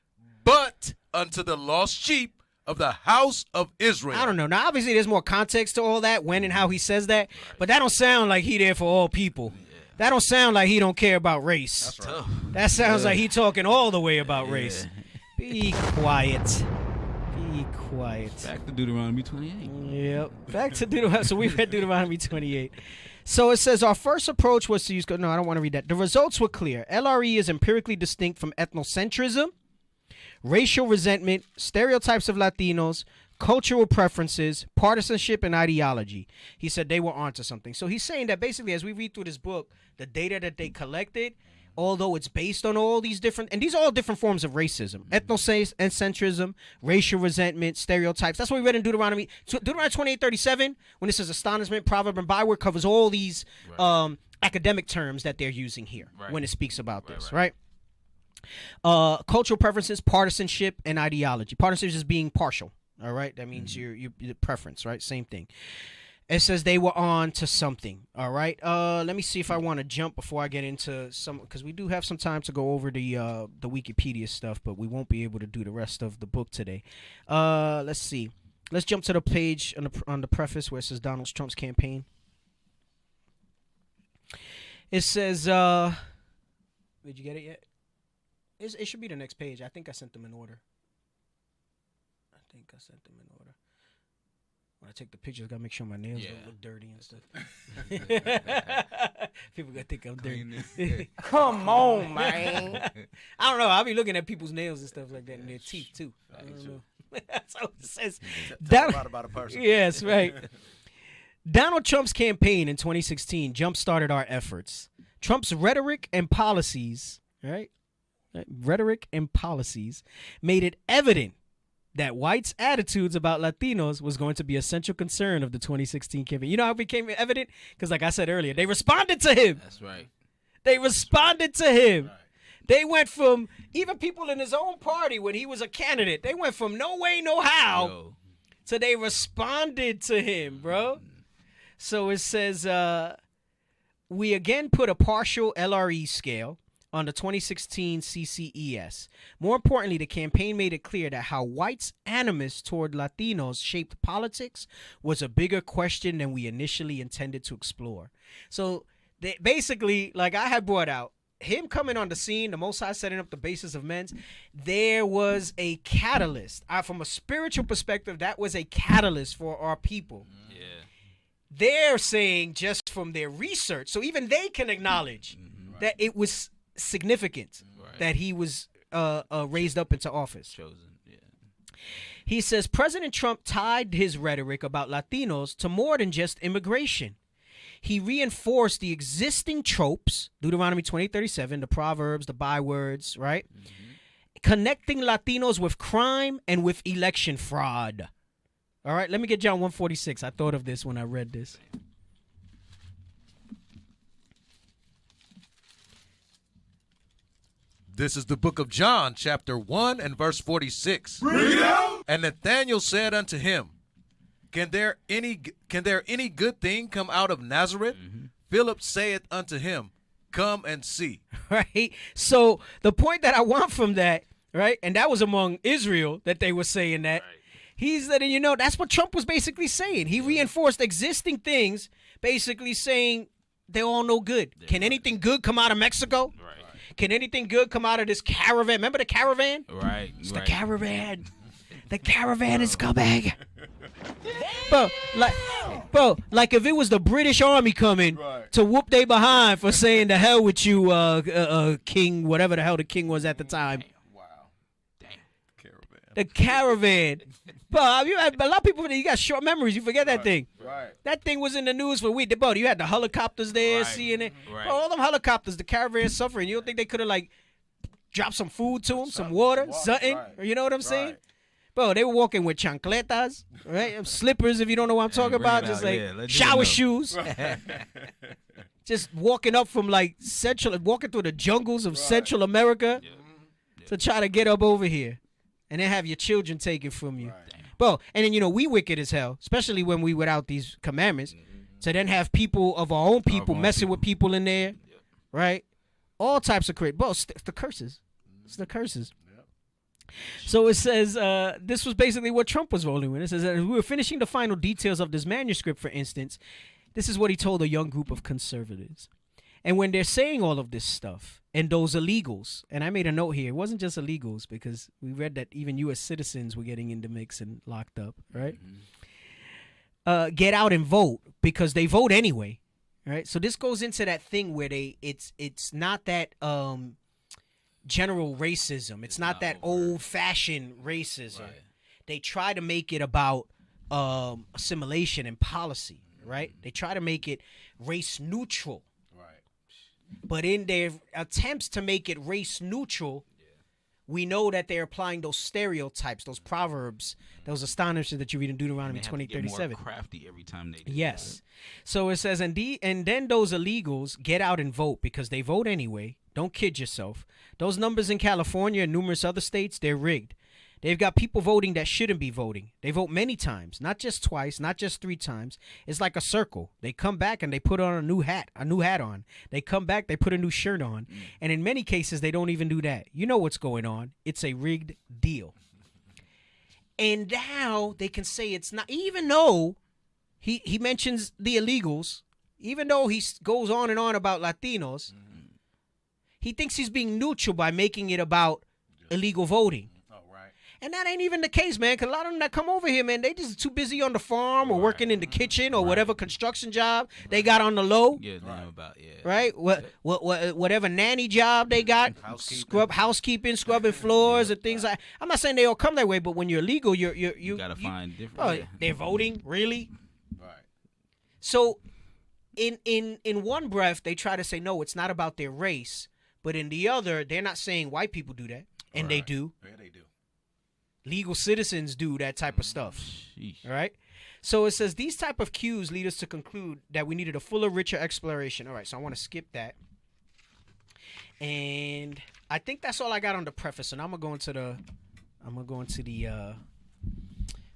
but unto the lost sheep of the house of Israel. I don't know. Now, obviously, there's more context to all that, when and how he says that, but that don't sound like he there for all people. Yeah. That don't sound like he don't care about race. That's right. That sounds like he talking all the way about race. Be quiet. Be quiet. Back to Deuteronomy 28. Yep. Back to Deuteronomy. So we read Deuteronomy 28. So it says our first approach was to use. No, I don't want to read that. The results were clear. LRE is empirically distinct from ethnocentrism, racial resentment, stereotypes of Latinos, cultural preferences, partisanship, and ideology. He said they were onto something. So he's saying that basically as we read through this book, the data that they collected although it's based on all these different, and these are all different forms of racism, ethnocentrism, racial resentment, stereotypes. That's what we read in Deuteronomy. Deuteronomy 28:37, when it says astonishment, proverb, and byword, covers all these academic terms that they're using here when it speaks about this, right? Cultural preferences, partisanship, and ideology. Partisanship is being partial, all right? That means your preference, right? Same thing. It says they were on to something, all right? Let me see if I want to jump before I get into some, because we do have some time to go over the Wikipedia stuff, but we won't be able to do the rest of the book today. Let's see. Let's jump to the page on the preface where it says Donald Trump's campaign. It says, did you get it yet? It should be the next page. I think I sent them in order. When I take the pictures, I gotta make sure my nails don't look dirty and stuff. People gonna think I'm dirty. Come on, man. I don't know. I'll be looking at people's nails and stuff like that, and their teeth too. I don't know. That's how it says. Tell a lot about a person. Yes, right. Donald Trump's campaign in 2016 jump-started our efforts. Trump's rhetoric and policies, right? Rhetoric and policies made it evident that whites' attitudes about Latinos was going to be a central concern of the 2016 campaign. You know how it became evident? Because like I said earlier, they responded to him. That's right. They responded to him. Right. They went from, even people in his own party when he was a candidate, they went from no way, no how, to they responded to him, bro. So it says, we again put a partial LRE scale on the 2016 CCES. More importantly, the campaign made it clear that how whites' animus toward Latinos shaped politics was a bigger question than we initially intended to explore. So they, basically, like I had brought out, him coming on the scene, the Most High setting up the basis of men's, there was a catalyst. From a spiritual perspective, that was a catalyst for our people. Yeah. They're saying just from their research, so even they can acknowledge that it was significant that he was raised up into office. Chosen, yeah. He says President Trump tied his rhetoric about Latinos to more than just immigration. He reinforced the existing tropes, Deuteronomy 28:37, the proverbs, the bywords, right? Connecting Latinos with crime and with election fraud. All right, let me get John 1:46. I thought of this when I read this. This is the book of John, chapter 1 and verse 46. Bring it out! And Nathanael said unto him, Can there any good thing come out of Nazareth? Philip saith unto him, Come and see. Right? So the point that I want from that, right, and that was among Israel that they were saying that. Right. He's letting you know that's what Trump was basically saying. He reinforced existing things, basically saying they're all no good. Can anything good come out of Mexico? Right. Can anything good come out of this caravan? Remember the caravan? Right. It's the caravan. The caravan is coming. Bro, like if it was the British Army coming to whoop they behind for saying the hell with you, king, whatever the hell the king was at the time. Wow. Damn. Caravan. The caravan. Bro, a lot of people, you got short memories. You forget that thing. Right. That thing was in the news for weeks. Bro, you had the helicopters there, seeing it. Right. Bro, all them helicopters, the caravan suffering. You don't think they could have, like, dropped some food to them, some water, something? Right. You know what I'm saying? Bro, they were walking with chancletas, right? Slippers, if you don't know what I'm talking about. Just like shower shoes. Just walking up from like walking through the jungles of Central America to try to get up over here. And then have your children taken from you. Bro, and then, we wicked as hell, especially when we without these commandments. To then have people of our own people messing with people in there, right? All types of crazy. Bro, it's the curses. It's the curses. So it says this was basically what Trump was rolling with. It says that we were finishing the final details of this manuscript, for instance. This is what he told a young group of conservatives. And when they're saying all of this stuff, and those illegals, and I made a note here, it wasn't just illegals, because we read that even U.S. citizens were getting in the mix and locked up, right? Get out and vote, because they vote anyway, right? So this goes into that thing where it's not that general racism. It's not that old-fashioned racism. Right. They try to make it about assimilation and policy, right? They try to make it race neutral. But in their attempts to make it race neutral, we know that they're applying those stereotypes, those proverbs, those astonishments that you read in Deuteronomy 20:37. More crafty every time they do. Yes. So it says, and then those illegals get out and vote because they vote anyway. Don't kid yourself. Those numbers in California and numerous other states, they're rigged. They've got people voting that shouldn't be voting. They vote many times, not just twice, not just 3 times. It's like a circle. They come back and they put on a new hat on. They come back, they put a new shirt on. And in many cases, they don't even do that. You know what's going on. It's a rigged deal. And now they can say it's not, even though he mentions the illegals, even though he goes on and on about Latinos, he thinks he's being neutral by making it about illegal voting. And that ain't even the case, man, because a lot of them that come over here, man, they just too busy on the farm or working in the kitchen or whatever construction job they got on the low. Yeah, right? Whatever nanny job they got, housekeeping, scrubbing floors and things like. I'm not saying they all come that way, but when you're legal, you gotta find different. Oh, they're voting, really? Right. So, in one breath, they try to say no, it's not about their race, but in the other, they're not saying white people do that, and they do. Yeah, they do. Legal citizens do that type of stuff. All right. So it says these type of cues lead us to conclude that we needed a fuller, richer exploration. All right. So I want to skip that. And I think that's all I got on the preface. And I'm going to go into the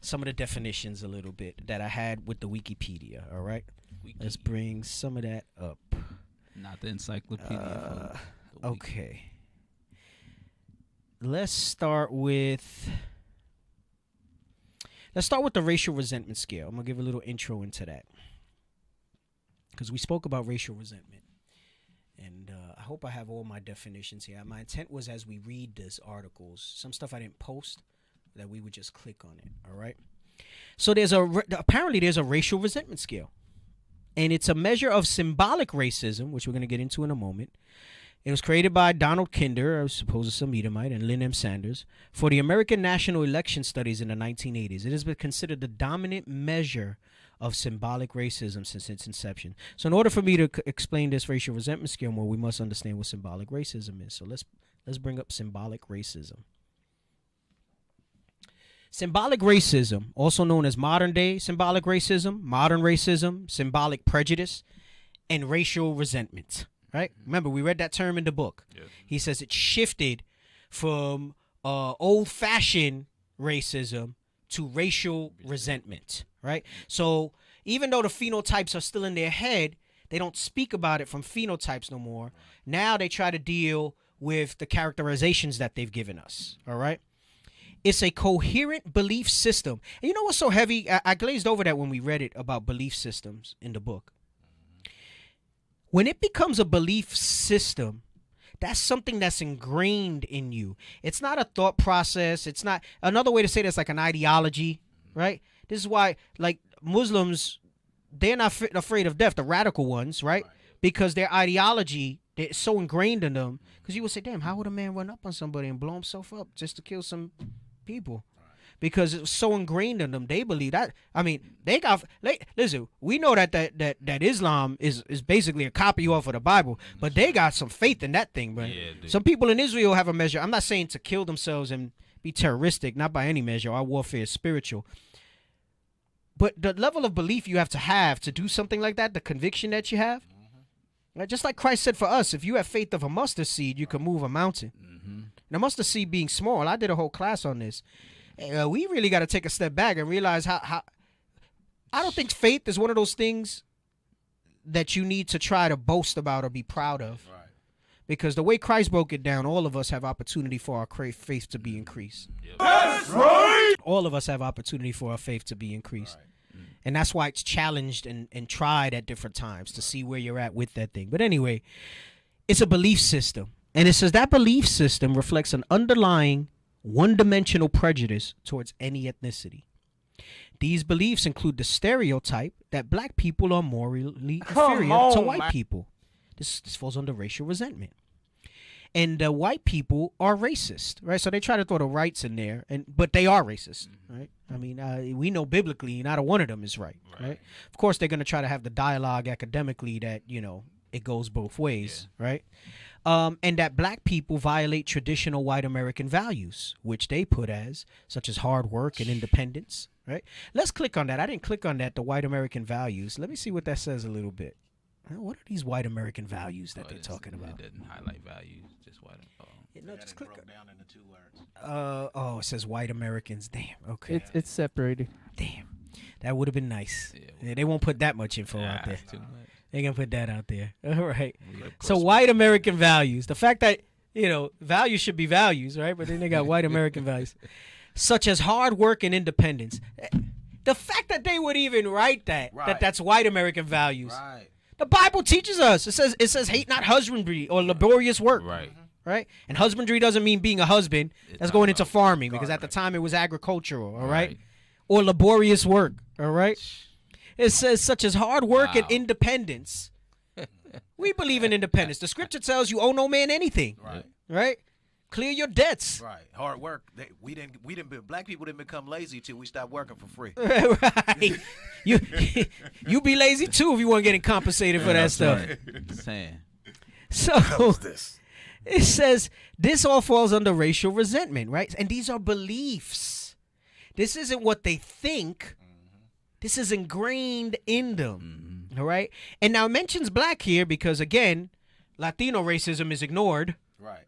some of the definitions a little bit that I had with the Wikipedia. All right. Let's bring some of that up. Not the encyclopedia. Okay. Let's start with the racial resentment scale. I'm going to give a little intro into that, because we spoke about racial resentment. And I hope I have all my definitions here. My intent was, as we read these articles, some stuff I didn't post, that we would just click on it, all right? So apparently there's a racial resentment scale. And it's a measure of symbolic racism, which we're going to get into in a moment. It was created by Donald Kinder, I suppose it's some Edomite, and Lynn M. Sanders for the American National Election Studies in the 1980s. It has been considered the dominant measure of symbolic racism since its inception. So in order for me to explain this racial resentment scale more, we must understand what symbolic racism is. So let's bring up symbolic racism. Symbolic racism, also known as modern-day symbolic racism, modern racism, symbolic prejudice, and racial resentment. Right? Remember, we read that term in the book. Yeah. He says it shifted from old-fashioned racism to racial resentment. Right? So even though the phenotypes are still in their head, they don't speak about it from phenotypes no more. Now they try to deal with the characterizations that they've given us. All right? It's a coherent belief system. And you know what's so heavy? I glazed over that when we read it about belief systems in the book. When it becomes a belief system, that's something that's ingrained in you. It's not a thought process. It's not, another way to say that's like an ideology, right? This is why, like, Muslims, they're not afraid of death, the radical ones, right? Because their ideology, it's so ingrained in them. Because you would say, damn, how would a man run up on somebody and blow himself up just to kill some people? Because it was so ingrained in them, they believe that. I mean, listen, we know that Islam is basically a copy off of the Bible, but they got some faith in that thing, man. Yeah, some people in Israel have a measure. I'm not saying to kill themselves and be terroristic, not by any measure. Our warfare is spiritual. But the level of belief you have to do something like that, the conviction that you have, right? Just like Christ said for us, if you have faith of a mustard seed, you can move a mountain. And a mustard seed being small, I did a whole class on this. We really got to take a step back and realize how I don't think faith is one of those things that you need to try to boast about or be proud of. Right. Because the way Christ broke it down, all of us have opportunity for our faith to be increased. Yep. That's right. All of us have opportunity for our faith to be increased. Right. And that's why it's challenged and tried at different times to see where you're at with that thing. But anyway, it's a belief system. And it says that belief system reflects an underlying one-dimensional prejudice towards any ethnicity. These beliefs include the stereotype that black people are morally inferior to white people. This falls under racial resentment. And white people are racist, right? So they try to throw the whites in there, but they are racist, right? I mean, we know biblically not a one of them is right? Of course, they're going to try to have the dialogue academically that, it goes both ways, right? And that black people violate traditional white American values, which they put as such as hard work and independence, right? Let's click on that. I didn't click on that, the white American values. Let me see what that says a little bit. What are these white American values that they're talking about? It doesn't highlight values, just white. No, just click down into 2 words. It says white Americans. Damn. Okay. It's separated. Damn. That would have been nice. Yeah, they won't put that much info out there. They can put that out there. All right. So white American values. The fact that, values should be values, right? But then they got white American values, such as hard work and independence. The fact that they would even write that's white American values. Right. The Bible teaches us. It says hate not husbandry or laborious work. Right. Right? And husbandry doesn't mean being a husband. That's going into farming because at the time it was agricultural, all right? Or laborious work, all right? It says such as hard work and independence. We believe in independence. The scripture tells you owe no man anything. Right? Clear your debts. Right. Hard work. Black people didn't become lazy till we stopped working for free. Right. You be lazy too if you weren't getting compensated for that stuff. Saying. So it says this all falls under racial resentment, right? And these are beliefs. This isn't what they think. This is ingrained in them. All right. And now it mentions black here because, again, Latino racism is ignored. Right.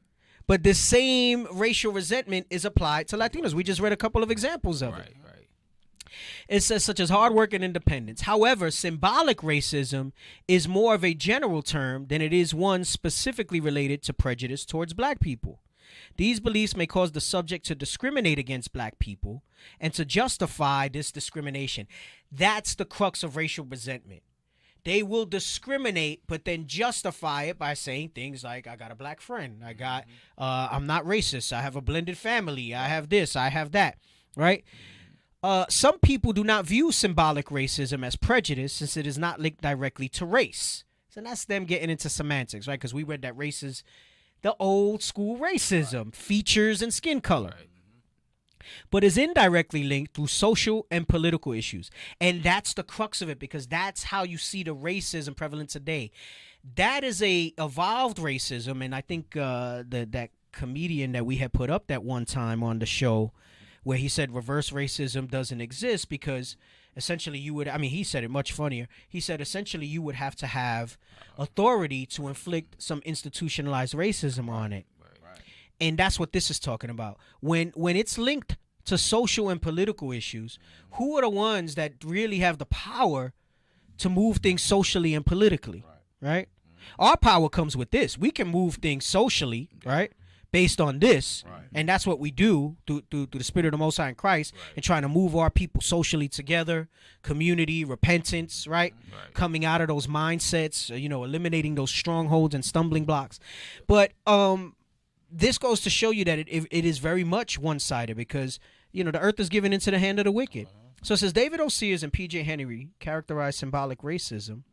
But the same racial resentment is applied to Latinos. We just read a couple of examples of it. Right. It says such as hard work and independence. However, symbolic racism is more of a general term than it is one specifically related to prejudice towards black people. These beliefs may cause the subject to discriminate against black people and to justify this discrimination. That's the crux of racial resentment. They will discriminate, but then justify it by saying things like, I got a black friend. I'm not racist. I have a blended family. I have this. I have that. Right? Some people do not view symbolic racism as prejudice since it is not linked directly to race. So that's them getting into semantics, right? Because we read that race is the old school racism, features and skin color. But is indirectly linked through social and political issues. And that's the crux of it because that's how you see the racism prevalent today. That is a evolved racism. And I think that comedian that we had put up that one time on the show where he said reverse racism doesn't exist because essentially he said it much funnier. He said essentially you would have to have authority to inflict some institutionalized racism on it. And that's what this is talking about. When it's linked to social and political issues, who are the ones that really have the power to move things socially and politically, right? Our power comes with this. We can move things socially, right? Based on this, and that's what we do through the Spirit of the Most High in Christ, and trying to move our people socially together, community, repentance, right? Coming out of those mindsets, eliminating those strongholds and stumbling blocks. But this goes to show you that it is very much one-sided because, the earth is given into the hand of the wicked. So it says David O. Sears and P.J. Henry characterized symbolic racism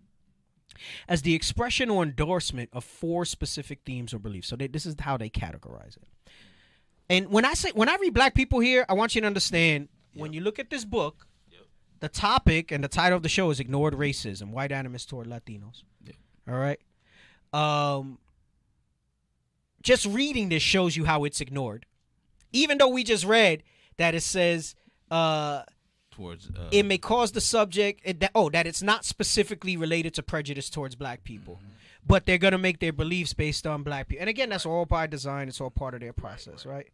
as the expression or endorsement of 4 specific themes or beliefs. So this is how they categorize it. And when I read black people here, I want you to understand when you look at this book, the topic and the title of the show is Ignored Racism, White Animus Toward Latinos. All right. Just reading this shows you how it's ignored. Even though we just read that it says it may cause the subject that it's not specifically related to prejudice towards black people, but they're going to make their beliefs based on black people. And again, that's all by design. It's all part of their process, right?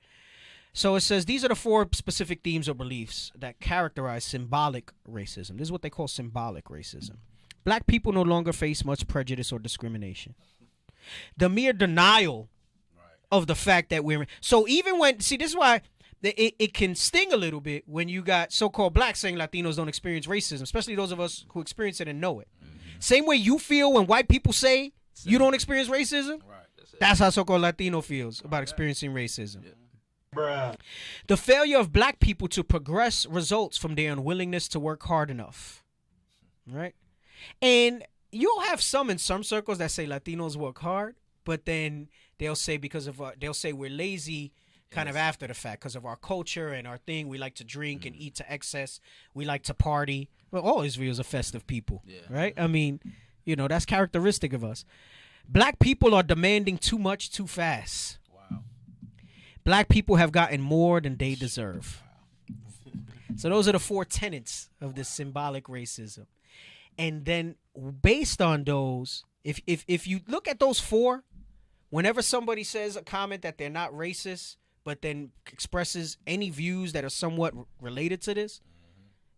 So it says these are the 4 specific themes or beliefs that characterize symbolic racism. This is what they call symbolic racism. Black people no longer face much prejudice or discrimination. The mere denial of the fact that so even when, this is why it can sting a little bit when you got so-called blacks saying Latinos don't experience racism, especially those of us who experience it and know it. Same way you feel when white people say you don't experience racism, that's how so-called Latino feels about experiencing racism. The failure of black people to progress results from their unwillingness to work hard enough, right? And you'll have some in some circles that say Latinos work hard, but then they'll say they'll say we're lazy kind of after the fact because of our culture and our thing. We like to drink and eat to excess. We like to party. Well, all Israel's are festive people, right? I mean, You know, that's characteristic of us. Black people are demanding too much too fast. Wow. Black people have gotten more than they deserve. So those are the 4 tenets of this symbolic racism. And then based on those, if you look at those 4, whenever somebody says a comment that they're not racist, but then expresses any views that are somewhat related to this,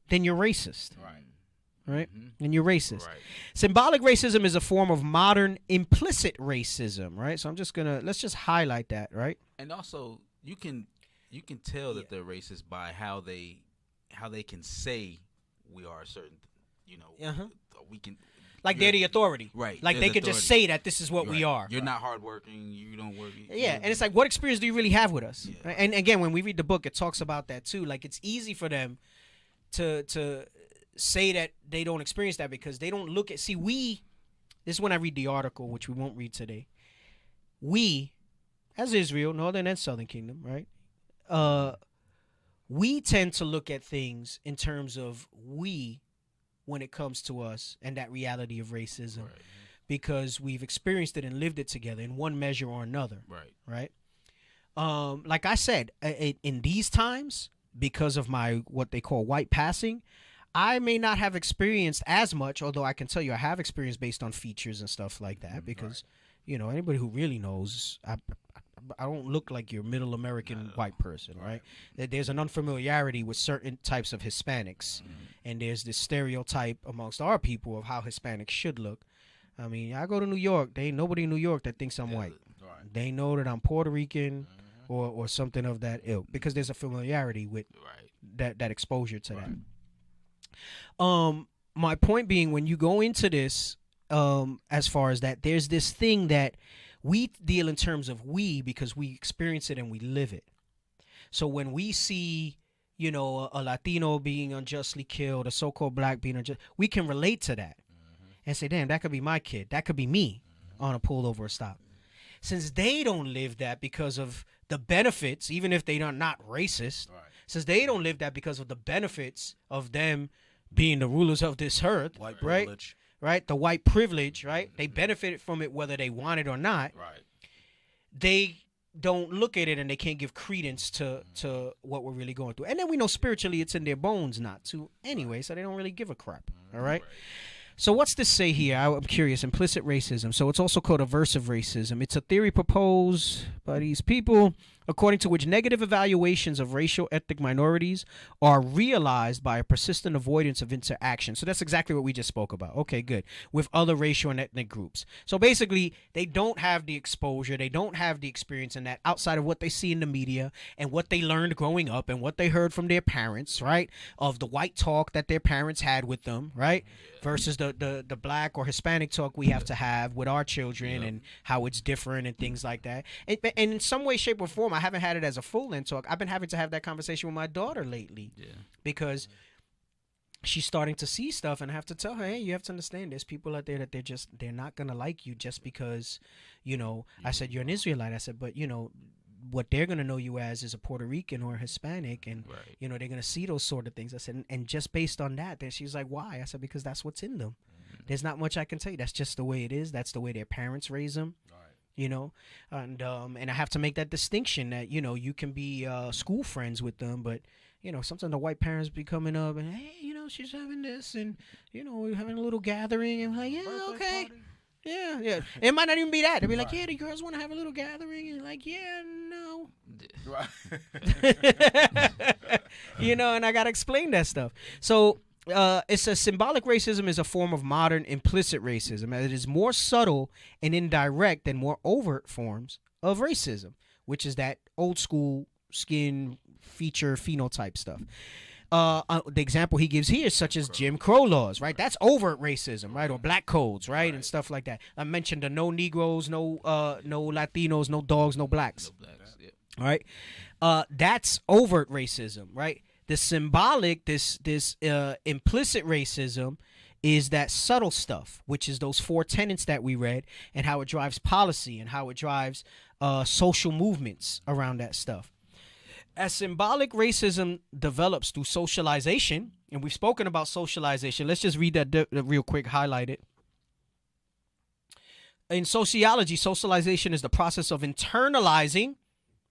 then you're racist. Right? And you're racist. Right. Symbolic racism is a form of modern implicit racism, right? So let's just highlight that, right? And also, you can tell that they're racist by how they can say we are a certain, we can. Like they're the authority. Right. Like they could just say that this is what we are. You're not hardworking. You don't work. Yeah, and it's like, what experience do you really have with us? Yeah. Right? And again, when we read the book, it talks about that too. Like, it's easy for them to say that they don't experience that because they don't look at. See, this is when I read the article, which we won't read today. We, as Israel, Northern and Southern Kingdom, right? We tend to look at things in terms of we when it comes to us and that reality of racism, right, because we've experienced it and lived it together in one measure or another. Right. Like I said, in these times, because of my what they call white passing, I may not have experienced as much, although I can tell you I have experienced based on features and stuff like that. Because, anybody who really knows, I don't look like your middle American white person, right? There's an unfamiliarity with certain types of Hispanics, and there's this stereotype amongst our people of how Hispanics should look. I mean, I go to New York. There ain't nobody in New York that thinks I'm white. Right. They know that I'm Puerto Rican or something of that ilk because there's a familiarity with that exposure to that. My point being, when you go into this, as far as that, there's this thing that we deal in terms of we because we experience it and we live it. So when we see, a Latino being unjustly killed, a so-called black being unjust, we can relate to that and say, damn, that could be my kid. That could be me on a pull over or stop. Since they don't live that because of the benefits, even if they are not racist, since they don't live that because of the benefits of them being the rulers of this earth, white privilege. Right, the white privilege, right? They benefited from it whether they want it or not. Right. They don't look at it and they can't give credence to what we're really going through. And then we know spiritually it's in their bones not to anyway, so they don't really give a crap. All right? So what's this say here? I'm curious. Implicit racism. So it's also called aversive racism. It's a theory proposed by these people according to which negative evaluations of racial ethnic minorities are realized by a persistent avoidance of interaction. So that's exactly what we just spoke about. Okay, good. With other racial and ethnic groups. So basically, they don't have the exposure, they don't have the experience in that outside of what they see in the media and what they learned growing up and what they heard from their parents, right? Of the white talk that their parents had with them, right? Versus the black or Hispanic talk we have to have with our children and how it's different and things like that. And in some way, shape, or form, I haven't had it as a full-length talk. I've been having to have that conversation with my daughter lately because she's starting to see stuff, and I have to tell her, hey, you have to understand there's people out there that they're not going to like you just because, I said, you're an Israelite. I said, but, what they're going to know you as is a Puerto Rican or a Hispanic, and, they're going to see those sort of things. I said, and just based on that, then she's like, why? I said, because that's what's in them. There's not much I can tell you. That's just the way it is. That's the way their parents raise them. And I have to make that distinction that, you can be school friends with them, but, sometimes the white parents be coming up and, hey, she's having this and, we're having a little gathering. And I'm like, yeah, okay. Party. Yeah. It might not even be that. They'll be like, yeah, the girls want to have a little gathering. And like, yeah, no. And I got to explain that stuff. So it says symbolic racism is a form of modern implicit racism. It is more subtle and indirect than more overt forms of racism, which is that old school skin feature phenotype stuff. The example he gives here is such as Jim Crow laws, right? That's overt racism, right? Or black codes, right? And stuff like that. I mentioned the no Negroes, no Latinos, no dogs, no blacks. All right? That's overt racism, right? The symbolic, this implicit racism is that subtle stuff, which is those 4 tenets that we read and how it drives policy and how it drives social movements around that stuff. As symbolic racism develops through socialization, and we've spoken about socialization. Let's just read that real quick, highlight it. in sociology, socialization is the process of internalizing.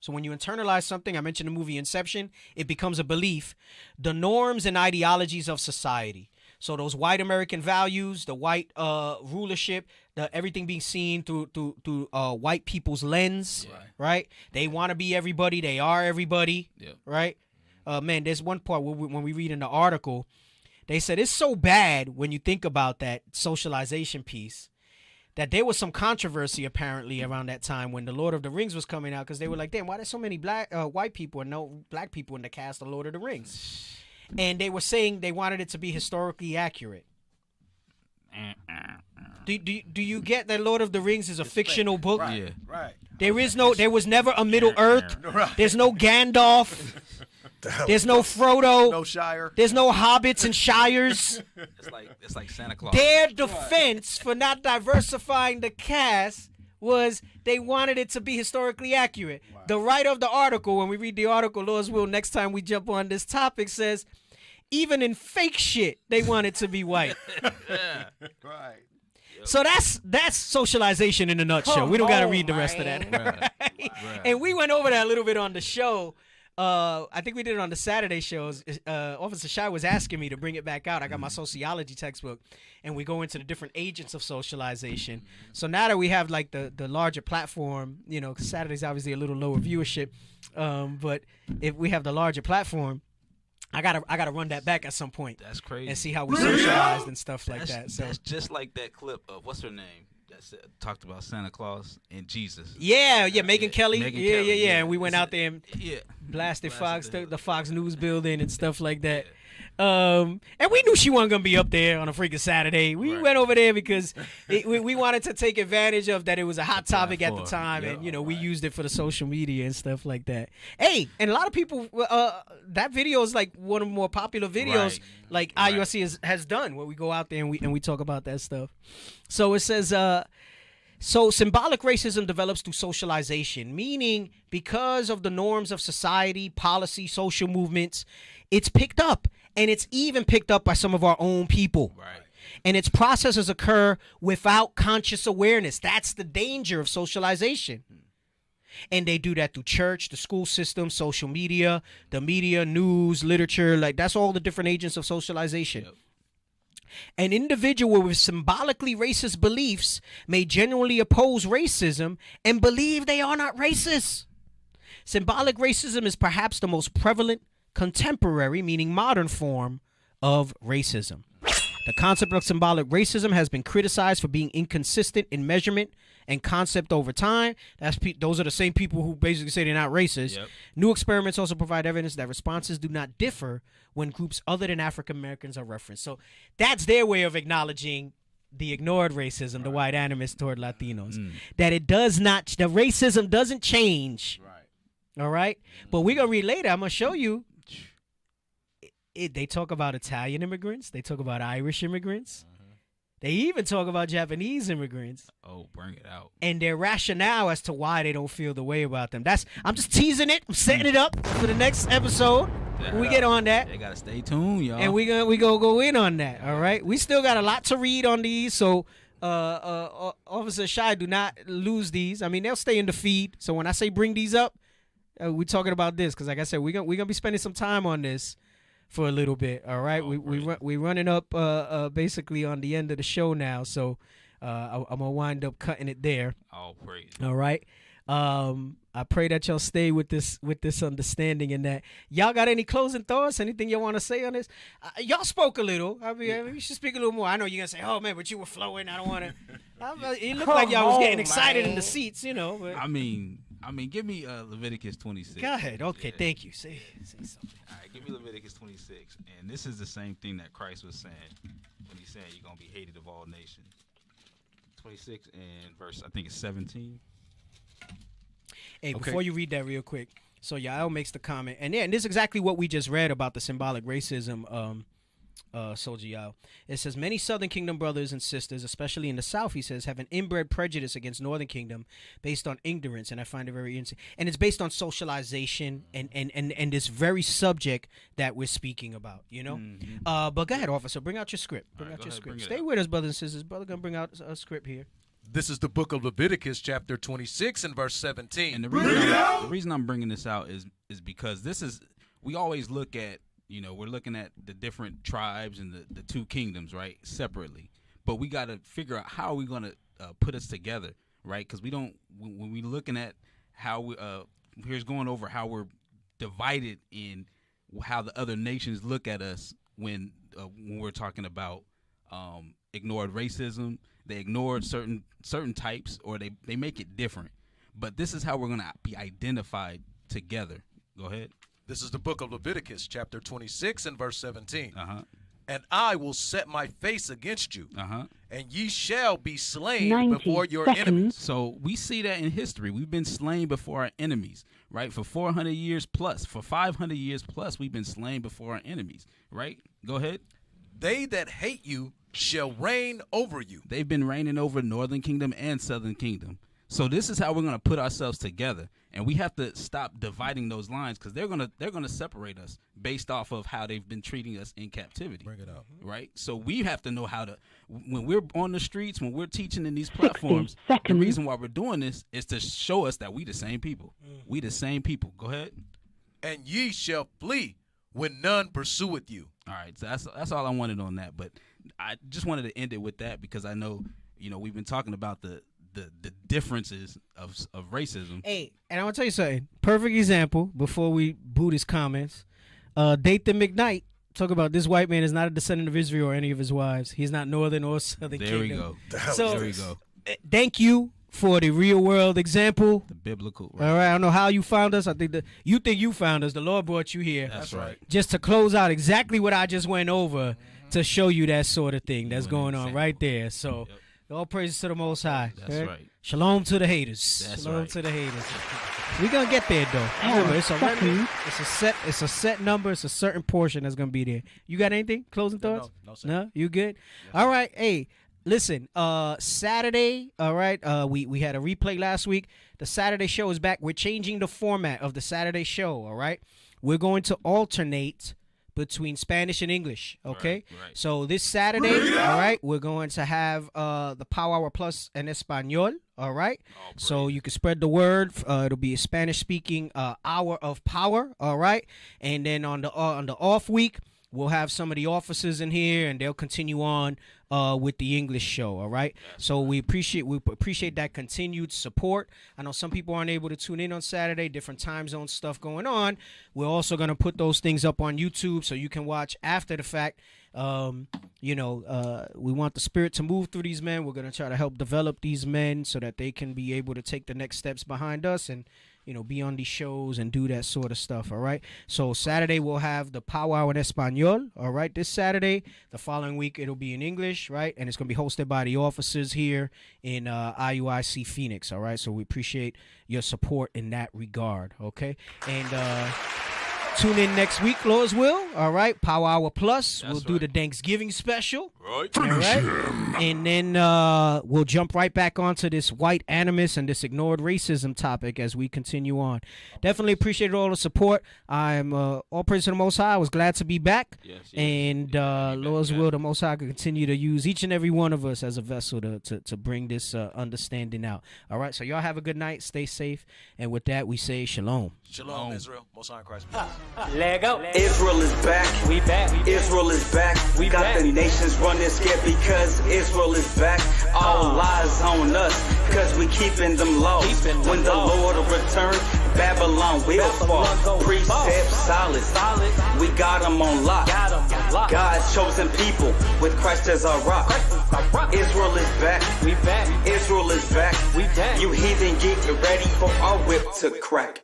So when you internalize something, I mentioned the movie Inception, it becomes a belief, the norms and ideologies of society. So those white American values, the white rulership, everything being seen through white people's lens, right? They want to be everybody. They are everybody, right? Man, there's one part when we read in the article, they said it's so bad when you think about that socialization piece that there was some controversy apparently around that time when the Lord of the Rings was coming out, because they were like, damn, why there's so many white people and no black people in the cast of Lord of the Rings? And they were saying they wanted it to be historically accurate. Do you get that Lord of the Rings is a fictional book? Right, right. There was never a Middle Earth. There's no Gandalf. There's no Frodo. No Shire. There's no hobbits and shires. It's like Santa Claus. Their defense for not diversifying the cast was they wanted it to be historically accurate. Wow. The writer of the article, when we read the article, Lord's will, next time we jump on this topic, says even in fake shit, they want it to be white. Right. So that's socialization in a nutshell. We don't got to read the rest of that. Right. And we went over that a little bit on the show. I think we did it on the Saturday shows. Officer Shai was asking me to bring it back out. I got my sociology textbook, and we go into the different agents of socialization. So now that we have like the larger platform, you know, 'cause Saturday's obviously a little lower viewership, but if we have the larger platform, I gotta run that back at some point. That's crazy. And see how we socialized and stuff like that. So that's just like that clip of what's her name? Talked about Santa Claus and Jesus. Yeah, Megyn Kelly. Megyn Kelly, yeah. And we went out there and blasted Fox, the Fox News building and stuff like that. And we knew she wasn't gonna be up there on a freaking Saturday. We went over there because we wanted to take advantage of that. It was a hot topic at the time, and you know we used it for the social media and stuff like that. Hey, and a lot of people, that video is like one of the more popular videos, like IUIC has done, where we go out there and we talk about that stuff. So it says, so symbolic racism develops through socialization, meaning because of the norms of society, policy, social movements, it's picked up. And it's even picked up by some of our own people. Right. And its processes occur without conscious awareness. That's the danger of socialization. And they do that through church, the school system, social media, the media, news, literature. Like, that's all the different agents of socialization. Yep. An individual with symbolically racist beliefs may genuinely oppose racism and believe they are not racist. Symbolic racism is perhaps the most prevalent contemporary, meaning modern form of racism. The concept of symbolic racism has been criticized for being inconsistent in measurement and concept over time. Those are the same people who basically say they're not racist. Yep. New experiments also provide evidence that responses do not differ when groups other than African Americans are referenced. So that's their way of acknowledging the ignored racism, the white animus toward Latinos. That it does not, the racism doesn't change. Right. All right? But we're going to read later. I'm going to show you. They talk about Italian immigrants. They talk about Irish immigrants. They even talk about Japanese immigrants. Oh, bring it out. And their rationale as to why they don't feel the way about them. I'm just teasing it. I'm setting it up for the next episode. When we get on that. They gotta stay tuned, y'all. And we gonna go in on that. All right. We still got a lot to read on these. So Officer Shai, do not lose these. I mean, they'll stay in the feed. So when I say bring these up, we're talking about this because, like I said, we're gonna be spending some time on this for a little bit. All right. We're running up basically on the end of the show now, so I'm gonna wind up cutting it there. All praise. All right. I pray that y'all stay with this understanding, and that y'all got any closing thoughts, anything y'all want to say on this. Y'all spoke a little. I mean, you should speak a little more. I know you're gonna say, oh man, but you were flowing. I don't want to. It looked like y'all was getting excited in the seats, you know. But I mean, give me Leviticus 26. Go ahead. Okay, thank you. Say something. All right, give me Leviticus 26. And this is the same thing that Christ was saying when he said you're going to be hated of all nations. 26 and verse, I think it's 17. Hey, before you read that real quick, so Yael makes the comment, and this is exactly what we just read about the symbolic racism, Soldier Yael. It says, many Southern Kingdom brothers and sisters, especially in the South, he says, have an inbred prejudice against Northern Kingdom based on ignorance, and I find it very interesting. And it's based on socialization and this very subject that we're speaking about, you know? But go ahead, officer, bring out your script. Bring out your script. Stay with us, brothers and sisters. Brother gonna bring out a script here. This is the book of Leviticus, chapter 26 and verse 17. And the reason I'm bringing this out is because we always look at, we're looking at the different tribes and the two kingdoms, right, separately. But we got to figure out how are we going to put us together, right? Because when we're looking at how here's going over how we're divided in how the other nations look at us when we're talking about ignored racism. They ignored certain types, or they make it different. But this is how we're going to be identified together. Go ahead. This is the book of Leviticus, chapter 26 and verse 17. And I will set my face against you, and ye shall be slain before your enemies. So we see that in history. We've been slain before our enemies, right? For 400 years plus, for 500 years plus, we've been slain before our enemies, right? Go ahead. They that hate you shall reign over you. They've been reigning over Northern Kingdom and Southern Kingdom. So this is how we're going to put ourselves together, and we have to stop dividing those lines because they're gonna separate us based off of how they've been treating us in captivity. Bring it out, right? So we have to know how to, when we're on the streets, when we're teaching in these platforms. The reason why we're doing this is to show us that we the same people. We the same people. Go ahead. And ye shall flee when none pursueth you. All right, so that's all I wanted on that, but I just wanted to end it with that because I know, we've been talking about the differences of racism. Hey, and I'm gonna tell you something. Perfect example before we boot his comments. Dathan McKnight talk about this white man is not a descendant of Israel or any of his wives. He's not Northern or Southern There Kingdom. we go. So there we go. Thank you for the real world example. The biblical. Right. All right. I don't know how you found us. I think you think you found us. The Lord brought you here. That's right. Just to close out exactly what I just went over to show you that sort of thing that's going on right there. So all praises to the Most High. That's right. Shalom to the haters. That's Shalom right. to the haters. We're gonna get there though. Remember, it's a set number. It's a certain portion that's gonna be there. You got anything? Closing thoughts? No, sir. No, you good? Yeah. All right. Hey, listen. Saturday. All right. We had a replay last week. The Saturday show is back. We're changing the format of the Saturday show. All right. We're going to alternate between Spanish and English, okay? Right. So this Saturday, all right, we're going to have the Power Hour Plus en Español, all right? So you can spread the word. It'll be a Spanish-speaking hour of power, all right? And then on the off week, we'll have some of the officers in here, and they'll continue on with the English show, all right? So we appreciate that continued support. I know some people aren't able to tune in on Saturday, different time zone stuff going on. We're also going to put those things up on YouTube so you can watch after the fact. We want the Spirit to move through these men. We're going to try to help develop these men so that they can be able to take the next steps behind us and be on these shows and do that sort of stuff, all right? So Saturday we'll have the Power Hour en Español, all right, this Saturday. The following week it'll be in English, right? And it's going to be hosted by the officers here in IUIC Phoenix, all right? So we appreciate your support in that regard, okay? And tune in next week, Lord's will, all right? Power Hour Plus. We'll do the Thanksgiving special. Right. All right. And then we'll jump right back onto this white animus and this ignored racism topic as we continue on. Definitely appreciate all the support. I'm all praise to the Most High. I was glad to be back. Yes. And Lord's will, the Most High can continue to use each and every one of us as a vessel to bring this understanding out. All right. So y'all have a good night. Stay safe. And with that, we say shalom. Shalom, Israel. Most High in Christ. Lego. Israel is back. We back. Israel is back. We got back. The nations running scared because Israel is back. All eyes on us because we keeping them low. When the Lord will return, Babylon will fall. Precept solid. We got them on lock. God's chosen people with Christ as our rock. Israel is back. We back. Israel is back. We back. You heathen, get ready for our whip to crack.